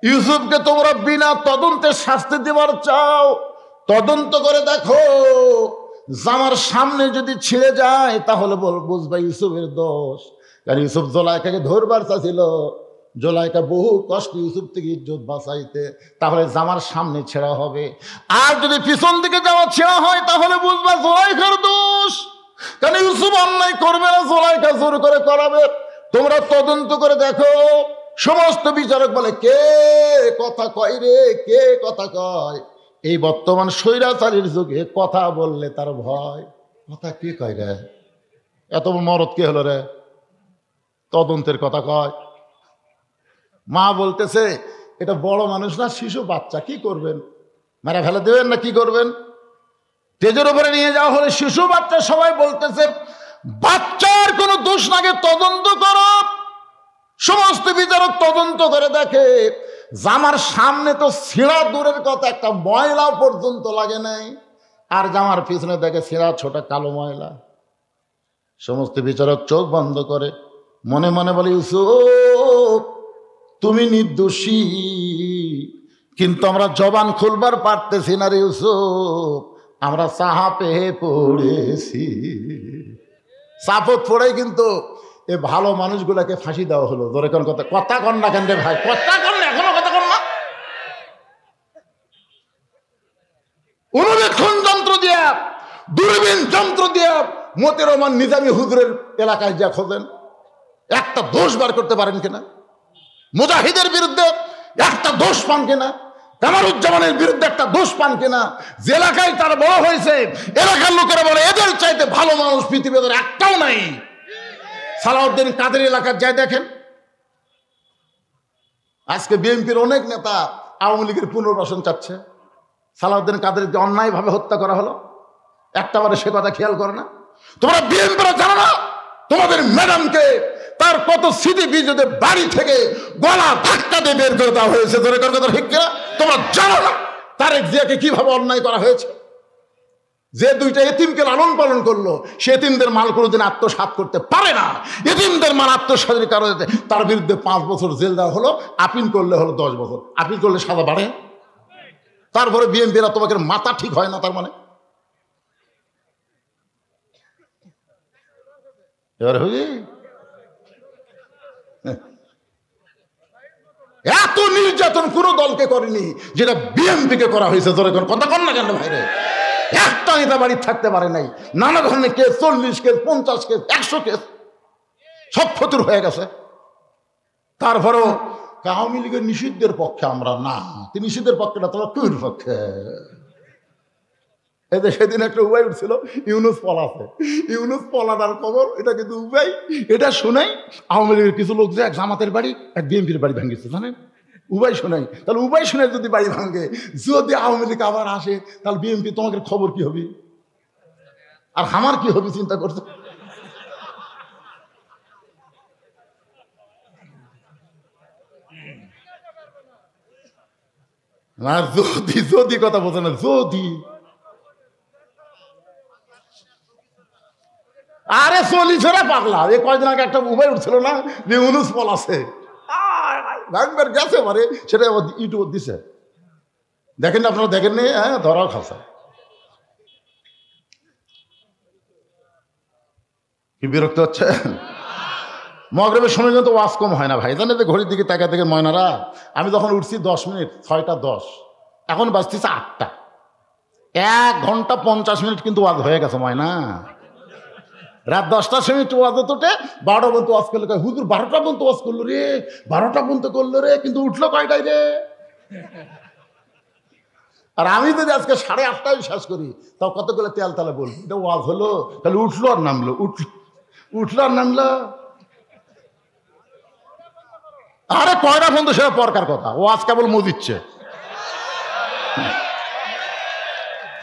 ইউসুফকে তোমরা বিনা তদন্তে শাস্তি দেবার চাও? তদন্ত করে দেখো, জামার সামনে যদি ছিঁড়ে যায় তাহলে বুঝবা ইউসুফের দোষ। কারণ ইউসুফ জুলাইখাকে ধরবার চাইছিল, জুলাইখা বহু কষ্ট ইউসুফ থেকে ইজ্জত বাঁচাইতে, তাহলে জামার সামনে ছেঁড়া হবে। আর যদি পিছন দিকে জামা ছেঁড়া হয় তাহলে বুঝবা জুলাইখার দোষ। কারণ ইউসুফ অন্যায় করবে না, জুলাইখা জোর করে করাবে। তোমরা তদন্ত করে দেখো। সমস্ত বিচারক বলে, কে কথা কয় রে? কে কথা কয়? এই বর্তমান স্বৈরাচারীর যুগে কথা বললে তার ভয়। কথা কি কয় রে? এত মরদ কে হলো রে? তদন্তের কথা কয়। মা বলতেছে, এটা বড় মানুষ না, শিশু বাচ্চা, কি করবেন? মেরে ফেলে দেবেন না কি করবেন? তেজের উপরে নিয়ে যাওয়া হলে শিশু বাচ্চা। সবাই বলতেছে বাচ্চার কোনো দোষ নাগে, তদন্ত করো। সমস্ত বিচারক তদন্ত করে দেখে জামার সামনে তো ছিঁড়া দূরের কথা, একটা ময়লা পর্যন্ত লাগে নাই, আর জামার পিছনে দেখে ছিঁড়া ছোট কালো ময়লা। সমস্ত বিচারক চোখ বন্ধ করে মনে মনে বলে, ইউসুফ তুমি নির্দোষী, কিন্তু আমরা জবান খুলবার পারতেছি না রে ইউসুফ, আমরা চাপে পড়েছি। চাপত পড়ে কিন্তু এ ভালো মানুষগুলাকে ফাঁসি দেওয়া হলো। ধরে কোন কথা, কথা কন না কেন রে ভাই? কথা কন না, এখনো কথা কন না। অনুবেক্ষণ যন্ত্র দিয়া দূরবীন যন্ত্র দিয়ে মতিউর রহমান নিজামী হুজুরের এলাকায় যা খোঁজেন, একটা দোষ বার করতে পারেন কিনা? মুজাহিদের বিরুদ্ধে একটা দোষ পান কিনা? কামারুজ্জামানের বিরুদ্ধে একটা দোষ পান কিনা? যে এলাকায় তার বড় হয়েছে এলাকার লোকেরা বলে এদের চাইতে ভালো মানুষ পৃথিবীতে একটাও নাই। সালাউদ্দিন কাদের এলাকার যায় দেখেন। আজকে বিএনপির অনেক নেতা আওয়ামী লীগের পুনর্বাসন চাচ্ছে। সালাউদ্দিন কাদেরকে অন্যায়ভাবে হত্যা করা হলো, একটাবারে সে কথা খেয়াল করে না। তোমরা বিএনপিরা জানো না তোমাদের ম্যাডামকে তার কত স্মৃতি বিজয়দের বাড়ি থেকে গলা ধাক্কা দিয়ে বের করে দেওয়া হয়েছে? ঠিক কিনা? তোমরা জানো না তারেক জিয়াকে কিভাবে অন্যায় করা হয়েছে? যে দুইটা এতিমকে লালন পালন করলো সে এতিমদের মাল কোনোদিন আত্মসাৎ করতে পারে না। এতিমদের মাল আত্মসাতের কারণে তার বিরুদ্ধে 5 বছর জেল দেওয়া হলো, আপিল করলে হলো 10 বছর। আপিল করলে সাজা বাড়ে। তারপরে বিএনপিরা তোমাকে মাথা ঠিক হয় না? তার মানে এবার হয়ে এত নির্যাতন কোন দলকে করেনি যেটা বিএনপিকে করা হয়েছে। তোর এখন কথা কর না কেন ভাইরে? একটা নেতা বাড়ি থাকতে পারে নাই, নানা ধরনের কেস, 40 কেস, 50 কেস, 100 কেস, সব ফতুর হয়ে গেছে। তারপরেও আওয়ামী লীগের নিষিদ্ধের পক্ষে আমরা না, তিনি নিষিদ্ধের পক্ষে না, তোমরা টুর পক্ষে। এই যে সেদিন একটা উপায় উঠছিল ইউনুস পলাছে, ইউনুস পলাটার খবর, এটা কিন্তু উপায়, এটা শোনাই আওয়ামী লীগের কিছু লোক যে এক জামাতের বাড়ি এক বিএনপির বাড়ি ভাঙিয়েছে জানেন। উপায় শোনাই, তাহলে উপায় শুনে যদি বাড়ি ভাঙে, যদি আওয়ামী লীগ আবার আসে তাহলে বিএনপি তোমাদের খবর কি হবে আর আমার কি হবে চিন্তা করছো? না যদি যদি কথা বলছে না, যদি আরে 40 পাগলা। এই কয়দিন আগে একটা উপায় উঠছিল না যে ইউনুস পলাছে, ভাঙবার গেছে পারে, সেটা ইউটিউব দিছে, দেখেন না আপনারা? দেখেন নি? হ্যাঁ, ধরা খাসা কি বিরক্ত হচ্ছে। মগরিবের সময় কিন্তু ওয়াজ কম হয় না ভাই, জানেন? ঘড়ির দিকে তাকা থেকে ময়নারা, আমি যখন উঠছি 10 মিনিট 6টা 10, এখন বাজতেছে 8টা, 1 ঘন্টা 50 মিনিট কিন্তু ওয়াজ হয়ে গেছে ময়না। রাত 10টার সময় ওয়াজ তোটে 12টা পর্যন্ত ওয়াজ করলো। হুজুর 12টা পর্যন্ত ওয়াজ করলো রে, 12টা পর্যন্ত করলো রে, কিন্তু উঠলো কয়টায় রে? আর আমি যদি আজকে 8:30টায় শেষ করি তাও কতগুলো তেল তালে বলবো এটা ওয়াজ হলো, তাহলে উঠলো আর নামলো, উঠলো আর নামলো। আরে কয়টা পর্যন্ত সেটা পরকার কথা, ওয়াজ কেবল মজিচ্ছে।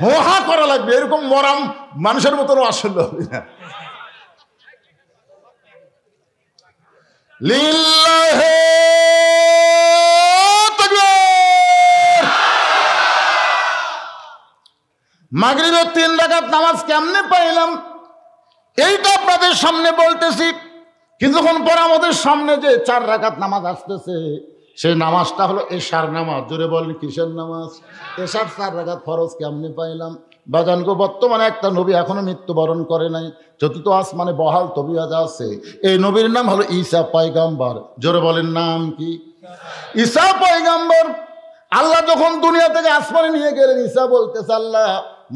হোহা করা লাগবে, এরকম মরাম মানুষের মতন আসল লিল্লাহে তাকবীর। মাগরিবের 3 রাকাত নামাজ কেমনে পাইলাম এইটা আপনাদের সামনে বলতেছি। কিছুক্ষণ পর আমাদের সামনে যে 4 রাকাত নামাজ আসতেছে, সেই নামাজটা হলো এশার নামাজ। জোরে বলেন কিসের নামাজ? এশার 4 রাকাত ফরজ কেমনে পাইলাম? বাজানগো, বর্তমানে একটা নবী এখনো মৃত্যুবরণ করে নাই, চতুর্থ আসমানে বহাল তবিয়ত আছে। এই নবীর নাম হলো ঈসা পয়গাম্বর। জোরে বলেন নাম কি? ঈসা পয়গাম্বর। আল্লাহ যখন দুনিয়া থেকে আসমানে নিয়ে গেলেন, ঈসা বলতেছে, আল্লাহ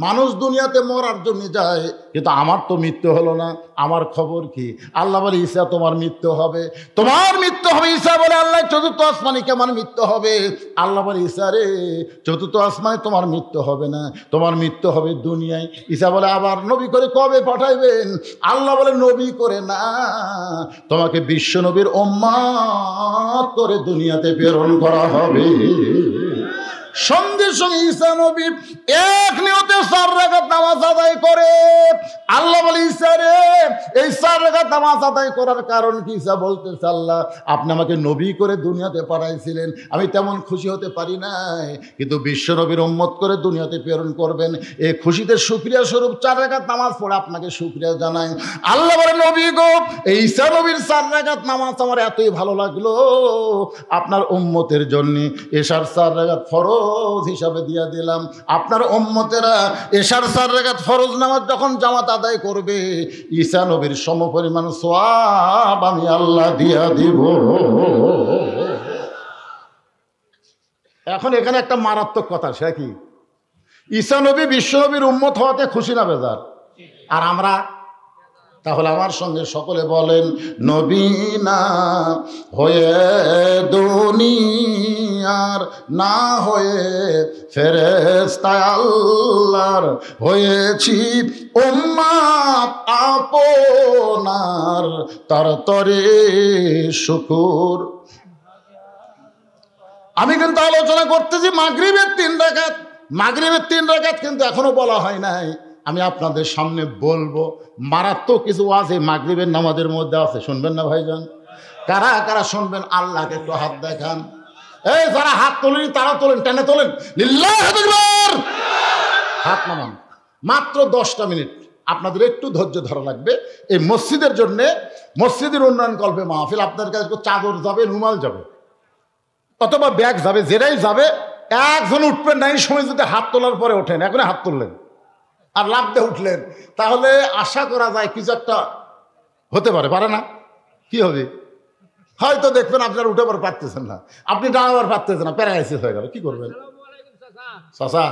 মানুষ দুনিয়াতে মরার জন্য যায়, কিন্তু আমার তো মৃত্যু হলো না, আমার খবর কি? আল্লাহ বলে, ঈসা তোমার মৃত্যু হবে, তোমার মৃত্যু হবে। ঈসা বলে, আল্লাহ চতুর্থ আসমানে কি আমার মৃত্যু হবে? আল্লাহ বলে, ঈসা রে চতুর্থ আসমানে তোমার মৃত্যু হবে না, তোমার মৃত্যু হবে দুনিয়ায়। ঈসা বলে, আবার নবী করে কবে পাঠাইবেন? আল্লাহ বলে, নবী করে না, তোমাকে বিশ্ব নবীর উম্মত করে দুনিয়াতে প্রেরণ করা হবে। সঙ্গে সঙ্গে ঈসা নবী এক নিয়তে 4 রাকাত নামাজ আদায় করে। আল্লাহ বলে, ঈসা রে এই 4 রাকাত নামাজ আদায় করার কারণ কি? ঈসা বলতেছে, আল্লাহ আপনি আমাকে নবী করে দুনিয়াতে পাঠাইছিলেন, আমি তেমন খুশি হতে পারি নাই, কিন্তু বিশ্ব নবীর উম্মত করে দুনিয়াতে প্রেরণ করবেন, এই খুশিতে শুকরিয়া স্বরূপ 4 রাকাত নামাজ পড়ে আপনাকে শুকরিয়া জানাই। আল্লাহ বলে, নবী গো এই ঈসা নবীর 4 রাকাত নামাজ আমার এতই ভালো লাগলো, আপনার উম্মতের জন্য এশার 4 রাকাত ফরজ হিসাবে দিয়া দিলাম। আপনার উম্মতেরা এশার 4 রাকাত ফরজ নামাজ যখন জামাত আদায় করবে, ঈসা নবীর সমপরিমাণ সওয়াব আমি আল্লাহ দিয়া দিব। এখন এখানে একটা মারাত্মক কথা, সে কি? ঈসা নবী বিশ্বনবীর উম্মত হওয়াতে খুশি না বেজার? আর আমরা? তাহলে আমার সঙ্গে সকলে বলেন, নবী না হয়ে দুনিয়ার, না হয়ে ফেরেশতা আল্লাহর, হয়েছি উম্মত আপনার, তার তরে শুকুর। আমি কিন্তু আলোচনা করতেছি মাগরিবের 3 রাকাত। মাগরিবের 3 রাকাত কিন্তু এখনো বলা হয় নাই। আমি আপনাদের সামনে বলবো, মারাত্মক কিছু ওয়াজ এই মাগরিবের নামাজের মধ্যে আছে। শুনবেন না ভাইজান? কারা কারা শুনবেন আল্লাহকে একটু হাত দেখান। এই যারা হাত তোলেন তারা তোলেন, টেনে তোলেন, লিল্লাহু আকবার, হাত নামান। মাত্র 10টা মিনিট আপনাদের একটু ধৈর্য ধরা লাগবে। এই মসজিদের জন্য, মসজিদের উন্নয়ন কল্পে মাহফিল। আপনাদের কাছে চাদর যাবে, রুমাল যাবে, অথবা ব্যাগ যাবে, যেটাই যাবে। একজন উঠবেন না, এই সময় যদি হাত তোলার পরে ওঠেন, এখন হাত তুললেন আর লাফ দিয়ে উঠলেন, তাহলে আশা করা যায় কিছু একটা হতে পারে। পারে না? কি হবে? হয়তো দেখবেন আপনারা উঠে পর পারতেছেন না, আপনি দাঁড়াবার পারতেছেন না, প্যারালাইসিস হয়ে গেল। কি করবেন? চাচা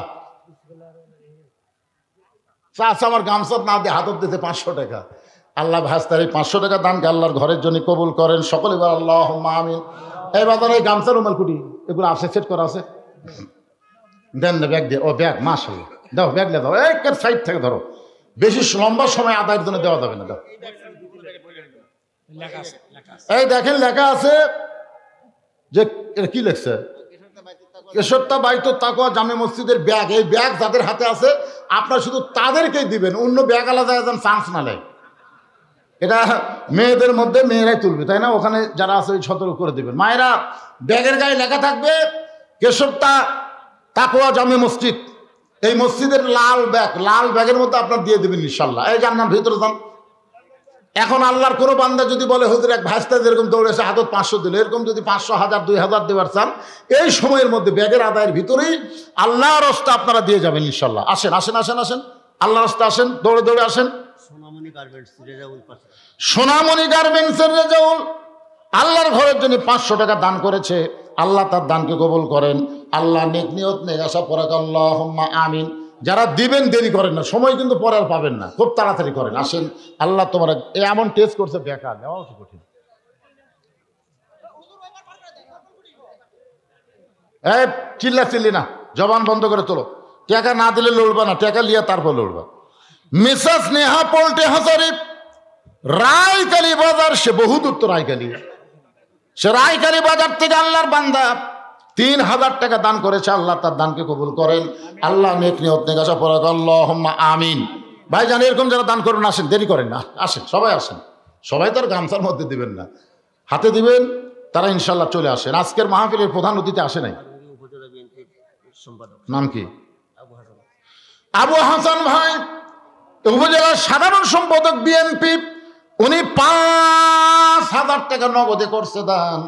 চাচা আমার গামছা না দিয়ে হাতত দিতে 500 টাকা। আল্লাহ ভাস্তার এই 500 টাকা দানকে আল্লাহর ঘরের জন্য কবুল করেন। সকলে বলেন আল্লাহুম্মা আমিন। এই বাজারে এই গামছা, রুমাল, কুটি এগুলো আছে, সেট করা আছে? দেন না ব্যাগ দিয়ে। ও ব্যাগ, মাশাআল্লাহ, দাও ব্যাগ দাও। একের সাইড থেকে ধরো, বেশি লম্বা সময় আদায়ের জন্য দেওয়া যাবে না। দাও। এই দেখেন লেখা আছে যে, এটা কি লেখছে? কেশরতা বাইতুত তাকওয়া জামে মসজিদের ব্যাগ। এই ব্যাগ যাদের হাতে আছে আপনারা শুধু তাদেরকেই দিবেন, অন্য ব্যাগ আলাদা যেন চান্স না নেয়। এটা মেয়েদের মধ্যে মেয়েরাই তুলবে, তাই না? ওখানে যারা আছে ওই সতর্ক করে দিবেন। মায়েরা, ব্যাগের গায়ে লেখা থাকবে কেশরতা তাকওয়া জামে মসজিদ। এই মসজিদের লাল ব্যাগ, লাল ব্যাগের মধ্যে আপনার দিয়ে দেবেন ইনশাল্লাহ। এই জান্নাত ভিতরে যান। এখন আল্লাহর কোনো বান্দা যদি বলে, হুজুর এক ভাইস্তা যেরকম দৌড়েছে হাতত 500 দিল, এরকম যদি 500, 1000, 2000 দেওয়ার চান, এই সময়ের মধ্যে ব্যাগের আদায়ের ভিতরেই আল্লাহর রাস্তা আপনারা দিয়ে যাবেন ইনশাল্লাহ। আসেন আসেন আসেন আসেন, আল্লাহর রাস্তা আসেন, দৌড়ে দৌড়ে আসেন। সোনামণি গার্মেন্টসের রেজাউল আল্লাহর ঘরের জন্য 500 টাকা দান করেছে। আল্লাহ তার দানকে কবুল করেন। আল্লাহ নেক নিয়ত নেক আশা পরাক, আল্লাহুম্মা আমিন। যারা দিবেন দেরি করেন না, সময় কিন্তু পরে আর পাবেন না, খুব তাড়াতাড়ি করেন। আসেন, আল্লাহ তোমার এমন টেস্ট করছে, বেকার দেওয়া কি কঠিন। এই চিল্লা চিল্লি না, জবান বন্ধ করে তোলো। টাকা না দিলে লড়বা না, টাকা লিয়া তারপর লড়বা। মিসেস নেহা পোল্টে হাজারি, রায়কালী বাজার, সে বহু দূর তো রায়কালী। সে রায়কালী বাজার থেকে আল্লাহর বান্দা 3000 টাকা দান করেছে। আল্লাহ তার দানকে কবুল করেন। আল্লাহ নেক নিয়ত নেক আশা পরাক, আল্লাহুম্মা আমিন। ভাইজান এরকম যারা দান করবেন আসেন, দেরি করেন না, আসেন, সবাই আসেন। সবাই তার গামছার মধ্যে দিবেন না, হাতে দিবেন। তারা ইনশাল্লাহ চলে আসেন। আজকের মাহফিলের প্রধান অতিথি আসে নাই, নাম কি? আবু হাসান ভাই, উপজেলার সাধারণ সম্পাদক বিএনপি। উনি 5000 টাকা নগদে করছে দান।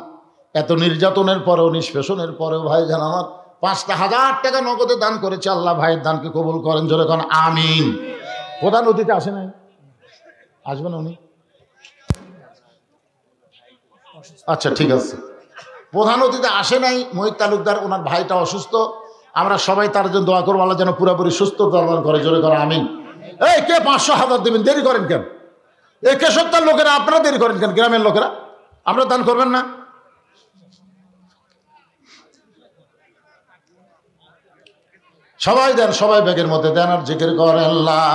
এত নির্যাতনের পরেও, নিষ্পেষণের পরেও ভাইজান আমার 5000 টাকা নগদে দান করেছে। আল্লাহ ভাইয়ের দানকে কবুল করেন, জোরে কোন আমিন। প্রধান অতিথি আসে নাই, আসবেন উনি? আচ্ছা ঠিক আছে, প্রধান অতিথি আসে নাই মহিত তালুকদার, ওনার ভাইটা অসুস্থ। আমরা সবাই তার জন্য দোয়া করবো, আল্লাহ যেন পুরোপুরি সুস্থ প্রদান করে, জোরে করে আমিন। এই কে 500,000 দেবেন? দেরি করেন কেন? এই কেশবতার লোকেরা আপনারা দেরি করেন কেন? গ্রামের লোকেরা আপনারা দান করবেন না? সবাই দেন, সবাই ব্যাগের মধ্যে দেন আর জিকির করেন লা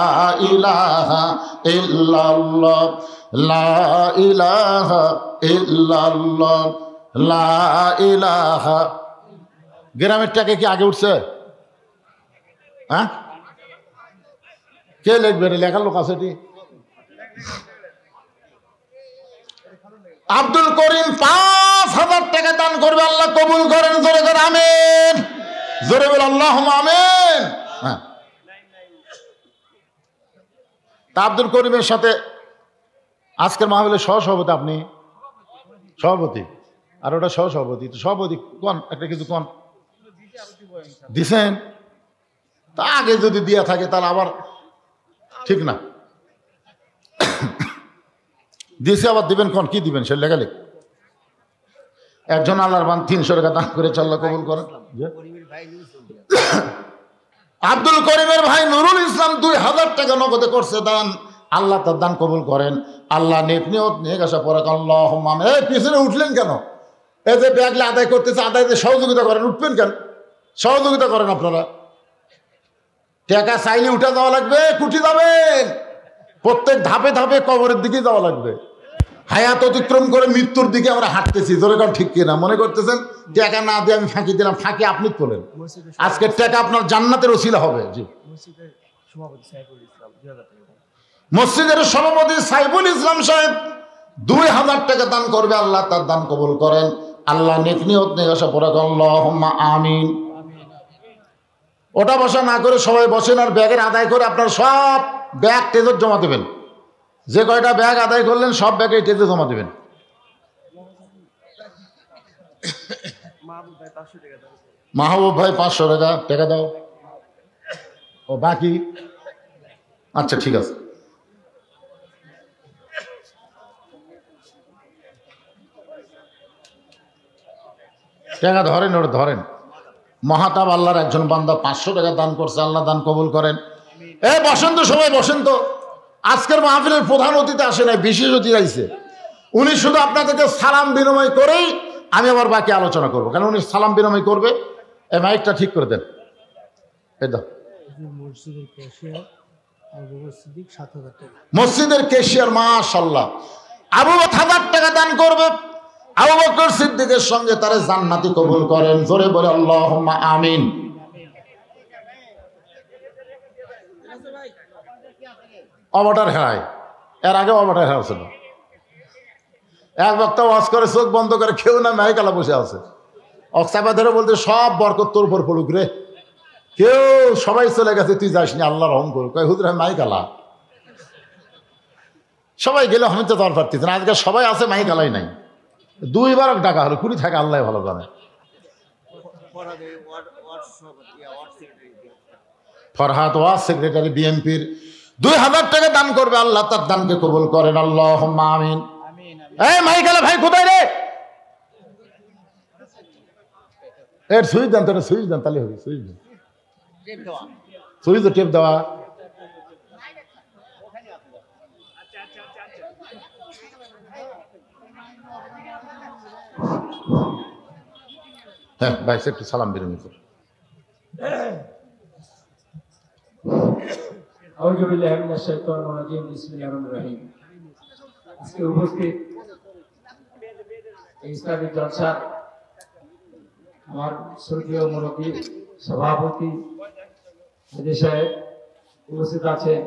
ইলাহা ইল্লাল্লাহ, লা ইলাহা ইল্লাল্লাহ, লা ইলাহা। গ্রামের টাকা কি আগে উঠছে? হ্যাঁ, কে লিখবে? লেখার লোক আছে? আব্দুল করিম 5000 টাকা দান করবে। আল্লাহ কবুল করেন, জোরে করে আমিন। জোরে বল আল্লাহুম্মা আমিন। হ্যাঁ, তা আব্দুল করিমের সাথে আজকের মাহফিলের সহসভাপতি আপনি, সভাপতি, আর ওটা সহসভাপতি। তো সভাপতি কোন একটা কিছু কোন দিছেন? তা আগে যদি দিয়া থাকে তাহলে আবার ঠিক না। দিছে আবার দিবেন কোন, কি দিবেন সে লেখালেখ। একজন আল্লাহর বান 300 টাকা দান করেছে, আল্লাহ কবুল করেন। আব্দুল করিমের ভাই নুরুল ইসলাম 2000 টাকা নগদে করছে দান, আল্লাহ তার দান কবুল করেন। আল্লাহ নেক নিয়ত নিয়ে গেছে পরে আল্লাহুম্মা আমিন। এই পিছনে উঠলেন কেন? এই যে ব্যাগলে আদায় করতেছে, আদায়তে সহযোগিতা করেন, উঠবেন কেন? সহযোগিতা করেন আপনারা। টাকা চাইলে উঠে যাওয়া লাগবে, কুটি যাবেন, প্রত্যেক ধাপে ধাপে কবরের দিকে যাওয়া লাগবে। হায়াত অতিক্রম করে মৃত্যুর দিকে আমরা হাঁটতেছি, জোরে কারণ ঠিক কিনা? মনে করতেছেন টাকা না দিয়ে আমি ফাঁকি দিলাম, ফাঁকি আপনি তোলেন। আজকের টাকা আপনার জান্নাতের ওসিলা হবে। জি, মসজিদের সভাপতি সাইফুল ইসলাম সাহেব 2000 টাকা দান করবে, আল্লাহ তার দান কবুল করেন। আল্লাহ নেক নিয়ত নিয়ে আসা পড়া আল্লাহুম্মা আমিন। ওটা বসা না করে সবাই বসেন, আর ব্যাগের আদায় করে আপনার সব ব্যাগ টেজে জমা দেবেন। যে কয়টা ব্যাগ আদায় করলেন সব ব্যাগে টেজে জমা দেবেন। মাহবুব ভাই 500 টাকা টাকা দাও। ও বাকি? আচ্ছা ঠিক আছে। টাকা ধরেন, ওটা ধরেন। মহাতাব আল্লাহর একজন বান্দা 500 টাকা দান করছে, আল্লাহ দান কবুল করেন। বসেন তো সবাই, বসেন তো। আজকের মাহফিলের প্রধান অতিথি আসে নাই, বিশেষ অতিথি আইছে। উনি শুধু আপনাদেরকে সালাম বিনিময় করেই আমি আবার বাকি আলোচনা করবো, কারণ উনি সালাম বিনিময় করবে। এই মাইকটা ঠিক করে দেন। মসজিদের ক্যাশিয়ার মাশাআল্লাহ আবু বকর 1000 টাকা দান করবে। আবু বকর সিদ্দিকের সঙ্গে তারে জান্নাতি কবুল করেন। জোরে বলে আল্লাহুম্মা আমিন। অবটার হেরায়, এর আগে অবটার হেরা ছিল। এক বক্তা ওয়াজ করে চোখ বন্ধ করে, কেউ না মাইকালা বসে আছে, অক্সাবা ধরে বলতে সব বরকত তোর উপর পড়ুক রে। কেউ সবাই চলে গেছে, তুই যাসনি, আল্লাহ রহম করুক। কয় হুজুর মাইকালা, সবাই গেলে আমি তো দর পারতেছি না। আজকে সবাই আছে, মাইকালাই নাই। 2 বার ডাকা হলো, কুড়ি থাকে আল্লাহ ভালো জানে। ফরহাদ ওয়াজ সেক্রেটারি বিএমপির 2000 টাকা দান করবে, আল্লাহ তার দানকে কবুল করেন। আল্লাহুম্মা আমিন। এই মাইকালা ভাই কোথায় রে? এর সুইচ দেন, তোর সুইচ দেন, তাহলে হবে। সুইচ দেন, সুইচ টেপ দেওয়া। হ্যাঁ ভাই, একটু সালাম বিরমি কর। আউযু বিল্লাহি মিনাশ শাইতানির রাজিম। বিসমিল্লাহির রহমানির রহিম। আজকে উপস্থিত এই ইসলামিক জলসা আমার শ্রদ্ধেয় মুরব্বী সভাপতি মেজর সাহেব, উপস্থিত আছেন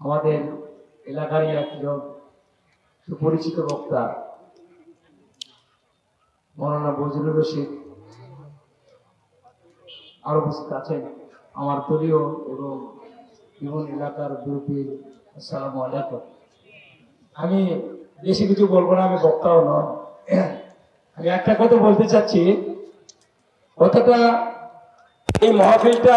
আমাদের এলাকারই একজন সুপরিচিত বক্তা মৌলানা বজলুর রশিদ, আর উপস্থিত আছেন আমার দলীয় এবং বিভিন্ন এলাকার মুরব্বী। আসসালামু আলাইকুম। আমি বেশি কিছু বলবো না, আমি বক্তাও নয়। আমি একটা কথা বলতে চাচ্ছি, কথাটা এই মাহফিলটা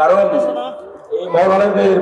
কারণ এই মৌলানাদের